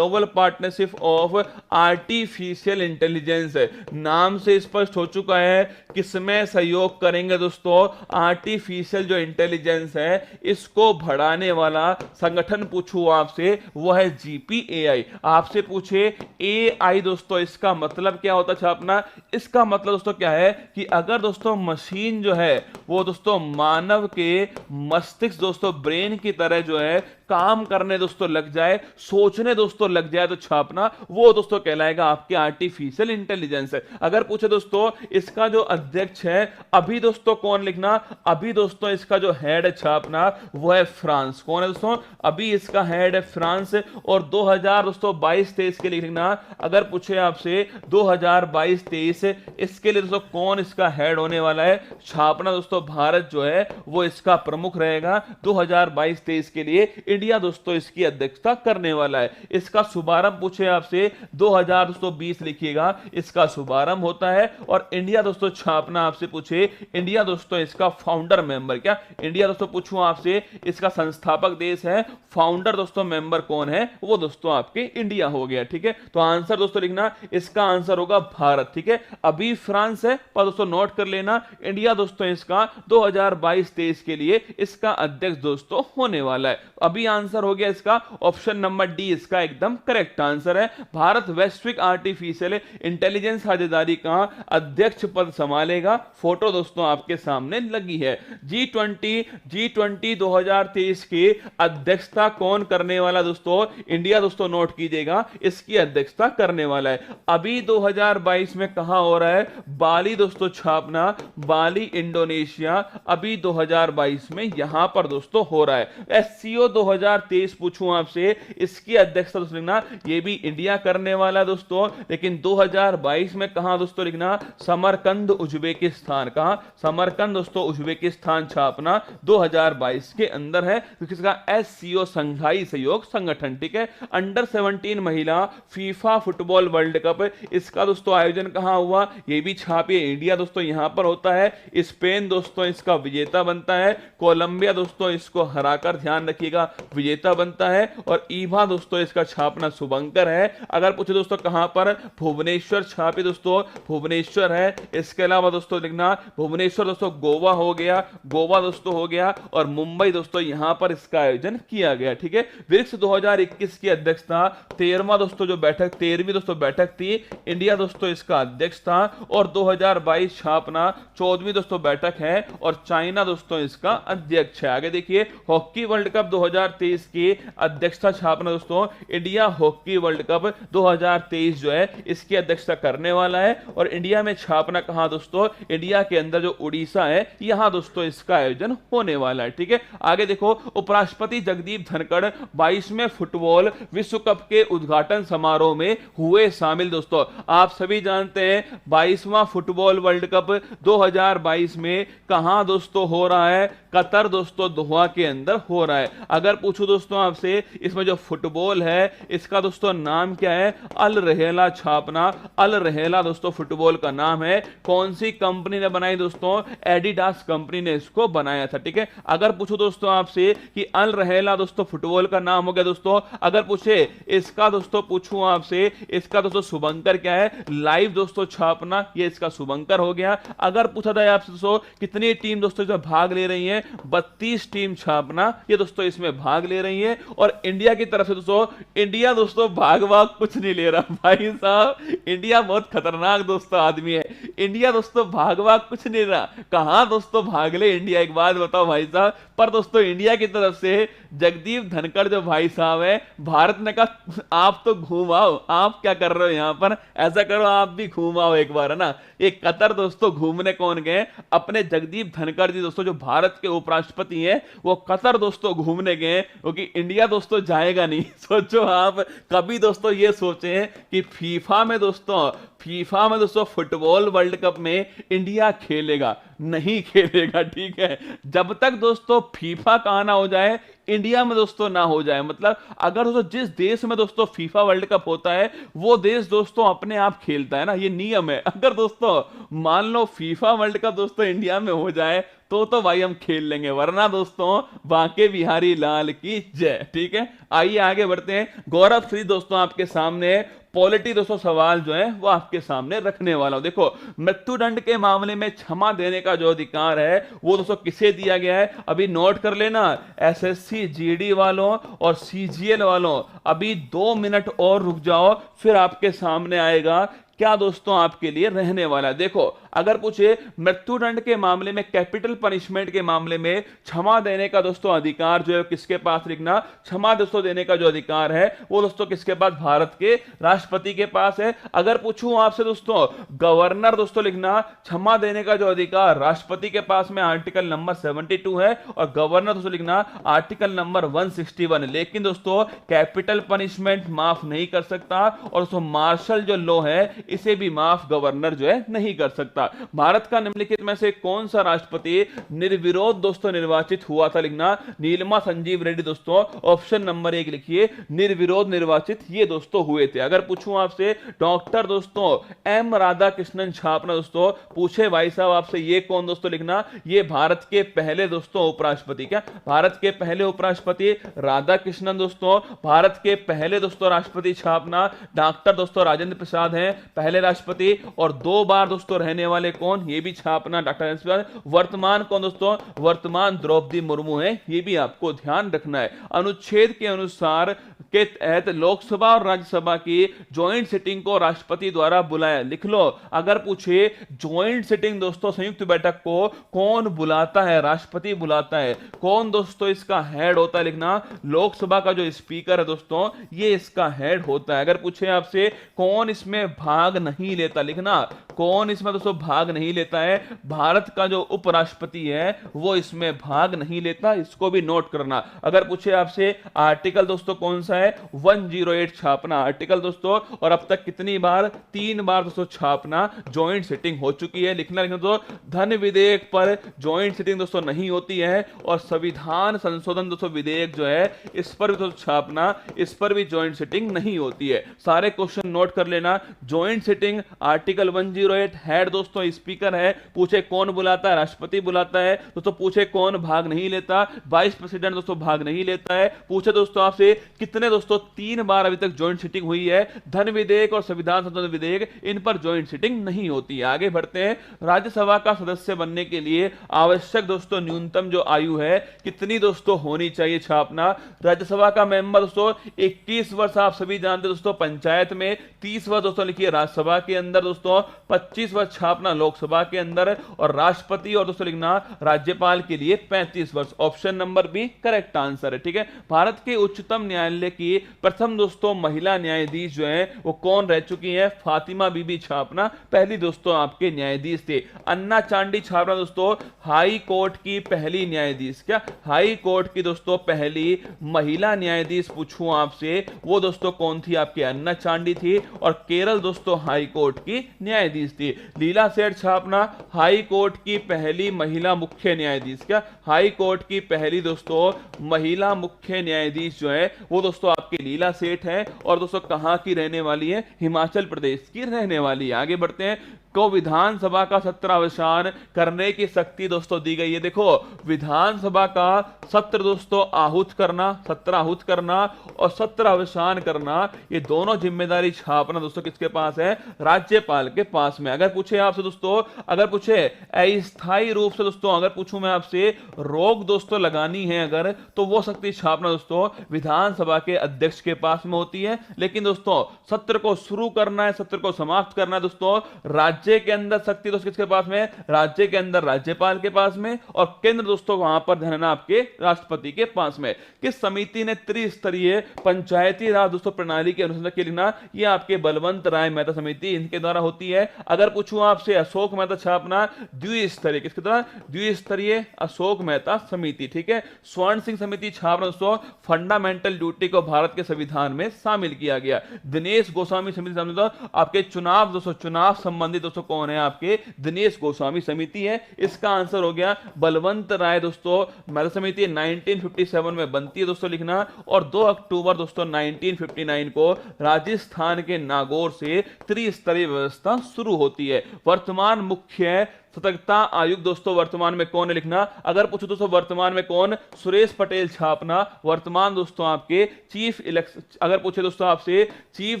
partnership of artificial intelligence, नाम से स्पष्ट हो चुका है किसमें सहयोग करेंगे दोस्तों, आर्टिफिशियल जो इंटेलिजेंस है इसको बढ़ाने वाला संगठन पूछूं आपसे वो है GPAI। आपसे पूछे AI दोस्तों इसका मतलब क्या होता है छापना, इसका मतलब दोस्तों क्या है कि अगर दोस्तों मशीन जो है वो दोस्तों मानव के मस्तिष्क दोस्तों ब्रेन की तरह जो है काम करने दोस्तों लग जाए, सोचने दोस्तों लग जाए, तो छापना वो दोस्तों कहलाएगा आपके आर्टिफिशियल इंटेलिजेंस है। अगर पूछे दोस्तों इसका जो अध्यक्ष है अभी दोस्तों कौन, लिखना अभी दोस्तों इसका जो हेड है छापना वो है फ्रांस, कौन है दोस्तों, अभी इसका हेड है फ्रांस। और 2022-23 के लिए लिखना, अगर पूछे आपसे 2022-23 इसके लिए दोस्तों कौन इसका हेड होने वाला है, छापना दोस्तों भारत जो है वो इसका प्रमुख रहेगा 2022-23 के लिए। इंडिया दोस्तों इसकी अध्यक्षता करने वाला है। इसका शुभारंभ पूछे आपसे 2020 लिखिएगा, इसका शुभारंभ होता है। और इंडिया दोस्तों छापना आपसे पूछे, इंडिया दोस्तों इसका फाउंडर मेंबर, क्या इंडिया दोस्तों पूछूं आपसे इसका संस्थापक देश है, फाउंडर दोस्तों मेंबर कौन है, वो दोस्तों आपके इंडिया हो गया, ठीक है। तो आंसर दोस्तों लिखना इसका आंसर होगा भारत, ठीक है। अभी फ्रांस है पर दोस्तों नोट कर लेना, इंडिया दोस्तों इसका 2022-23 के लिए इसका अध्यक्ष दोस्तों होने वाला है। अभी आंसर हो गया इसका ऑप्शन नंबर डी, इसका एकदम करेक्ट आंसर है। भारत वैश्विक आर्टिफिशियल इंटेलिजेंस साझेदारी का अध्यक्ष पद संभालेगा। फोटो दोस्तों आपके सामने लगी है। G20 2023 की अध्यक्षता कौन करने वाला दोस्तों, इंडिया दोस्तों नोट कीजिएगा इसकी अध्यक्षता करने वाला है। अभी 2022 में कहां हो रहा है, बाली दोस्तों छापना, बाली इंडोनेशिया, अभी 2022 में यहां पर दोस्तों हो रहा है। SCO 2023 पूछूं आपसे, इसकी अध्यक्षता दोस्तों लिखना, ये भी इंडिया करने वाला है दोस्तों, लेकिन 2022 में कहां दोस्तों लिखना, समरकंद उज्बेकिस्तान। कहां? समरकंद दोस्तों उज्बेकिस्तान छापना 2022 के अंदर है, क्योंकि इसका एससीओ संघाई सहयोग संगठन, ठीक है। अंडर 17 महिला फीफा फुटबॉल वर्ल्ड कप, इसका दोस्तों आयोजन कहां हुआ, ये भी छापिए, इंडिया दोस्तों यहां पर होता है। स्पेन दोस्तों इसका विजेता बनता है, कोलंबिया दोस्तों इसको हराकर, ध्यान रखिएगा, विजेता बनता है, और ईवा दोस्तों इसका छापना शुभंकर है। अगर पूछे दोस्तों कहां पर, भुवनेश्वर छापे दोस्तों, भुवनेश्वर है। इसके अलावा दोस्तों लिखना, भुवनेश्वर दोस्तों गोवा हो गया, गोवा दोस्तों हो गया, और मुंबई दोस्तों यहां पर इसका आयोजन किया गया, ठीक है। ब्रिक्स 2021 की अध्यक्षता 13वां दोस्तों जो बैठक, 13वीं दोस्तों बैठक थी, इंडिया दोस्तों इसका अध्यक्ष था, और 2022 छापना 14वीं दोस्तों बैठक है, और चाइना दोस्तों इसका अध्यक्ष है। आगे देखिए, हॉकी वर्ल्ड कप 2023 की अध्यक्षता छापना दोस्तों, इंडिया हॉकी वर्ल्ड कप 2023 जो है इसकी अध्यक्षता करने वाला है, और इंडिया में छापना कहां दोस्तों, इंडिया के अंदर जो उड़ीसा है, यहां दोस्तों इसका आयोजन होने वाला है, ठीक है। आगे देखो, उपराष्ट्रपति जगदीप धनखड़ 22वें फुटबॉल विश्व कप के उद्घाटन समारोह में हुए शामिल दोस्तों। आप सभी जानते हैं 22वां फुटबॉल वर्ल्ड कप 2022 में कहां दोस्तों हो रहा है, कतर दोस्तों दोहा के अंदर हो रहा है। अगर पूछूं दोस्तों आपसे, इसमें जो फुटबॉल है इसका दोस्तों नाम क्या है, अल रहेला छापना, अल रहेला दोस्तों फुटबॉल का नाम है। कौन सी कंपनी ने बनाई दोस्तों, एडिडास कंपनी ने इसको बनाया था, ठीक है। अगर पूछूं दोस्तों आपसे कि अल रहेला दोस्तों फुटबॉल का नाम हो गया दोस्तों, अगर पूछे इसका दोस्तों, पूछूं आपसे इसका दोस्तों शुभंकर क्या है, लाइव दोस्तों छापना, ये इसका शुभंकर हो गया। अगर पूछा जाए आपसे दोस्तों कितनी टीम दोस्तों इसमें भाग ले रही है, 32 टीम छापना, ये दोस्तों इसमें भाग ले रही है। और इंडिया की तरफ से दोस्तों, इंडिया दोस्तों भाग कुछ नहीं ले रहा भाई साहब, इंडिया बहुत खतरनाक दोस्तों आदमी है, इंडिया दोस्तों भाग कुछ नहीं रहा। कहां दोस्तों भाग ले इंडिया, एक बात बताओ भाई साहब। पर दोस्तों इंडिया की तरफ से जगदीप धनखड़ जो भाई साहब है, भारत ने कहा आप तो घूम आओ, आप क्या कर रहे हो यहां पर, ऐसा करो आप भी घूम आओ एक बार, है ना। ये कतर दोस्तों घूमने कौन गए, अपने जगदीप धनखड़ जी दोस्तों जो भारत के उपराष्ट्रपति हैं, वो कतर दोस्तों घूमने गए, क्योंकि इंडिया दोस्तों जाएगा नहीं। सोचो आप कभी दोस्तों ये सोचे कि फीफा में दोस्तों फुटबॉल वर्ल्ड कप में इंडिया खेलेगा, नहीं खेलेगा, ठीक है। जब तक दोस्तों फीफा का आना हो जाए, इंडिया में दोस्तों ना हो जाए। मतलब अगर दोस्तों जिस देश में दोस्तों फीफा वर्ल्ड कप होता है, वो देश दोस्तों अपने आप खेलता है ना, ये नियम है। अगर दोस्तों मान लो फीफा वर्ल्ड कप दोस्तों इंडिया में हो जाए तो भाई हम खेल लेंगे, वरना दोस्तों बांके बिहारी लाल की जय, ठीक है। आइए आगे बढ़ते हैं। गौरव श्री दोस्तों आपके सामने पॉलिटी दोस्तों सवाल जो है वो आपके सामने रखने वाला हूं। देखो, मृत्युदंड के मामले में क्षमा देने का जो अधिकार है वो दोस्तों किसे दिया गया है, अभी नोट कर लेना, एसएससी जीडी वालों और सीजीएल वालों। अभी 2 मिनट और रुक जाओ, फिर आपके सामने आएगा क्या दोस्तों आपके लिए रहने वाला है। देखो, अगर पूछे मृत्युदंड के मामले में, कैपिटल पनिशमेंट के मामले में क्षमा देने का दोस्तों अधिकार जो है किसके पास, लिखना, क्षमा दोस्तों देने का जो अधिकार है वो दोस्तों किसके पास, भारत के राष्ट्रपति के पास है। अगर पूछूं आपसे दोस्तों गवर्नर दोस्तों लिखना, क्षमा देने का जो अधिकार राष्ट्रपति के पास में आर्टिकल नंबर 72 है, और गवर्नर दोस्तों लिखना आर्टिकल नंबर 161। लेकिन दोस्तों कैपिटल पनिशमेंट माफ नहीं कर सकता, और दोस्तों मार्शल जो लॉ है इसे भी माफ गवर्नर जो है नहीं कर सकता। भारत का निम्नलिखित में से कौन सा राष्ट्रपति निर्विरोध दोस्तों निर्वाचित हुआ था, लिखना, नीलिमा संजीव रेड्डी दोस्तों, ऑप्शन नंबर 1 लिखिए, निर्विरोध निर्वाचित ये दोस्तों हुए थे। अगर पूछूं आपसे डॉक्टर दोस्तों एम राधाकृष्णन छापना दोस्तों, पूछे भाई साहब आपसे ये कौन दोस्तों, लिखना, ये भारत के पहले दोस्तों उपराष्ट्रपति, क्या भारत के पहले उपराष्ट्रपति राधाकृष्णन दोस्तों, भारत के पहले दोस्तों राष्ट्रपति छापना डॉक्टर दोस्तों राजेंद्र प्रसाद हैं पहले राष्ट्रपति, और 2 बार दोस्तों रहने वाले कौन, ये भी छापना डॉक्टर राजेंद्र प्रसाद। वर्तमान कौन दोस्तों, वर्तमान द्रौपदी मुर्मू है, ये भी आपको ध्यान रखना है। अनुच्छेद के अनुसार के तहत लोकसभा और राज्यसभा की ज्वाइंट सिटिंग को राष्ट्रपति द्वारा बुलाया? लिख लो। अगर पूछे ज्वाइंट सिटिंग दोस्तों संयुक्त बैठक को कौन बुलाता है? राष्ट्रपति बुलाता है। कौन दोस्तों इसका हेड होता है? लिखना लोकसभा का जो स्पीकर है दोस्तों ये इसका हेड होता है। अगर पूछे आपसे कौन इसमें भाग नहीं लेता? लिखना कौन इसमें दोस्तों भाग नहीं लेता है? भारत का जो उपराष्ट्रपति है वो इसमें भाग नहीं लेता, इसको भी नोट करना। अगर पूछे आपसे आर्टिकल दोस्तों कौन सा है? 108 छापना आर्टिकल दोस्तों, और अब तक कितनी बार? 3 बार दोस्तों छापना ज्वाइंट सिटिंग हो चुकी है। लिखना तो धन विधेयक पर ज्वाइंट सिटिंग दोस्तों नहीं होती है, और संविधान संशोधन दोस्तों विधेयक जो है इस पर भी दोस्तों छापना, इस पर भी ज्वाइंट सिटिंग नहीं होती है। सारे क्वेश्चन नोट कर लेना। ज्वाइंट सिटिंग आर्टिकल 108, हेड दोस्तों स्पीकर है। पूछे कौन बुलाता है? राष्ट्रपति बुलाता है दोस्तों। पूछे कौन भाग नहीं लेता? वाइस प्रेसिडेंट दोस्तों भाग नहीं लेता है। पूछे दोस्तों आपसे कितने दोस्तों 3 बार अभी तक ज्वाइंट सिटिंग हुई है। धन विधेयक और संविधान संशोधन विधेयक इन पर ज्वाइंट सिटिंग नहीं होती है। आगे बढ़ते हैं। राज्यसभा का सदस्य बनने के लिए आवश्यक दोस्तों न्यूनतम जो आयु है कितनी दोस्तों होनी चाहिए? छापना राज्यसभा का मेंबर दोस्तों 21 वर्ष, आप सभी जानते दोस्तों पंचायत में 30 वर्ष दोस्तों लिखिए, राज्यसभा के अंदर दोस्तों 25 वर्ष छापना लोकसभा के अंदर, और राष्ट्रपति और दोस्तों लिखना राज्यपाल के लिए 35 वर्ष। Option number B correct answer है। ठीक है। भारत के उच्चतम न्यायालय की प्रथम दोस्तों महिला न्यायाधीश जो है वो कौन रह चुकी है? फातिमा बीबी छापना पहली दोस्तों आपके न्यायाधीश थे। अन्ना चांडी छापना दोस्तों हाई कोर्ट की पहली न्यायाधीश, क्या हाई कोर्ट की दोस्तों पहली महिला न्यायाधीश पूछूं आपसे वो दोस्तों कौन थी? आपके अन्ना चांडी थी, और केरल दोस्तों हाई कोर्ट की न्यायाधीश थी। लीला सेठ छापना हाई कोर्ट की पहली महिला मुख्य न्यायाधीश, क्या हाई कोर्ट की पहली दोस्तों महिला मुख्य न्यायाधीश जो है वो दोस्तों आपकी लीला सेठ है, और दोस्तों कहां की रहने वाली है? हिमाचल प्रदेश की रहने वाली है। आगे बढ़ते हैं। को विधानसभा का सत्रावसान करने की शक्ति दोस्तों दी गई है। देखो विधानसभा का सत्र दोस्तों आहूत करना, सत्र आहूत करना और सत्र अवसान करना, ये दोनों जिम्मेदारी छापना दोस्तों किसके पास है? राज्यपाल के पास में। अगर पूछे आपसे दोस्तों, अगर पूछे अस्थायी रूप से दोस्तों, अगर पूछूं मैं आपसे रोक दोस्तों लगानी है अगर, तो वो शक्ति छापना दोस्तों विधानसभा के अध्यक्ष के पास में होती है। लेकिन दोस्तों सत्र को शुरू करना है, सत्र को समाप्त करना है दोस्तों राज्य के अंदर शक्ति दोस्तों किसके पास में? राज्य के अंदर राज्यपाल के पास में, और केंद्र दोस्तों वहां पर ध्यान देना आपके राष्ट्रपति के पास में। किस समिति ने त्रिस्तरीय पंचायती राज दोस्तों प्रणाली के अनुसंधान के लिखना? ये आपके बलवंत राय मेहता समिति इनके द्वारा होती है। अगर पूछूं आपसे अशोक मेहता छापना द्विस्तरीय, किसके द्वारा? द्विस्तरीय अशोक मेहता समिति। ठीक है। स्वर्ण सिंह समिति छापना दोस्तों फंडामेंटल ड्यूटी को भारत के संविधान में शामिल किया गया। दिनेश गोस्वामी समिति आपके चुनाव दोस्तों, चुनाव संबंधित दोस्तों कौन है? आपके दिनेश गोस्वामी समिति है। इसका आंसर हो गया बलवंत राय दोस्तों मेहता समिति 1957 में बनती है दोस्तों लिखना, और 2 अक्टूबर दोस्तों 1959 को राजस्थान के नागौर से त्रिस्तरीय व्यवस्था शुरू होती है। वर्तमान मुख्य सतर्कता आयुक्त दोस्तों वर्तमान में कौन है? लिखना। अगर पूछो दोस्तों वर्तमान में कौन? सुरेश पटेल छापना वर्तमान दोस्तों आपके चीफ इलेक्शन। अगर पूछे दोस्तों आपसे चीफ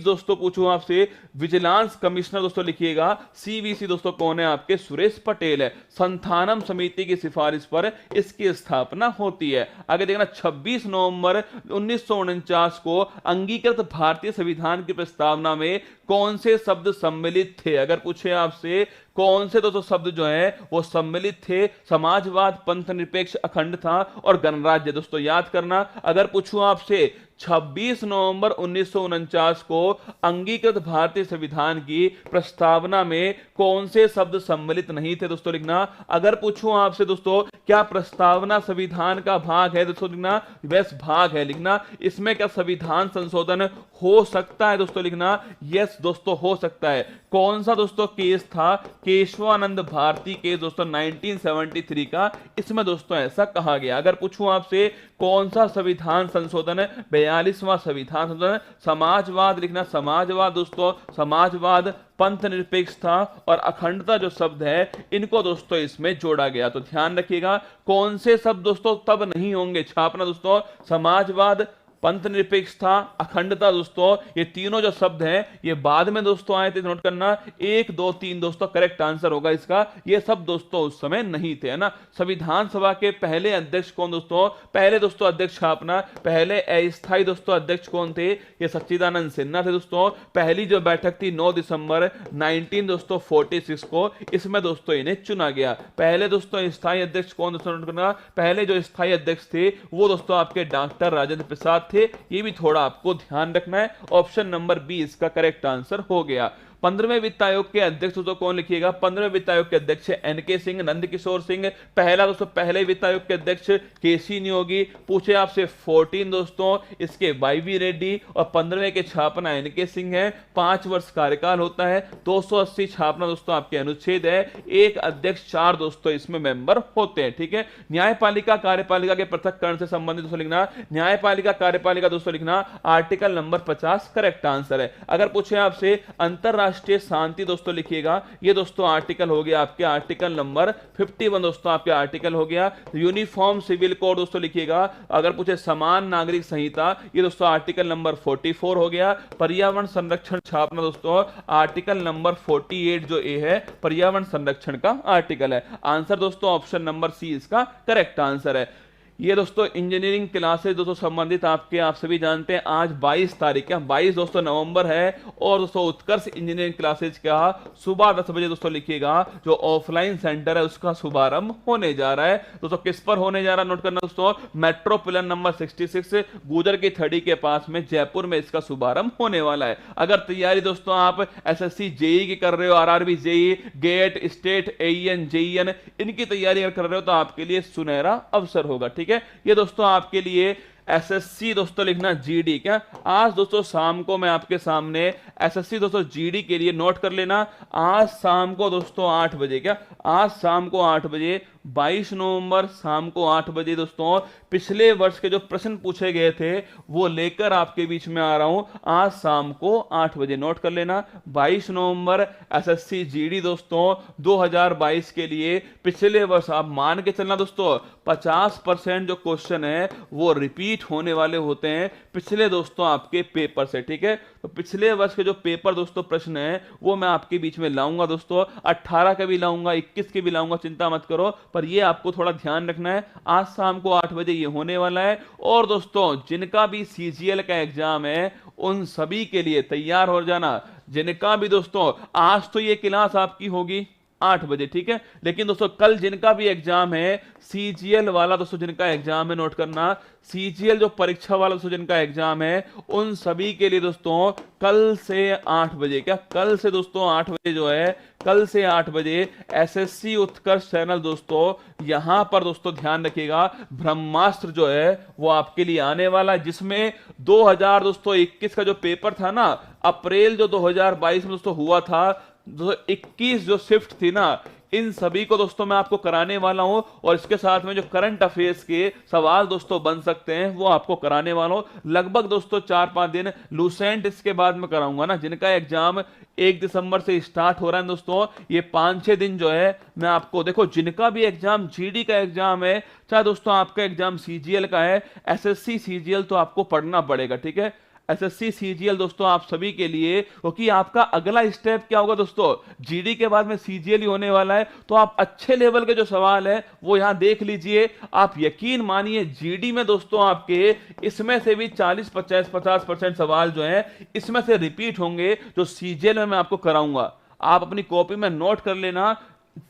दोस्तों पूछूं आपसे विजिलेंस कमिश्नर दोस्तों लिखिएगा सीवीसी दोस्तों कौन है? आपके सुरेश पटेल है। संथानम समिति की सिफारिश पर इसकी स्थापना होती है। आगे देखना 26 नवंबर 1949 को अंगीकृत भारतीय संविधान की प्रस्तावना में कौन से शब्द सम्मिलित थे? अगर पूछे आपसे कौन से दोस्तों शब्द जो है वो सम्मिलित थे? समाजवाद, पंथ निरपेक्ष, अखंडता और गणराज्य दोस्तों याद करना। अगर पूछूं आपसे 26 नवंबर 1949 को अंगीकृत भारतीय संविधान की प्रस्तावना में कौन से शब्द सम्मिलित नहीं थे दोस्तों लिखना। अगर पूछूं आपसे दोस्तों क्या प्रस्तावना संविधान का भाग है दोस्तों लिखना, वैस भाग है लिखना। इसमें क्या संविधान संशोधन हो सकता है दोस्तों लिखना, यस दोस्तों हो सकता है। कौन सा दोस्तों केस था? केशवानंद भारती केस दोस्तों 1973 का, इसमें दोस्तों ऐसा कहा गया। अगर पूछूं आपसे कौन सा संविधान संशोधन 42वां संविधान संशोधन, समाजवाद लिखना। समाजवाद दोस्तों, समाजवाद, पंथ निरपेक्षता और अखंडता जो शब्द है इनको दोस्तों इसमें जोड़ा गया। तो ध्यान रखिएगा कौन से शब्द दोस्तों तब नहीं होंगे, छापना दोस्तों समाजवाद, पंथ निरपेक्षता, अखंडता दोस्तों, ये तीनों जो शब्द हैं ये बाद में दोस्तों आए थे, नोट करना। 1 2 3 दोस्तों करेक्ट आंसर होगा इसका। ये सब दोस्तों उस समय नहीं थे, है ना। संविधान सभा के पहले अध्यक्ष कौन दोस्तों, पहले दोस्तों अध्यक्ष अपना पहले अस्थायी दोस्तों अध्यक्ष कौन थे, ये सच्चिदानंद सिन्हा थे दोस्तों। पहली जो बैठक थी 9 दिसंबर 1946 को, इसमें दोस्तों इन्हें चुना गया। पहले दोस्तों स्थायी अध्यक्ष कौन दोस्तों, नोट करना। पहले जो स्थायी अध्यक्ष थे वो दोस्तों आपके डॉक्टर राजेंद्र प्रसाद थे। ये भी थोड़ा आपको ध्यान रखना है। ऑप्शन नंबर बी इसका करेक्ट आंसर हो गया। 15वें वित्त आयोग के अध्यक्ष दोस्तों कौन लिखिएगा, 15वें वित्त आयोग के अध्यक्ष एनके सिंह, नंद किशोर सिंह। पहला दोस्तों पहले वित्त आयोग के अध्यक्ष केसी नियोगी। पूछे आपसे 14 दोस्तों इसके वाईवी रेड्डी, और 15वें के छापना एनके सिंह है। 5 वर्ष कार्यकाल होता है। 280 छापना दोस्तों आपके अनुच्छेद है। एक अध्यक्ष 4 दोस्तों इसमें मेंबर होते हैं, ठीक है। न्यायपालिका कार्यपालिका के पृथककरण से संबंधित दोस्तों लिखना, न्यायपालिका कार्यपालिका दोस्तों लिखना आर्टिकल नंबर 50 करेक्ट आंसर है। अगर पूछे आपसे अंतरराष्ट्रीय शांति दोस्तों लिखिएगा, ये दोस्तों आर्टिकल हो गया आपके आर्टिकल नंबर 51 दोस्तों आपके आर्टिकल हो गया। यूनिफॉर्म सिविल कोड दोस्तों लिखिएगा। अगर पूछे समान नागरिक संहिता, ये दोस्तों आर्टिकल नंबर 44 हो गया। पर्यावरण संरक्षण छापना दोस्तों आर्टिकल नंबर 48 जो ए है पर्यावरण संरक्षण का आर्टिकल है। आंसर दोस्तों ऑप्शन नंबर सी इसका करेक्ट आंसर है। ये दोस्तों इंजीनियरिंग क्लासेस दोस्तों संबंधित आपके, आप सभी जानते हैं आज 22 तारीख है, 22 दोस्तों नवंबर है। और दोस्तों उत्कर्ष इंजीनियरिंग क्लासेज का सुबह 10 बजे दोस्तों लिखिएगा, जो ऑफलाइन सेंटर है उसका शुभारंभ होने जा रहा है। दोस्तों किस पर होने जा रहा है, नोट करना दोस्तों, मेट्रो पिलर नंबर 66 गुजर की थड़ी के पास में जयपुर में इसका शुभारंभ होने वाला है। अगर तैयारी दोस्तों आप एसएससी जेई की कर रहे हो, RRB JE, GATE, state, AEN, JEN, इनकी तैयारी अगर कर रहे हो तो आपके लिए सुनहरा अवसर होगा, ठीक है। ये दोस्तों आपके लिए एसएससी दोस्तों लिखना जीडी, क्या आज दोस्तों शाम को मैं आपके सामने एसएससी दोस्तों जीडी के लिए नोट कर लेना, आज शाम को दोस्तों 8 बजे, क्या आज शाम को 8 बजे 22 नवंबर शाम को 8 बजे दोस्तों पिछले वर्ष के जो प्रश्न पूछे गए थे वो लेकर आपके बीच में आ रहा हूं। आज शाम को 8 बजे नोट कर लेना, 22 नवंबर एसएससी जीडी दोस्तों 2022 के लिए। पिछले वर्ष आप मान के चलना दोस्तों 50% जो क्वेश्चन है वो रिपीट होने वाले होते हैं पिछले दोस्तों आपके पेपर से, ठीक है। तो पिछले वर्ष के जो पेपर दोस्तों प्रश्न है वो मैं आपके बीच में लाऊंगा दोस्तों, 18 के भी लाऊंगा, 21 के भी लाऊंगा, चिंता मत करो। पर ये आपको थोड़ा ध्यान रखना है, आज शाम को 8 बजे ये होने वाला है। और दोस्तों जिनका भी सीजीएल का एग्जाम है उन सभी के लिए तैयार हो जाना। जिनका भी दोस्तों आज तो ये क्लास आपकी होगी 8 बजे, ठीक है, लेकिन दोस्तों कल जिनका भी एग्जाम है सीजीएल वाला दोस्तों, जिनका एग्जाम है नोट करना, सीजीएल जो परीक्षा वाला दोस्तों जिनका एग्जाम है उन सभी के लिए दोस्तों कल से 8 बजे, क्या कल से दोस्तों 8 बजे जो है, कल से 8 बजे एसएससी उत्कर्ष चैनल दोस्तों, यहां पर दोस्तों ध्यान रखिएगा ब्रह्मास्त्र जो है वो आपके लिए आने वाला है, जिसमें 2021 का जो पेपर था ना, अप्रैल जो 2022 में दोस्तों हुआ था, 2021 जो शिफ्ट थी ना, इन सभी को दोस्तों मैं आपको कराने वाला हूं। और इसके साथ में जो करंट अफेयर्स के सवाल दोस्तों बन सकते हैं वो आपको कराने वाला हूं। लगभग दोस्तों 4-5 दिन लूसेंट इसके बाद में कराऊंगा ना, जिनका एग्जाम 1 दिसंबर से स्टार्ट हो रहा है दोस्तों, ये 5-6 दिन जो है मैं आपको, देखो जिनका भी एग्जाम जीडी का एग्जाम है, चाहे दोस्तों आपका एग्जाम सीजीएल का है, एसएससी सीजीएल तो आपको पढ़ना पड़ेगा, ठीक है। एसएससी सीजीएल दोस्तों आप सभी के लिए, क्योंकि आपका अगला स्टेप क्या होगा दोस्तों, जीडी के बाद में सीजीएल ही होने वाला है। तो आप अच्छे लेवल के जो सवाल है वो यहां देख लीजिए। आप यकीन मानिए जीडी में दोस्तों आपके इसमें से भी 40-50% सवाल जो है इसमें से रिपीट होंगे, जो सीजीएल में मैं आपको कराऊंगा। आप अपनी कॉपी में नोट कर लेना,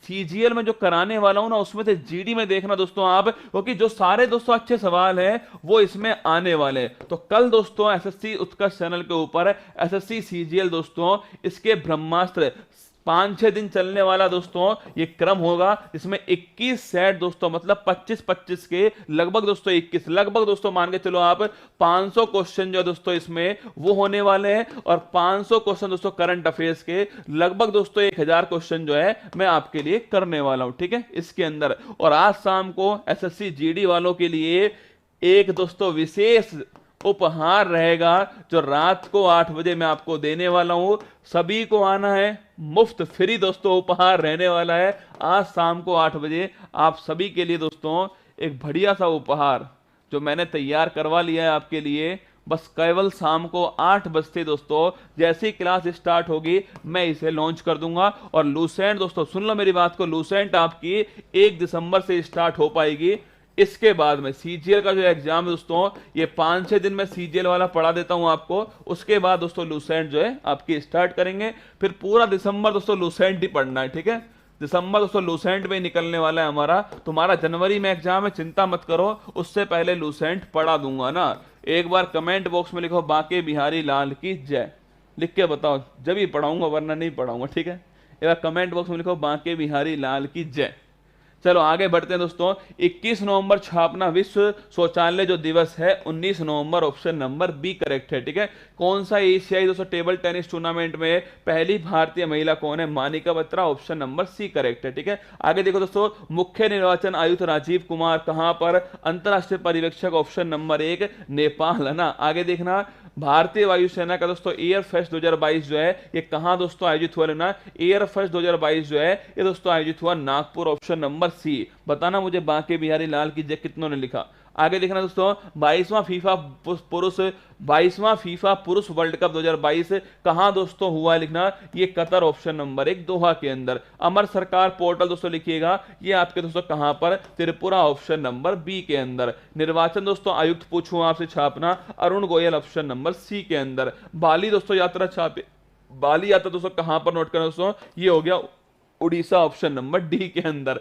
सीजीएल में जो कराने वाला हूं ना उसमें से जीडी में देखना दोस्तों आप, क्योंकि जो सारे दोस्तों अच्छे सवाल हैं वो इसमें आने वाले हैं। तो कल दोस्तों एसएससी उत्कर्ष चैनल के ऊपर एसएससी सीजीएल दोस्तों इसके ब्रह्मास्त्र 5-6 दिन चलने वाला दोस्तों ये क्रम होगा, इसमें 21 सेट दोस्तों, मतलब 25-25 के लगभग दोस्तों 21, लगभग दोस्तों मान के चलो आप 500 क्वेश्चन जो दोस्तों इसमें वो होने वाले हैं। और 500 क्वेश्चन दोस्तों करंट अफेयर्स के, लगभग दोस्तों 1000 क्वेश्चन जो है मैं आपके लिए करने वाला हूं, ठीक है, इसके अंदर। और आज शाम को एसएससी जीडी वालों के लिए एक दोस्तों विशेष उपहार रहेगा, जो रात को 8 बजे मैं आपको देने वाला हूं। सभी को आना है, मुफ्त फ्री दोस्तों उपहार रहने वाला है। आज शाम को 8 बजे आप सभी के लिए दोस्तों एक बढ़िया सा उपहार जो मैंने तैयार करवा लिया है आपके लिए। बस केवल शाम को 8 बजते दोस्तों जैसे ही क्लास स्टार्ट होगी मैं इसे लॉन्च कर दूंगा। और लूसेंट दोस्तों सुन लो मेरी बात को, लूसेंट आपकी 1 दिसंबर से स्टार्ट हो पाएगी। इसके बाद में सीजीएल का जो एग्जाम है दोस्तों, ये 5-6 दिन में सीजीएल वाला पढ़ा देता हूं आपको। उसके बाद दोस्तों लूसेंट जो है आपकी स्टार्ट करेंगे। फिर पूरा दिसंबर दोस्तों लूसेंट ही पढ़ना है, ठीक है। दिसंबर दोस्तों लूसेंट में निकलने वाला है हमारा। तुम्हारा जनवरी में एग्जाम है, चिंता मत करो, उससे पहले लूसेंट पढ़ा दूंगा ना। एक बार कमेंट बॉक्स में लिखो बांके बिहारी लाल की जय, लिख के बताओ, जब ही पढ़ाऊंगा वरना नहीं पढ़ाऊंगा, ठीक है। एक बार कमेंट बॉक्स में लिखो बांके बिहारी लाल की जय। चलो आगे बढ़ते हैं दोस्तों। 21 नवंबर छापना विश्व शौचालय जो दिवस है 19 नवंबर, ऑप्शन नंबर बी करेक्ट है, ठीक है। कौन सा एशियाई दोस्तों टेबल टेनिस टूर्नामेंट में पहली भारतीय महिला कौन है? Manika Batra, option number C correct है, ठीक है। आगे देखो दोस्तों, मुख्य निर्वाचन आयुक्त राजीव कुमार कहां पर अंतरराष्ट्रीय पर्यवेक्षक, ऑप्शन नंबर 1 नेपाल, है ना। आगे देखना, भारतीय वायुसेना का दोस्तों एयर फेस्ट 2022 जो है ये कहां दोस्तों आयोजित हुआ? लेना एयर फेस्ट 2022 जो है ये दोस्तों आयोजित हुआ नागपुर, ऑप्शन नंबर सी। बताना मुझे बांके बिहारी लाल की जय कितनों ने लिखा। आगे देखना दोस्तों, 22वां फीफा पुरुष वर्ल्ड कप 2022 कहां दोस्तों हुआ? लिखना ये कतर, ऑप्शन नंबर 1 दोहा के अंदर। अमर सरकार पोर्टल दोस्तों लिखिएगा, ये आपके दोस्तों कहां पर? त्रिपुरा, ऑप्शन नंबर बी के अंदर। निर्वाचन दोस्तों आयुक्त पूछूं आपसे छापना, Arun Goyal, option number C के अंदर। बाली दोस्तों यात्रा छापे, बाली यात्रा दोस्तों कहां पर नोट करना दोस्तों? ये हो गया उड़ीसा, ऑप्शन नंबर डी के अंदर।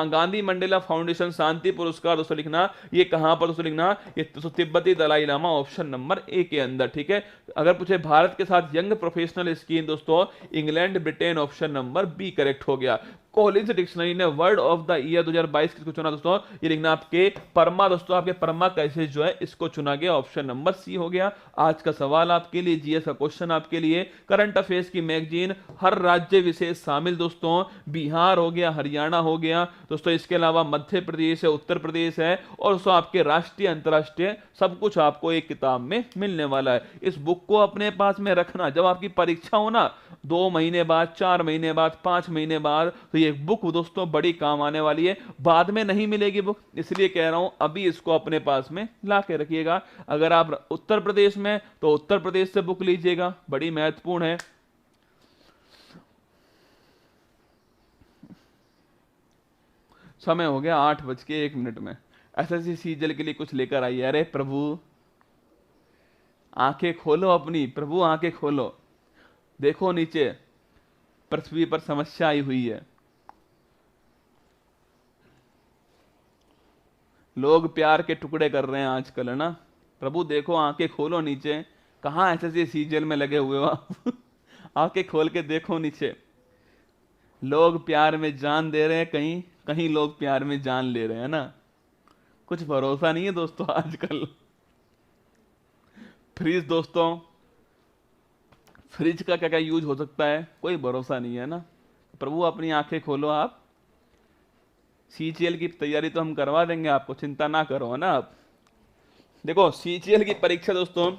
गांधी मंडेला फाउंडेशन शांति पुरस्कार दोस्तों लिखना ये कहां पर दोस्तों? लिखना ये तिब्बती Dalai Lama, option number A के अंदर, ठीक है। अगर पूछे भारत के साथ यंग प्रोफेशनल स्कीम दोस्तों, England Britain, option number B correct हो गया। कॉलिंस डिक्शनरी ने वर्ड ऑफ द ईयर 2022 किसको चुना दोस्तों? ये लिखना आपके परमा दोस्तों, आपके परमा कैसे जो है इसको चुना गया, ऑप्शन नंबर सी हो गया। आज का सवाल आपके लिए, जीएस का क्वेश्चन आपके लिए, करंट अफेयर्स की मैगजीन, हर राज्य विशेष शामिल दोस्तों, बिहार हो गया, हरियाणा हो गया दोस्तों, इसके अलावा मध्य प्रदेश है, उत्तर प्रदेश है, और दोस्तों आपके राष्ट्रीय अंतरराष्ट्रीय सब कुछ आपको एक किताब में मिलने वाला है। इस बुक को अपने पास में रखना, जब आपकी परीक्षा हो ना 2 महीने बाद, 4 महीने बाद, 5 महीने बाद, तो ये बुक दोस्तों बड़ी काम आने वाली है। बाद में नहीं मिलेगी बुक, इसलिए कह रहा हूं अभी इसको अपने पास में ला के रखिएगा। अगर आप उत्तर प्रदेश में तो उत्तर प्रदेश से बुक लीजिएगा, बड़ी महत्वपूर्ण है। समय हो गया 8:01 में। एसएससी सीजीएल के लिए कुछ लेकर आइए। अरे प्रभु आंखें खोलो अपनी, प्रभु आंखें खोलो, देखो नीचे पृथ्वी पर समस्या आई हुई है। लोग प्यार के टुकड़े कर रहे हैं आजकल, है ना। प्रभु देखो, आंखें खोलो नीचे, कहां एसएससी सीजीएल में लगे हुए हो आप? आंखें खोल के देखो नीचे। लोग प्यार में जान दे रहे हैं, कहीं कहीं लोग प्यार में जान ले रहे हैं ना। कुछ भरोसा नहीं है दोस्तों आजकल। फ्रिज दोस्तों, फ्रिज का क्या क्या यूज हो सकता है, कोई भरोसा नहीं है ना। प्रभु अपनी आंखें खोलो आप। सीजीएल की तैयारी तो हम करवा देंगे आपको, चिंता ना करो, है ना आप। देखो सीजीएल की परीक्षा दोस्तों,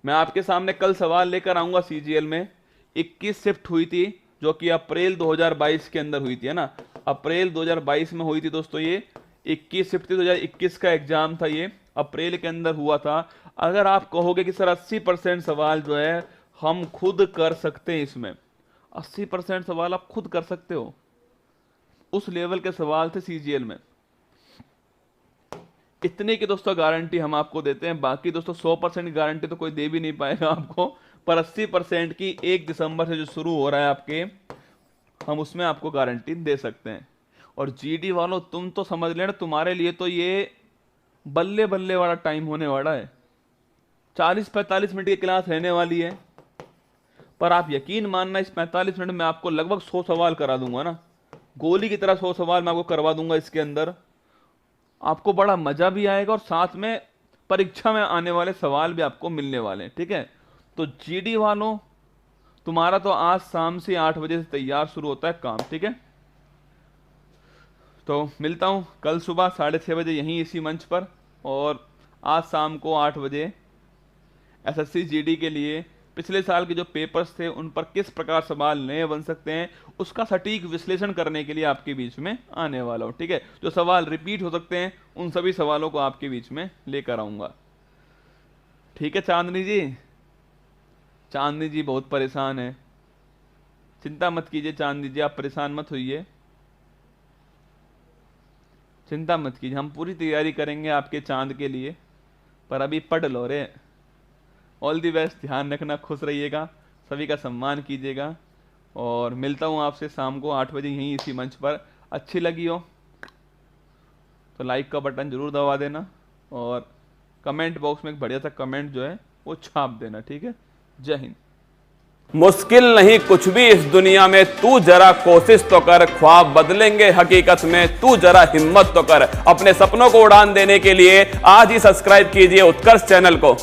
मैं आपके सामने कल सवाल लेकर आऊंगा। सीजीएल में 21 शिफ्ट हुई थी, जो कि अप्रैल 2022 के अंदर हुई थी, है ना। अप्रैल 2022 में हुई थी दोस्तों, ये 21 शिफ्ट थी। 2021 का एग्जाम था, ये अप्रैल के अंदर हुआ था। अगर आप कहोगे कि सर 80% सवाल जो है हम खुद कर सकते हैं, इसमें 80% सवाल आप खुद कर सकते हो, उस लेवल के सवाल थे सीजीएल में। इतने की दोस्तों गारंटी हम आपको देते हैं। बाकी दोस्तों 100% की गारंटी तो कोई दे भी नहीं पाएगा आपको, पर 80% की 1 दिसंबर से जो शुरू हो रहा है आपके, हम उसमें आपको गारंटी दे सकते हैं। और जीडी वालों तुम तो समझ लेना, तुम्हारे लिए तो ये बल्ले बल्ले वाला टाइम होने वाला है। 40-45 मिनट की क्लास रहने वाली है, पर आप यकीन मानना इस 45 मिनट में आपको लगभग 100 सवाल करा दूंगा ना, गोली की तरह 100 सवाल मैं आपको करवा दूंगा। इसके अंदर आपको बड़ा मजा भी आएगा और साथ में परीक्षा में आने वाले सवाल भी आपको मिलने वाले हैं, ठीक है। तो जीडी वालों, तुम्हारा तो आज शाम से 8 बजे से तैयार शुरू होता है काम, ठीक है। तो मिलता हूं कल सुबह 6:30 बजे यहीं इसी मंच पर, और आज शाम को 8 बजे एसएससी जीडी के लिए पिछले साल के जो पेपर्स थे उन पर किस प्रकार सवाल नए बन सकते हैं, उसका सटीक विश्लेषण करने के लिए आपके बीच में आने वाला हूं। ठीक है, जो सवाल रिपीट हो सकते हैं उन सभी सवालों को आपके बीच में लेकर आऊंगा। ठीक है चांदनी जी, चांदनी जी बहुत परेशान है, चिंता मत कीजिए चांदनी जी, आप परेशान मत होइए, चिंता मत कीजिए, हम पूरी तैयारी करेंगे आपके चांद के लिए, पर अभी पढ़ लो रे। ऑल दी बेस्ट, ध्यान रखना, खुश रहिएगा, सभी का सम्मान कीजिएगा, और मिलता हूँ आपसे शाम को 8 बजे यहीं इसी मंच पर। अच्छी लगी हो तो लाइक का बटन जरूर दबा देना, और कमेंट बॉक्स में एक बढ़िया सा कमेंट जो है वो छाप देना। ठीक है, जय हिंद। मुश्किल नहीं कुछ भी इस दुनिया में, तू जरा कोशिश तो कर, ख्वाब बदलेंगे हकीकत में, तू जरा हिम्मत तो कर। अपने सपनों को उड़ान देने के लिए आज ही सब्सक्राइब कीजिए उत्कर्ष चैनल को।